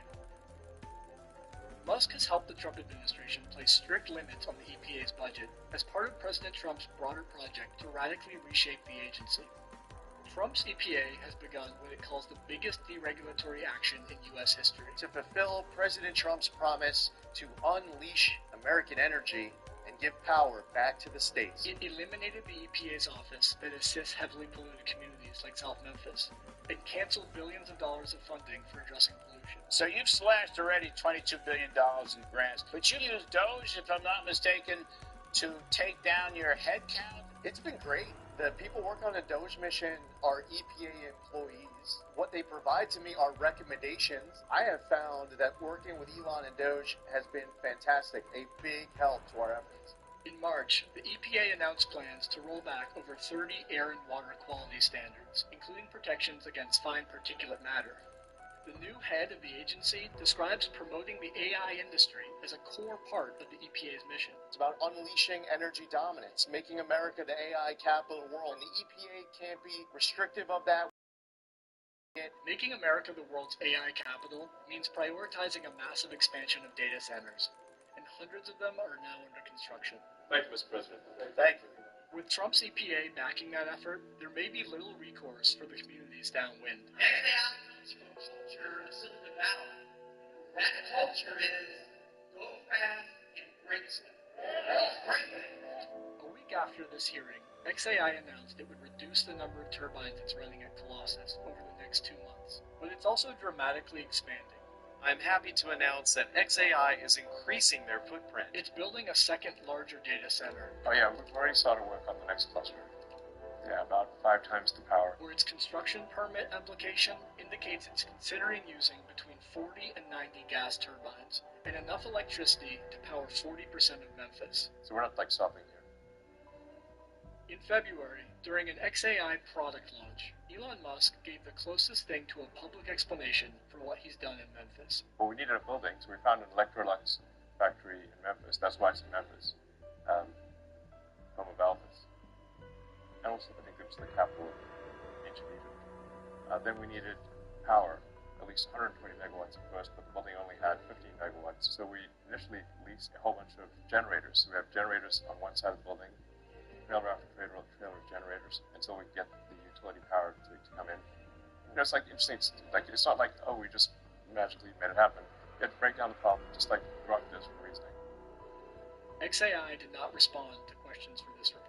Musk has helped the Trump administration place strict limits on the EPA's budget as part of President Trump's broader project to radically reshape the agency. Trump's EPA has begun what it calls the biggest deregulatory action in U.S. history. To fulfill President Trump's promise to unleash American energy and give power back to the states. It eliminated the EPA's office that assists heavily polluted communities like South Memphis and canceled billions of dollars of funding for addressing pollution. So you've slashed already $22 billion in grants, but you used Doge, if I'm not mistaken, to take down your head count? It's been great. The people working on the Doge mission are EPA employees. What they provide to me are recommendations. I have found that working with Elon and Doge has been fantastic, a big help to our efforts. In March, the EPA announced plans to roll back over 30 air and water quality standards, including protections against fine particulate matter. The new head of the agency describes promoting the AI industry as a core part of the EPA's mission. It's about unleashing energy dominance, making America the AI capital of the world, and the EPA can't be restrictive of that. Making America the world's AI capital means prioritizing a massive expansion of data centers, and hundreds of them are now under construction. Thank you, Mr. President. Thank you. With Trump's EPA backing that effort, there may be little recourse for the communities downwind. Culture of Silicon Valley. That culture is go fast and break stuff. A week after this hearing, XAI announced it would reduce the number of turbines it's running at Colossus over the next 2 months, but it's also dramatically expanding. I'm happy to announce that XAI is increasing their footprint. It's building a second larger data center. Oh yeah, we've already started work on the next cluster. Yeah, about 5 times the power. Where its construction permit application indicates it's considering using between 40 and 90 gas turbines and enough electricity to power 40% of Memphis. So we're not like stopping here. In February, during an XAI product launch, Elon Musk gave the closest thing to a public explanation for what he's done in Memphis. Well, we needed a building, so we found an Electrolux factory in Memphis. That's why it's in Memphis, home of Elvis. And also, I think it was the capital of ancient Egypt. Then we needed power, at least 120 megawatts at first, but the building only had 15 megawatts. So we initially leased a whole bunch of generators. So we have generators on one side of the building, trailer after trailer of generators, until we get the utility power to come in. You know, it's like interesting. It's not like, oh, we just magically made it happen. You have to break down the problem, just like Grok does for reasoning. XAI did not respond to questions for this report.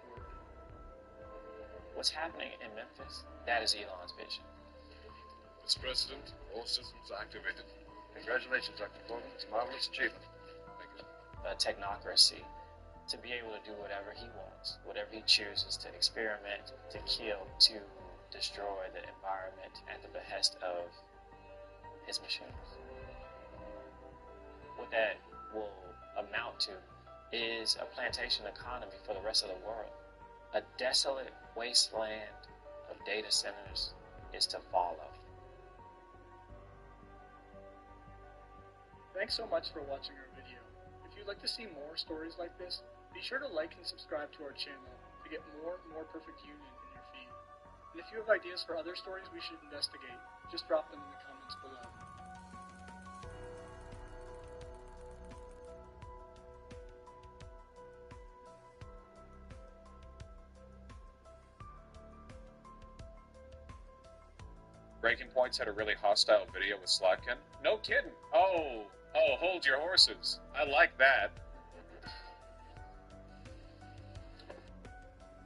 What's happening in Memphis? That is Elon's vision. Mr. President, all systems activated. Congratulations, Dr. Coleman. It's a marvelous achievement. Thank you. A technocracy, to be able to do whatever he wants, whatever he chooses, to experiment, to kill, to destroy the environment at the behest of his machines. What that will amount to is a plantation economy for the rest of the world. A desolate wasteland of data centers is to follow. Thanks so much for watching our video. If you'd like to see more stories like this, be sure to like and subscribe to our channel to get more Perfect Union in your feed. And if you have ideas for other stories we should investigate, just drop them in the comments below. Breaking Point's had a really hostile video with Slotkin. No kidding. Oh, hold your horses. I like that.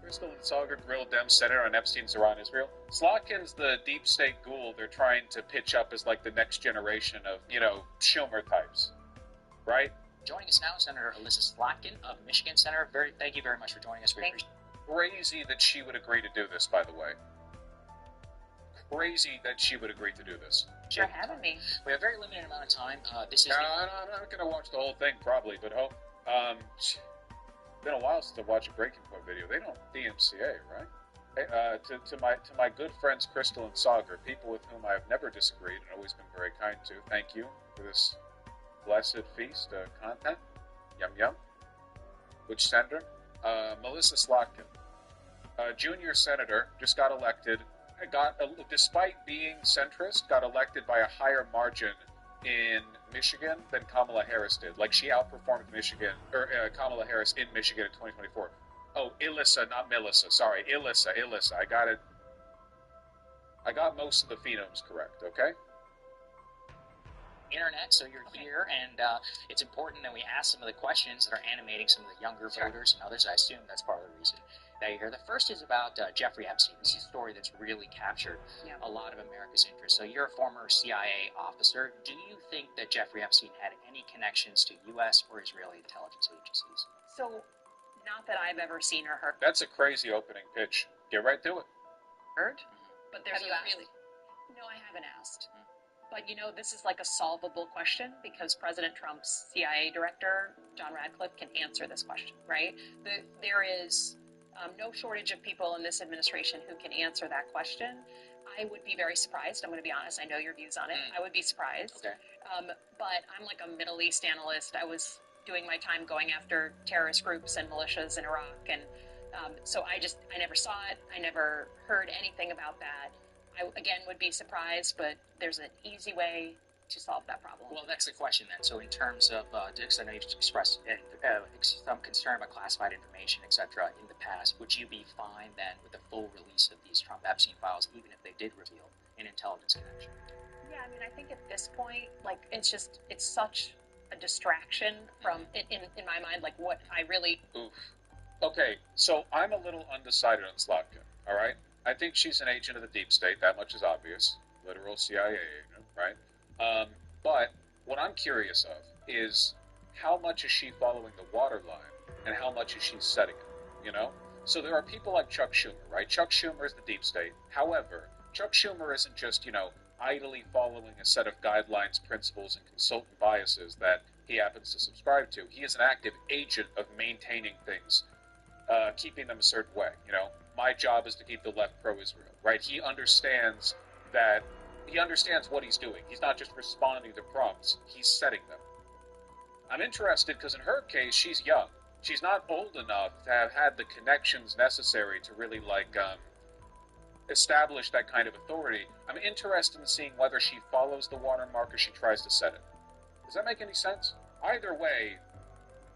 Crystal and Saga grilled Dem Center on Epstein's Iran Israel. Slotkin's the deep state ghoul they're trying to pitch up as like the next generation of, Schumer types. Right? Joining us now, Senator Alyssa Slotkin of Michigan Center. Thank you very much for joining us. We appreciate it. Crazy that she would agree to do this, by the way. Crazy that she would agree to do this. Sure, having me. We have a very limited amount of time. This is. I'm not going to watch the whole thing, probably, but it's been a while since I watched a Breaking Point video. They don't DMCA, right? To my good friends Crystal and Sagar, people with whom I have never disagreed and always been very kind to, thank you for this blessed feast of content. Yum yum. Which senator? Melissa Slotkin, junior senator, just got elected. Despite being centrist, got elected by a higher margin in Michigan than Kamala Harris did. Like, she outperformed Kamala Harris in Michigan in 2024. Oh, Ilissa, not Melissa. Sorry, Ilissa. I got it. I got most of the phonemes correct, okay? Internet, so you're here, and it's important that we ask some of the questions that are animating some of the younger voters and others. I assume that's part of the reason that you're here. The first is about Jeffrey Epstein. This is a story that's really captured a lot of America's interest. So you're a former CIA officer. Do you think that Jeffrey Epstein had any connections to U.S. or Israeli intelligence agencies? So, not that I've ever seen or heard. That's a crazy opening pitch. Get right to it. Heard, but there's Have you asked? really. No, I haven't asked. But this is like a solvable question because President Trump's CIA director, John Radcliffe, can answer this question, right? There is no shortage of people in this administration who can answer that question. I would be very surprised. I'm going to be honest. I know your views on it. I would be surprised. Okay. But I'm like a Middle East analyst. I was doing my time going after terrorist groups and militias in Iraq. And so I never saw it. I never heard anything about that. I, again, would be surprised, but there's an easy way to solve that problem. Well, that's the question then. So in terms of, Dix, I know you've expressed some concern about classified information, etc. in the past. Would you be fine then with the full release of these Trump Epstein files, even if they did reveal an intelligence connection? Yeah, I mean, I think at this point, it's such a distraction from, in my mind, like what I really... Oof. Okay, so I'm a little undecided on Slotkin, all right? I think she's an agent of the deep state. That much is obvious. Literal CIA agent, right? But what I'm curious of is how much is she following the water line and how much is she setting it, So there are people like Chuck Schumer, right? Chuck Schumer is the deep state. However, Chuck Schumer isn't just, idly following a set of guidelines, principles, and consultant biases that he happens to subscribe to. He is an active agent of maintaining things, keeping them a certain way, My job is to keep the left pro-Israel, right? He understands what he's doing. He's not just responding to prompts, he's setting them. I'm interested because in her case, she's young. She's not old enough to have had the connections necessary to really, establish that kind of authority. I'm interested in seeing whether she follows the watermark or she tries to set it. Does that make any sense? Either way,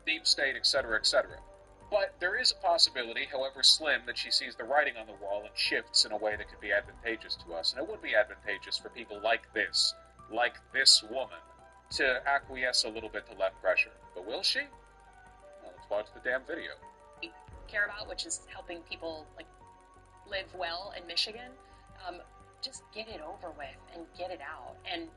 deep state, etc., etc. But there is a possibility, however slim, that she sees the writing on the wall and shifts in a way that could be advantageous to us. And it would be advantageous for people like this woman, to acquiesce a little bit to left pressure. But will she? Well, let's watch the damn video. Care about, which is helping people live well in Michigan. Just get it over with and get it out. And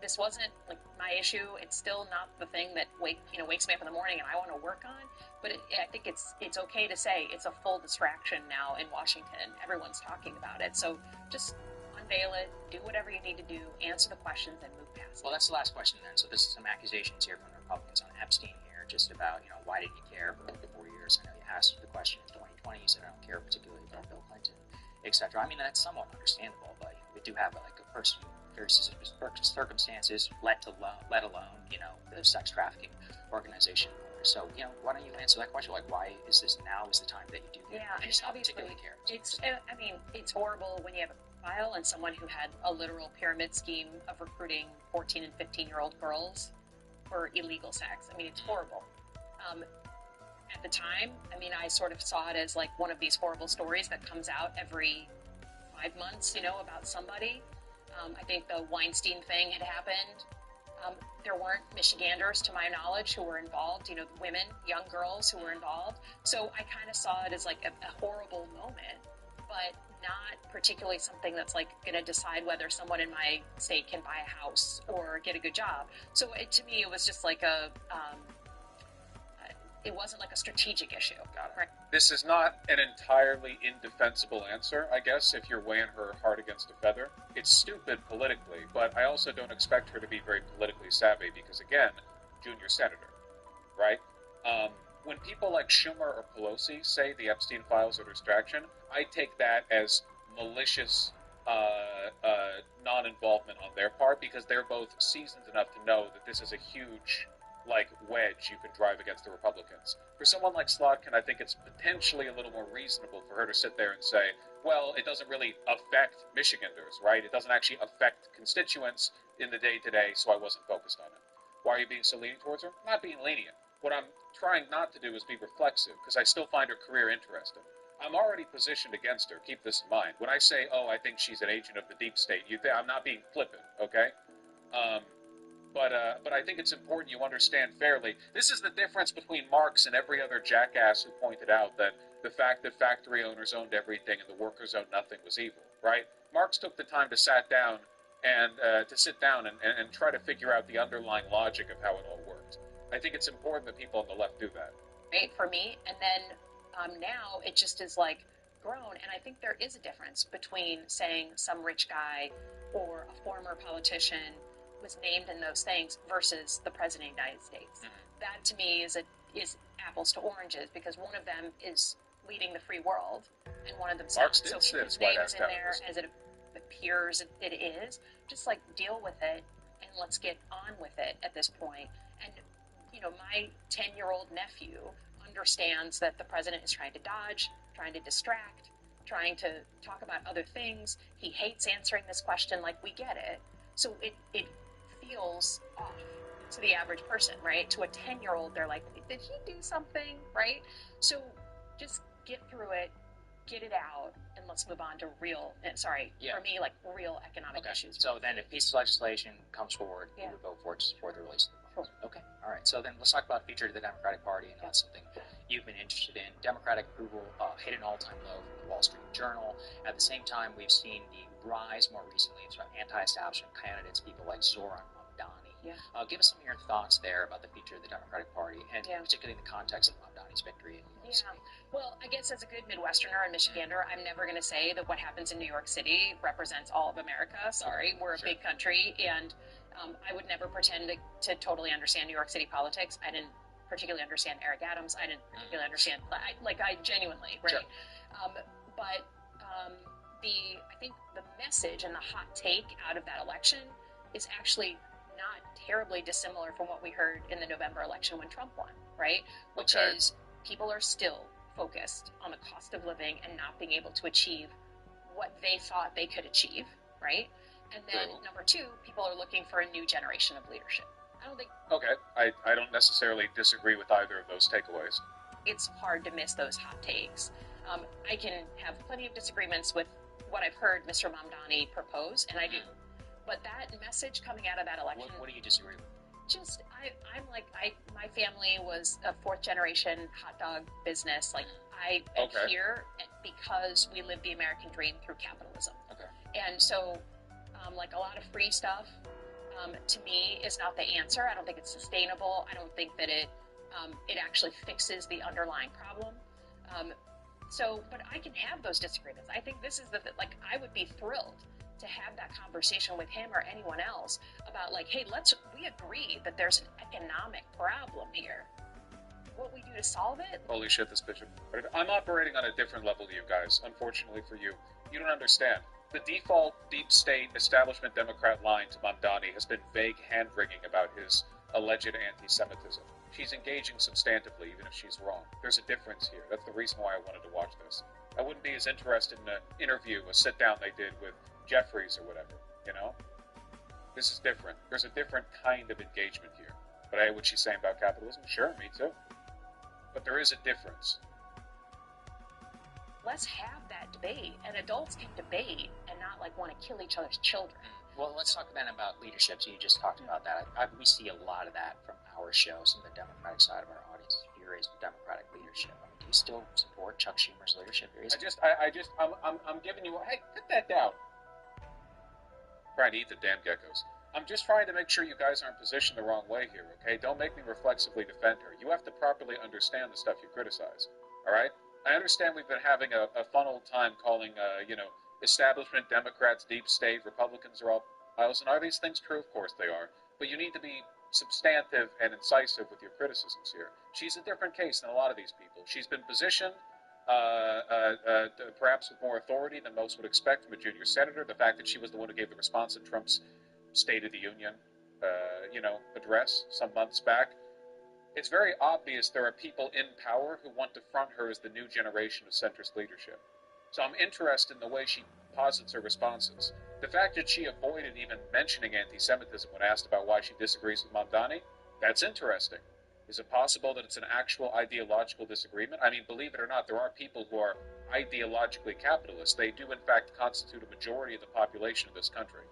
this wasn't my issue. It's still not the thing that wakes me up in the morning and I want to work on. But I think it's okay to say it's a full distraction now in Washington. Everyone's talking about it. So just unveil it, do whatever you need to do, answer the questions, and move past it. Well, that's the last question then. So this is some accusations here from the Republicans on Epstein here, just about, why didn't you care for 4 years? I know you asked the question in 2020, you said, I don't care particularly about Bill Clinton, etc. I mean, that's somewhat understandable, but we do have a person, very specific circumstances, let alone, the sex trafficking organization. So, why don't you answer that question? Why is this now is the time that you do Yeah, and and not obviously, particularly care? it's horrible when you have a file and someone who had a literal pyramid scheme of recruiting 14 and 15-year-old girls for illegal sex. I mean, it's horrible. At the time, I sort of saw it as one of these horrible stories that comes out every 5 months, about somebody. I think the Weinstein thing had happened. There weren't Michiganders, to my knowledge, who were involved, women, young girls who were involved. So I kind of saw it as a horrible moment, but not particularly something that's going to decide whether someone in my state can buy a house or get a good job. So to me, it was just it wasn't a strategic issue. Right? This is not an entirely indefensible answer, I guess, if you're weighing her heart against a feather. It's stupid politically, but I also don't expect her to be very politically savvy because, again, junior senator, right? when people like Schumer or Pelosi say the Epstein files are distraction, I take that as malicious non-involvement on their part, because they're both seasoned enough to know that this is a huge wedge you can drive against the Republicans. For someone like Slotkin, I think it's potentially a little more reasonable for her to sit there and say, well, it doesn't really affect Michiganders, right? It doesn't actually affect constituents in the day-to-day, so I wasn't focused on it. Why are you being so lenient towards her? I'm not being lenient. What I'm trying not to do is be reflexive, because I still find her career interesting. I'm already positioned against her. Keep this in mind. When I say, oh, I think she's an agent of the deep state, I'm not being flippant, okay? But I think it's important you understand fairly. This is the difference between Marx and every other jackass who pointed out that the fact that factory owners owned everything and the workers owned nothing was evil, right? Marx took the time to sit down and try to figure out the underlying logic of how it all worked. I think it's important that people on the left do that. Right, for me, and then now it just is like grown, and I think there is a difference between saying some rich guy or a former politician was named in those things versus the president of the United States. Mm-hmm. That to me is apples to oranges, because one of them is leading the free world and one of them so his name is in there as it appears it is. Just like deal with it and let's get on with it at this point. And my 10-year-old nephew understands that the president is trying to dodge, trying to distract, trying to talk about other things. He hates answering this question. Like, we get it. So it feels off to the average person, right? To a 10-year-old, they're like, did he do something, right? So just get through it, get it out, and let's move on to for me, real economic issues. So then if piece of legislation comes forward, you would vote for it to support the release of the bonds. Sure. Okay, all right. So then let's talk about feature of the Democratic Party, and that's something you've been interested in. Democratic approval hit an all-time low from the Wall Street Journal. At the same time, we've seen the rise more recently of anti-establishment candidates, people like Zoran Mamdani. Yeah. Give us some of your thoughts there about the future of the Democratic Party, and particularly in the context of Mamdani's victory in New York City. Well, I guess as a good Midwesterner and Michigander, I'm never going to say that what happens in New York City represents all of America. Sorry, we're a big country, and I would never pretend to totally understand New York City politics. I didn't particularly understand Eric Adams. I didn't particularly understand, I genuinely, right? Sure. I think the message and the hot take out of that election is actually not terribly dissimilar from what we heard in the November election when Trump won, right? Which is people are still focused on the cost of living and not being able to achieve what they thought they could achieve, right? And then number two, people are looking for a new generation of leadership. I don't think... Okay, I don't necessarily disagree with either of those takeaways. It's hard to miss those hot takes. I can have plenty of disagreements with what I've heard Mr. Mamdani propose, and I do. But that message coming out of that election... What do you disagree with? Just, my family was a fourth generation hot dog business. Like, I am here because we live the American dream through capitalism. Okay. And so, a lot of free stuff, to me, is not the answer. I don't think it's sustainable. I don't think that it actually fixes the underlying problem. But I can have those disagreements. I think this is I would be thrilled to have that conversation with him or anyone else about hey, we agree that there's an economic problem here. What we do to solve it? Holy shit, this bitch. I'm operating on a different level to you guys. Unfortunately for you, you don't understand. The default deep state establishment Democrat line to Mamdani has been vague hand-wringing about his alleged anti-Semitism. She's engaging substantively, even if she's wrong. There's a difference here. That's the reason why I wanted to watch this. I wouldn't be as interested in an interview, a sit-down they did with Jeffries or whatever, you know? This is different. There's a different kind of engagement here. But what she's saying about capitalism, sure, me too. But there is a difference. Let's have that debate, and adults can debate and not want to kill each other's children. Well, let's talk then about leadership. So you just talked about that. We see a lot of that from our show. Some of the Democratic side of our audience here is Democratic leadership. Do you still support Chuck Schumer's leadership? I'm giving you. Hey, put that down. Trying to eat the damn geckos. I'm just trying to make sure you guys aren't positioned the wrong way here, okay? Don't make me reflexively defend her. You have to properly understand the stuff you criticize, all right? I understand we've been having a fun old time calling, establishment Democrats, deep state, Republicans are all piles. And are these things true? Of course they are. But you need to be substantive and incisive with your criticisms here. She's a different case than a lot of these people. She's been positioned perhaps with more authority than most would expect from a junior senator. The fact that she was the one who gave the response in Trump's State of the Union, address some months back. It's very obvious there are people in power who want to front her as the new generation of centrist leadership. So I'm interested in the way she posits her responses. The fact that she avoided even mentioning anti-Semitism when asked about why she disagrees with Mamdani, that's interesting. Is it possible that it's an actual ideological disagreement? I mean, believe it or not, there are people who are ideologically capitalist. They do, in fact, constitute a majority of the population of this country.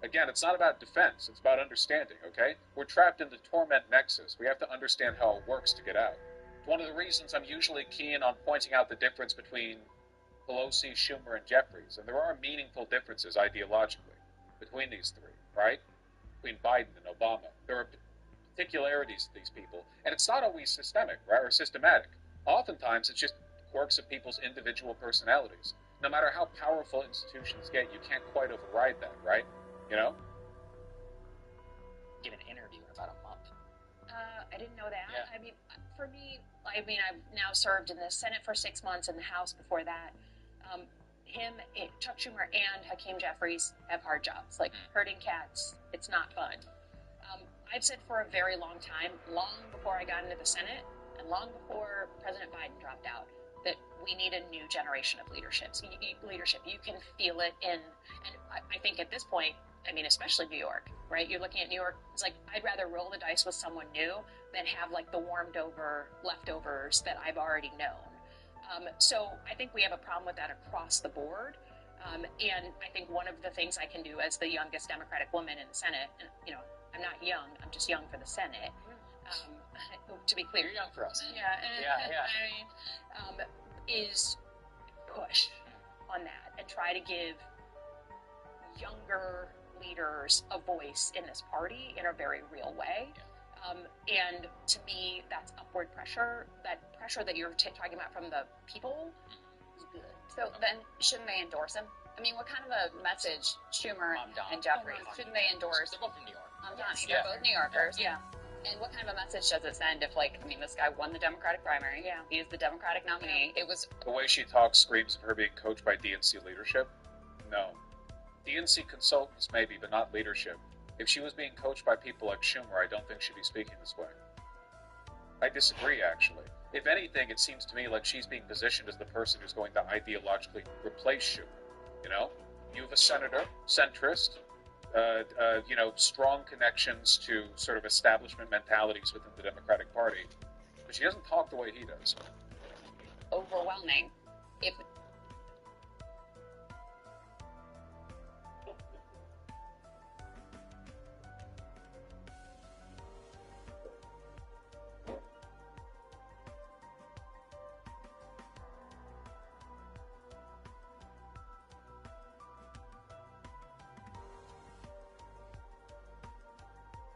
Again, it's not about defense. It's about understanding, okay? We're trapped in the torment nexus. We have to understand how it works to get out. It's one of the reasons I'm usually keen on pointing out the difference between Pelosi, Schumer, and Jeffries. And there are meaningful differences ideologically between these three, right? Between Biden and Obama. There are particularities to these people. And it's not always systemic, right, or systematic. Oftentimes, it's just quirks of people's individual personalities. No matter how powerful institutions get, you can't quite override that, right? You know? Give an interview in about a month. I didn't know that. Yeah. I mean, for me, I've now served in the Senate for 6 months and the House before that. Chuck Schumer and Hakeem Jeffries have hard jobs. Like herding cats, it's not fun. I've said for a very long time, long before I got into the Senate and long before President Biden dropped out, that we need a new generation of leadership. You can feel it in, and I think at this point, I mean, especially New York, right? You're looking at New York, it's like, I'd rather roll the dice with someone new than have like the warmed over leftovers that I've already known. So I think we have a problem with that across the board. And I think one of the things I can do as the youngest Democratic woman in the Senate, and, I'm not young, I'm just young for the Senate. To be clear. You're young for us. Is push on that and try to give younger leaders a voice in this party in a very real way. And to me, that's upward pressure. That pressure that you're talking about from the people is good. So then, shouldn't they endorse him? I mean, what kind of a message, Schumer and Jeffries, shouldn't they endorse? They're both from New York. They're both New Yorkers. Yeah. And what kind of a message does it send if, this guy won the Democratic primary? Yeah. He is the Democratic nominee. It was... The way she talks screams of her being coached by DNC leadership. No. DNC consultants maybe, but not leadership. If she was being coached by people like Schumer, I don't think she'd be speaking this way. I disagree, actually. If anything, it seems to me like she's being positioned as the person who's going to ideologically replace Schumer. You know? You have a senator, centrist, strong connections to sort of establishment mentalities within the Democratic Party. But she doesn't talk the way he does. Overwhelming. If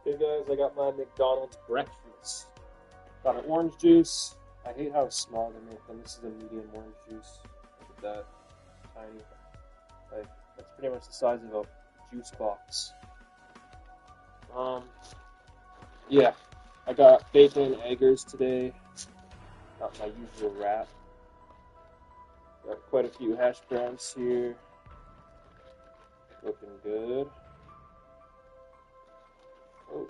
Hey guys, I got my McDonald's breakfast. Got an orange juice. I hate how small they make them. This is a medium orange juice. Look at that. Tiny. That's pretty much the size of a juice box. Yeah. I got bacon and eggers today. Not my usual wrap. Got quite a few hash browns here. Looking good. Oh,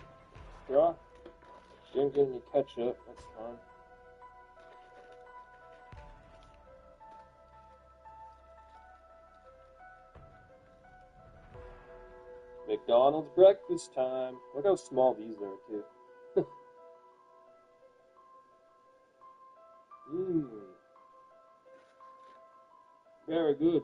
straw. Didn't get any ketchup, that's fine. McDonald's breakfast time. Look how small these are, too. Mmm. Very good.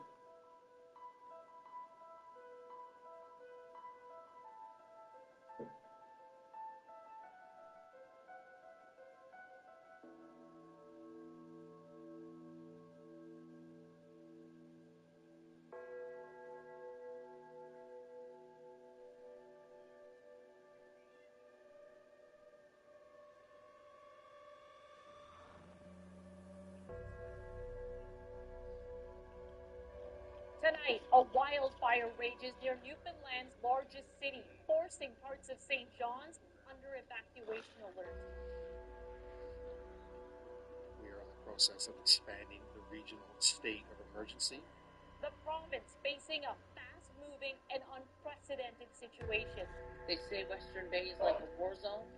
Tonight, a wildfire rages near Newfoundland's largest city, forcing parts of St. John's under evacuation alert. We are in the process of expanding the regional state of emergency. The province facing a fast-moving and unprecedented situation. They say Western Bay is like a war zone.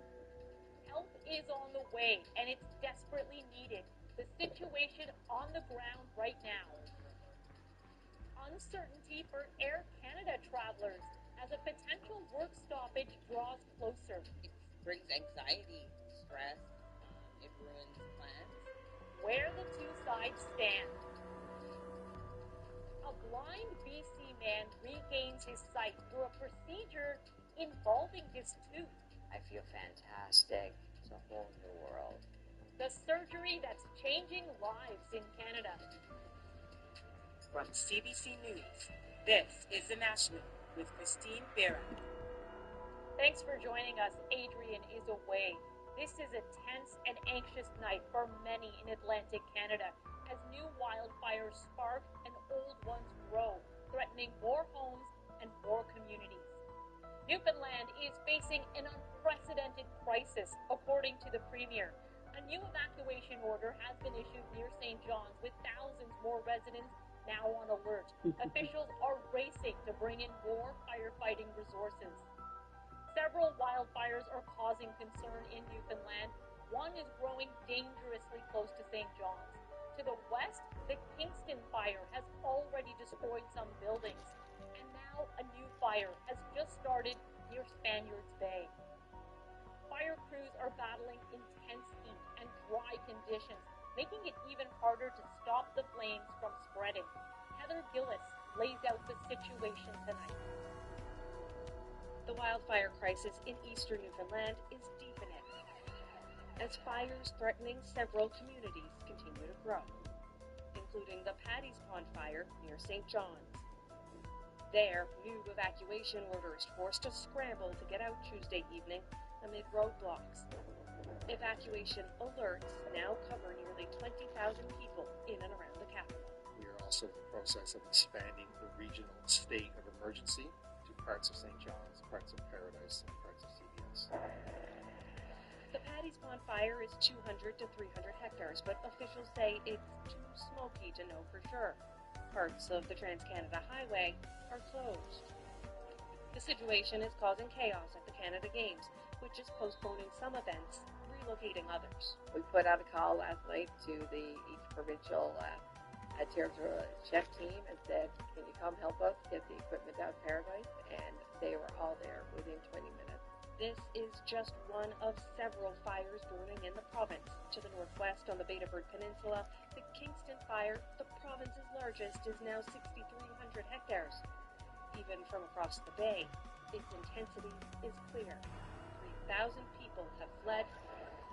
Help is on the way, and it's desperately needed. The situation on the ground right now. Uncertainty for Air Canada travelers as a potential work stoppage draws closer. It brings anxiety, stress, it ruins plans. Where the two sides stand. A blind BC man regains his sight through a procedure involving his tooth. I feel fantastic. It's a whole new world. The surgery that's changing lives in Canada. From CBC News, this is The National with Christine Vera. Thanks for joining us. Adrian is away. This is a tense and anxious night for many in Atlantic Canada as new wildfires spark and old ones grow, threatening more homes and more communities. Newfoundland is facing an unprecedented crisis, according to the Premier. A new evacuation order has been issued near St. John's, with thousands more residents now on alert. Officials are racing to bring in more firefighting resources. Several wildfires are causing concern in Newfoundland. One is growing dangerously close to St. John's. To the west, the Kingston fire has already destroyed some buildings. And now a new fire has just started near Spaniards Bay. Fire crews are battling intense heat and dry conditions, making it even harder to stop the flames from spreading. Heather Gillis lays out the situation tonight. The wildfire crisis in eastern Newfoundland is deepening as fires threatening several communities continue to grow, including the Paddy's Pond fire near St. John's. There, new evacuation orders forced a scramble to get out Tuesday evening amid roadblocks. Evacuation alerts now cover nearly 20,000 people in and around the capital. We are also in the process of expanding the regional state of emergency to parts of St. John's, parts of Paradise, and parts of CBS. The Paddy's Pond fire is 200 to 300 hectares, but officials say it's too smoky to know for sure. Parts of the Trans-Canada Highway are closed. The situation is causing chaos at the Canada Games, which is postponing some events, relocating others. We put out a call last night to each provincial territorial chef team and said, can you come help us get the equipment out of Paradise? And they were all there within 20 minutes. This is just one of several fires burning in the province. To the northwest on the Beta Verde Peninsula, the Kingston fire, the province's largest, is now 6,300 hectares. Even from across the bay, its intensity is clear. 3,000 people have fled,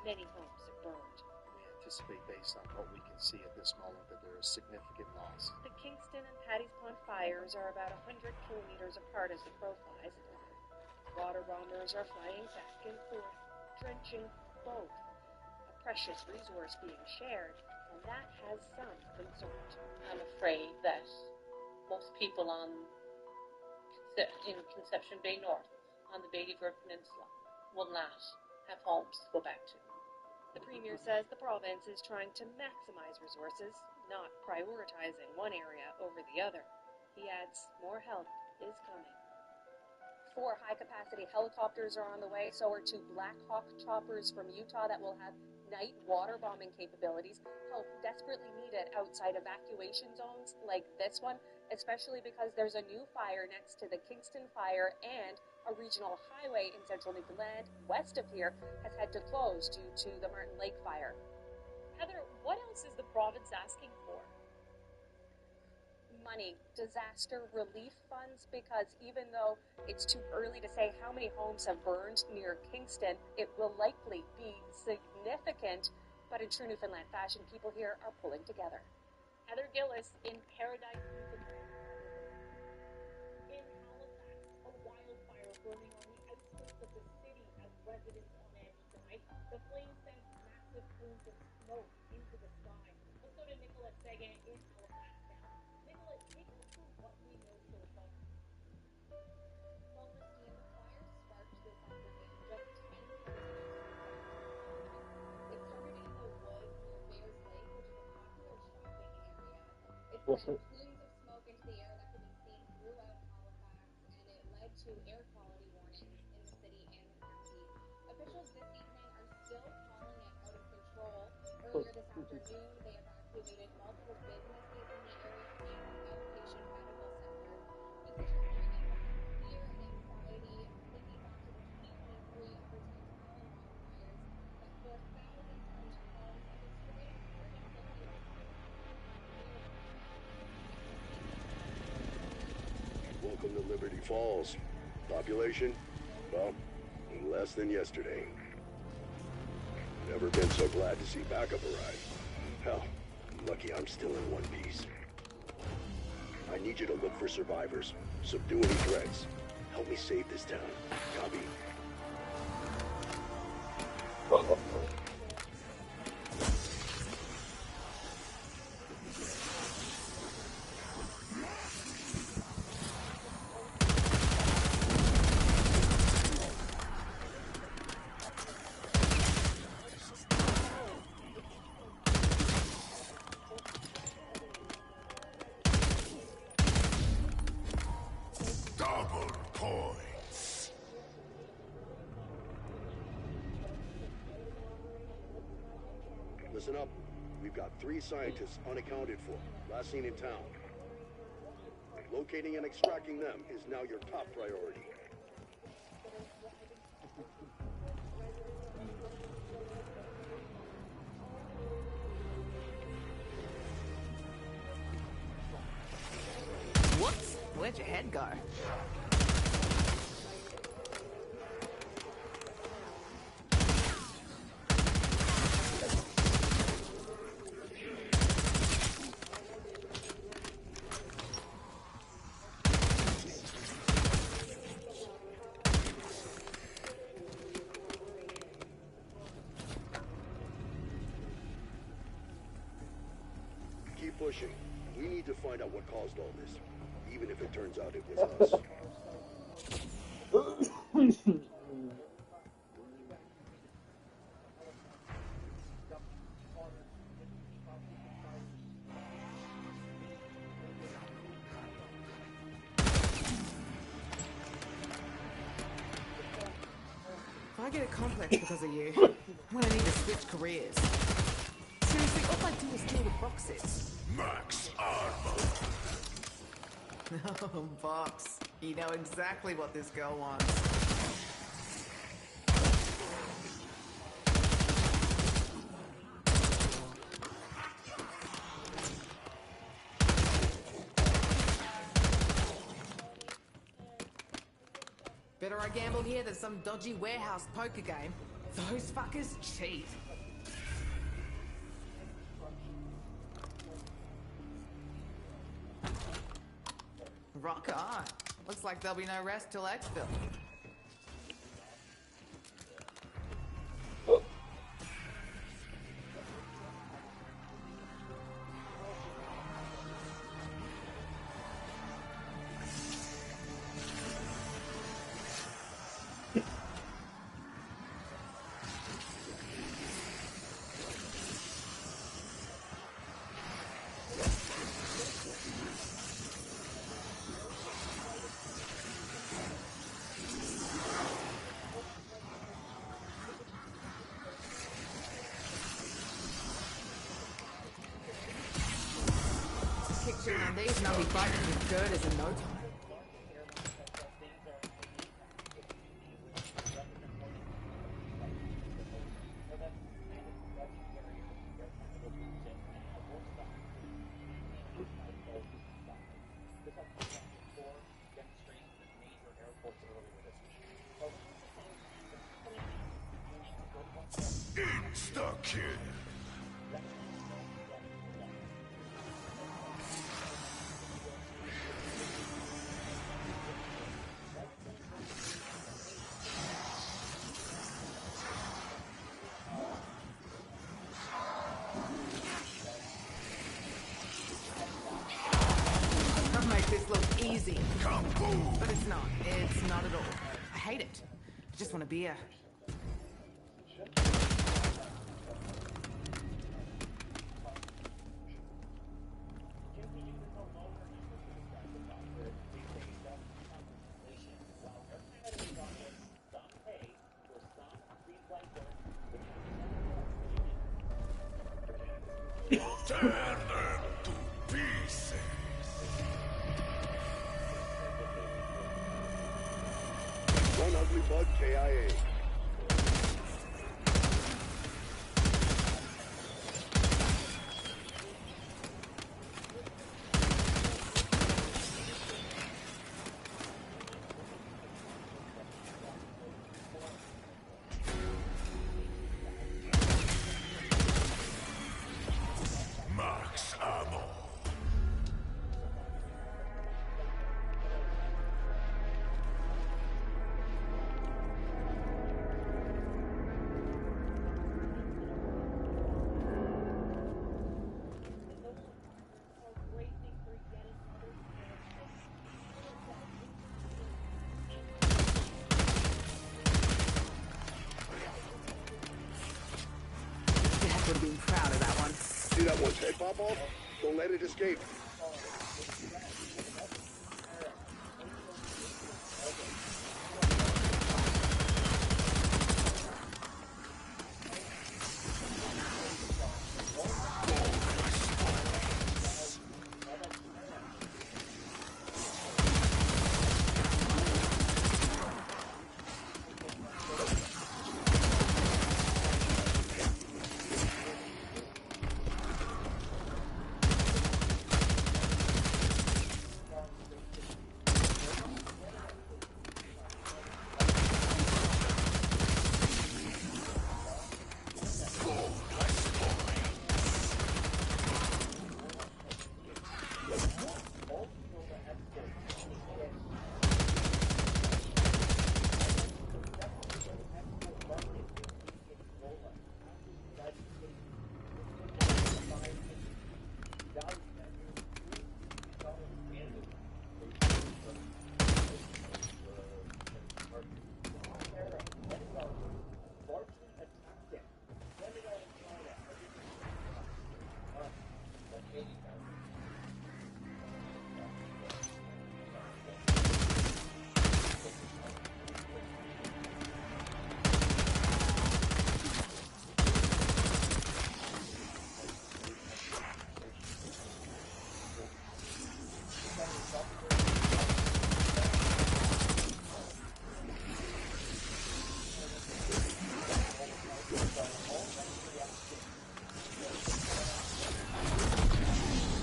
many homes have burned. We anticipate, based on what we can see at this moment, that there is significant loss. The Kingston and Paddy's Pond fires are about 100 kilometers apart as the crow flies. Water bombers are flying back and forth, drenching both. A precious resource being shared, and that has some concern. I'm afraid that most people in Conception Bay North, on the Beta Verde Peninsula, will not have homes to go back to. The Premier says the province is trying to maximize resources, not prioritizing one area over the other. He adds more help is coming. 4 high-capacity helicopters are on the way, so are 2 Black Hawk choppers from Utah that will have night water bombing capabilities. Help desperately needed outside evacuation zones like this one, especially because there's a new fire next to the Kingston fire, and a regional highway in central Newfoundland, west of here, has had to close due to the Martin Lake fire. Heather, what else is the province asking for? Money, disaster relief funds, because even though it's too early to say how many homes have burned near Kingston, it will likely be significant, but in true Newfoundland fashion, people here are pulling together. Heather Gillis in Paradise, Newfoundland. In Halifax, a wildfire burning on the outskirts of the city has residents on edge tonight. The flames sent massive plumes of smoke into the sky. Let's go to Nicolas Seguin in Halifax now. Nicolas, take us through what plumes of smoke into the air that could be seen throughout Halifax, and it led to air quality warnings in the city and the county. Officials this evening are still calling it out of control. Earlier this afternoon, they evacuated multiple businesses in the area and outpatient medical centers. Musicians living in wild fear and anxiety, thinking back to the 2023 over 10 Allen wildfires that forced thousands from their homes and destroyed important locations in Halifax and nearby towns. Welcome to Liberty Falls. Population? Well, less than yesterday. Never been so glad to see backup arrive. Hell, lucky I'm still in one piece. I need you to look for survivors. Subdue any threats. Help me save this town. Copy? Double points. Listen up. We've got 3 scientists unaccounted for. Last seen in town. Locating and extracting them is now your top priority. Whoops! Where'd your head go? Keep pushing. We need to find out what caused all this. Even if it turns out it was us. If I get a complex because of you, I'm gonna need to switch careers. Seriously, all I do is deal with boxes. Max armor. Oh, Box. You know exactly what this girl wants. Better I gamble here than some dodgy warehouse poker game. Those fuckers cheat. Rock on. Looks like there'll be no rest till Exfil. Kitchen and these and I'll be biting with girders in no time. Insta-kill. I'll make this look easy. But it's not. It's not at all. I hate it. I just want a beer. Tear them to pieces. One ugly bug KIA. Max ammo. Dad would have been proud of that one. See that one's head pop off? Don't let it escape.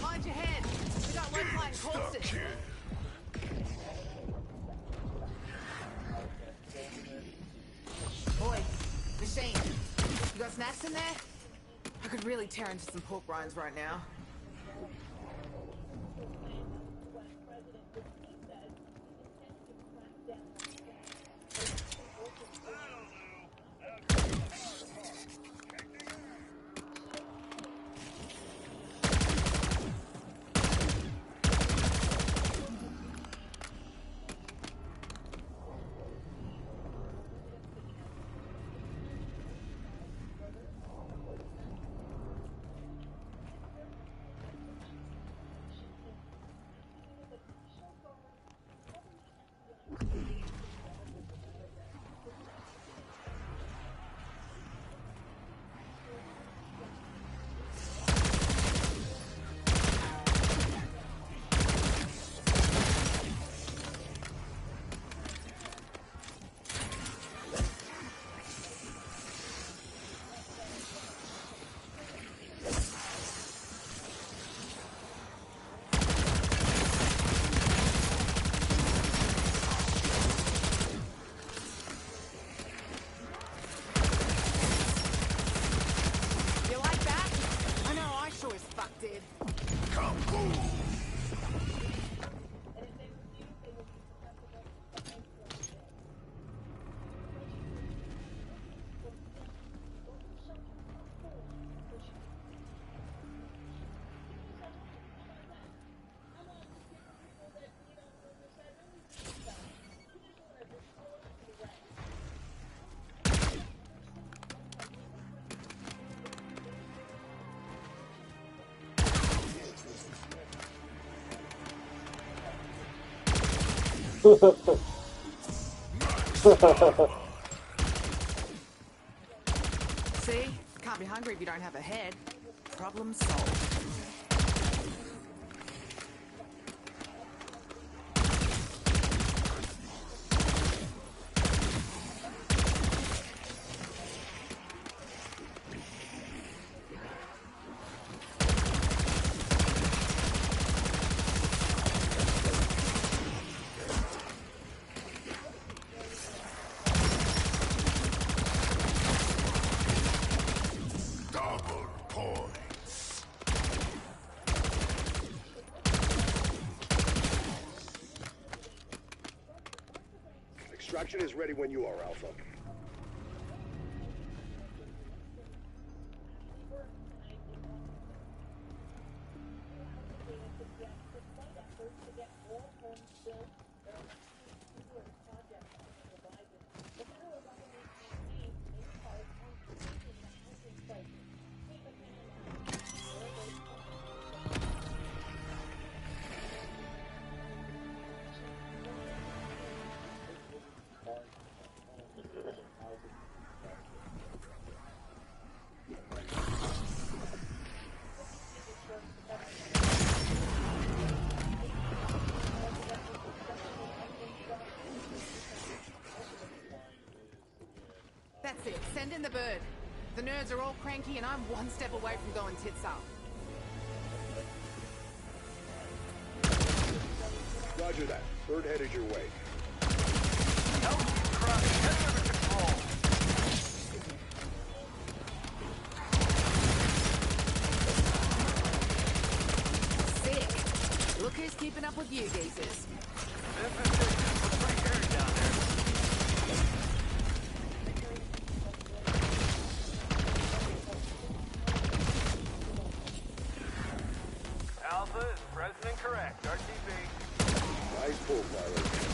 Mind your head. We got low-flying corpses. Boy, machine. You got snacks in there? I could really tear into some pork rinds right now. You like that? I know I sure as fuck did. Come cool. See? Can't be hungry if you don't have a head. Problem solved. Extraction is ready when you are, Alpha. That's it. Send in the bird. The nerds are all cranky and I'm one step away from going tits up. Roger that. Bird headed your way. Sick. Look who's keeping up with you geezers. Alpha is present and correct. RTB. Nice pull, pilot.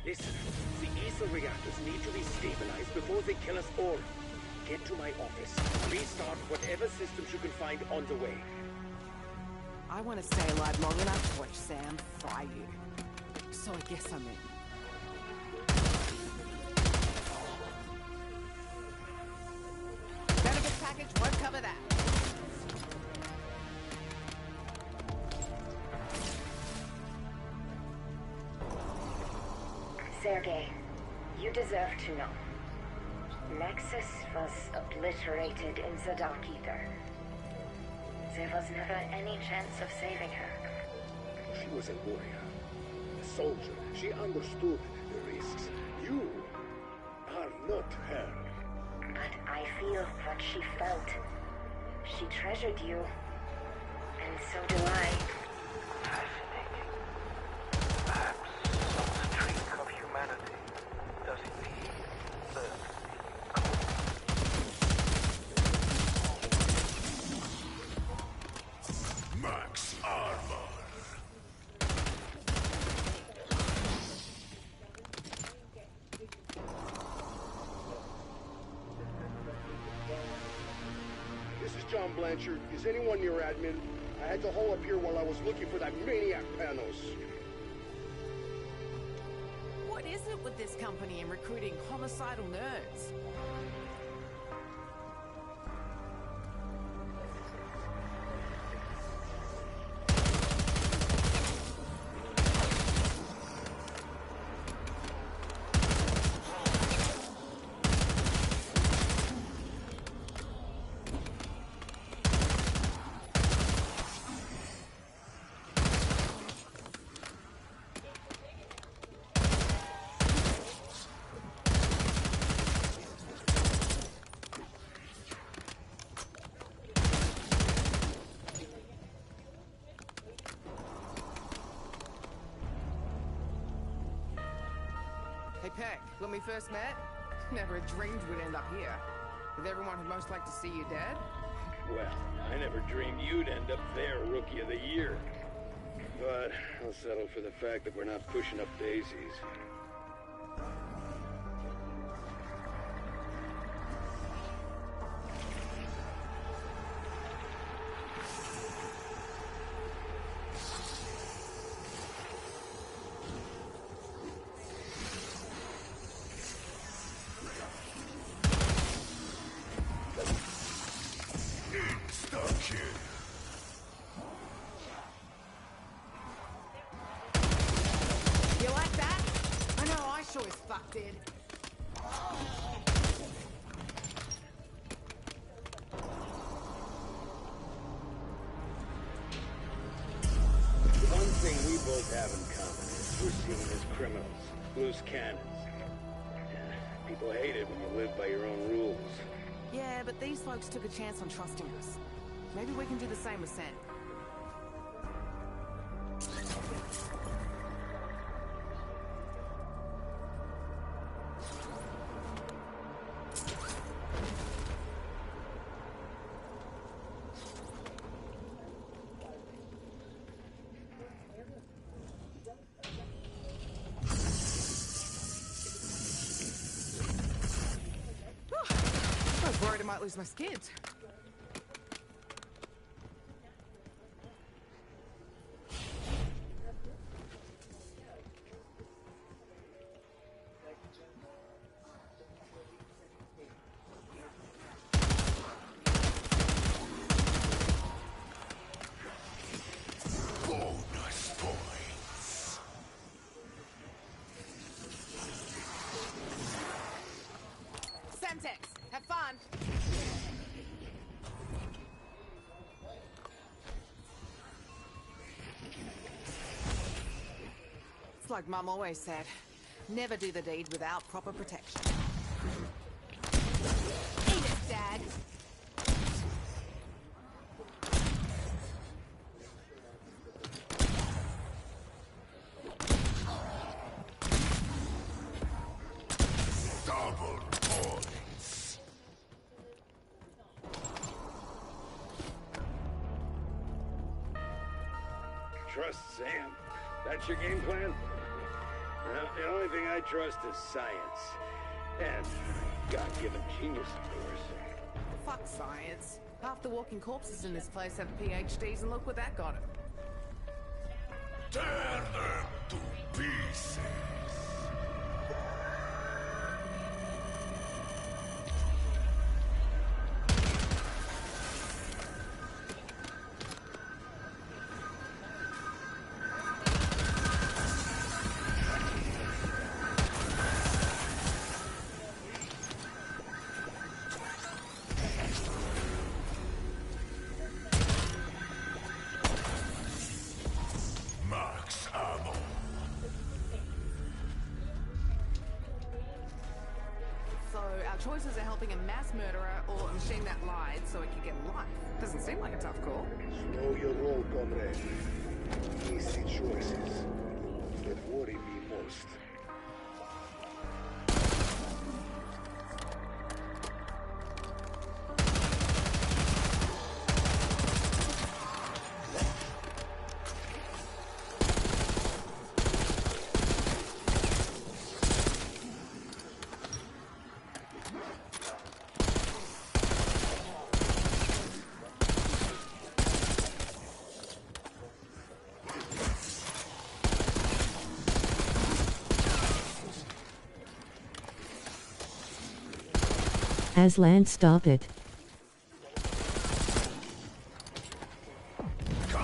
Listen, the ether reactors need to be stabilized before they kill us all. Get to my office. Restart whatever systems you can find on the way. I want to stay alive long enough to watch Sam fry you. So I guess I'm in. Benefits package won't cover that. Sergei, you deserve to know. Nexus was obliterated in the Dark Ether. There was never any chance of saving her. She was a warrior, a soldier. She understood the risks. You are not her. But I feel what she felt. She treasured you. And so do I. Fascinating. Perhaps some streak of humanity. Max armor. This is John Blanchard. Is anyone near admin? I had to hole up here while I was looking for that maniac Panos. What is it with this company and recruiting homicidal nerds? Hey, Peck, when we first met, never dreamed we'd end up here. With everyone who'd most like to see you dead. Well, I never dreamed you'd end up there, Rookie of the Year. But I'll settle for the fact that we're not pushing up daisies. You like that? I know I sure as fuck did. The one thing we both have in common is we're seen as criminals, loose cannons. Yeah, people hate it when you live by your own rules. Yeah, but these folks took a chance on trusting us. Maybe we can do the same with Sen. I was worried I might lose my skids. Bonus points. Semtex, have fun. It's like Mum always said, never do the deed without proper protection. Eat it, Dad. Double points. Trust Sam. That's your game plan? Well, the only thing I trust is science. And God-given genius, of course. Fuck science. Half the walking corpses in this place have PhDs, and look what that got 'em. Tear them to pieces. Max ammo. So our choices are helping a mass murderer or a machine that lied so it could get life. Doesn't seem like a tough call. Slow your roll, comrade. Easy choices that worry me most. Aslan, stop it. So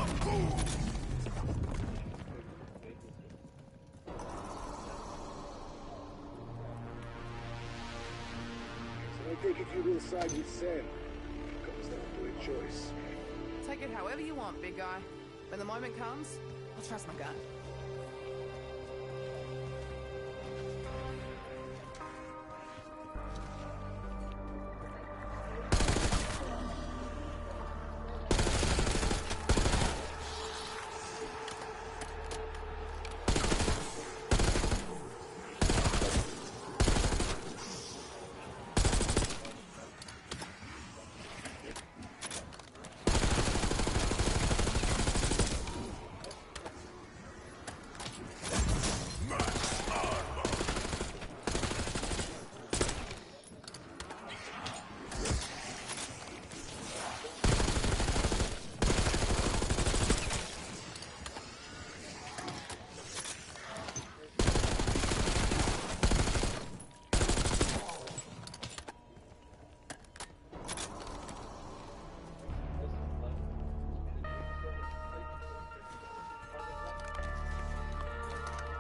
I think if you decide with Sam, it comes down to a choice. Take it however you want, big guy. When the moment comes, I'll trust my gun.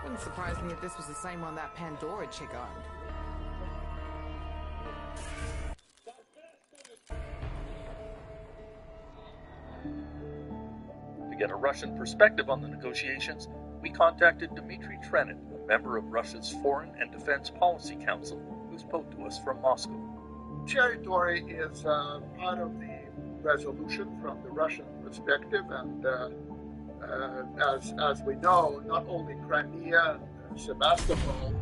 Wouldn't surprise me if this was the same one that Pandora chick owned. To get a Russian perspective on the negotiations, we contacted Dmitry Trenin, a member of Russia's Foreign and Defense Policy Council, who spoke to us from Moscow. Territory is part of the resolution from the Russian perspective, and as we know, not only Crimea and Sevastopol.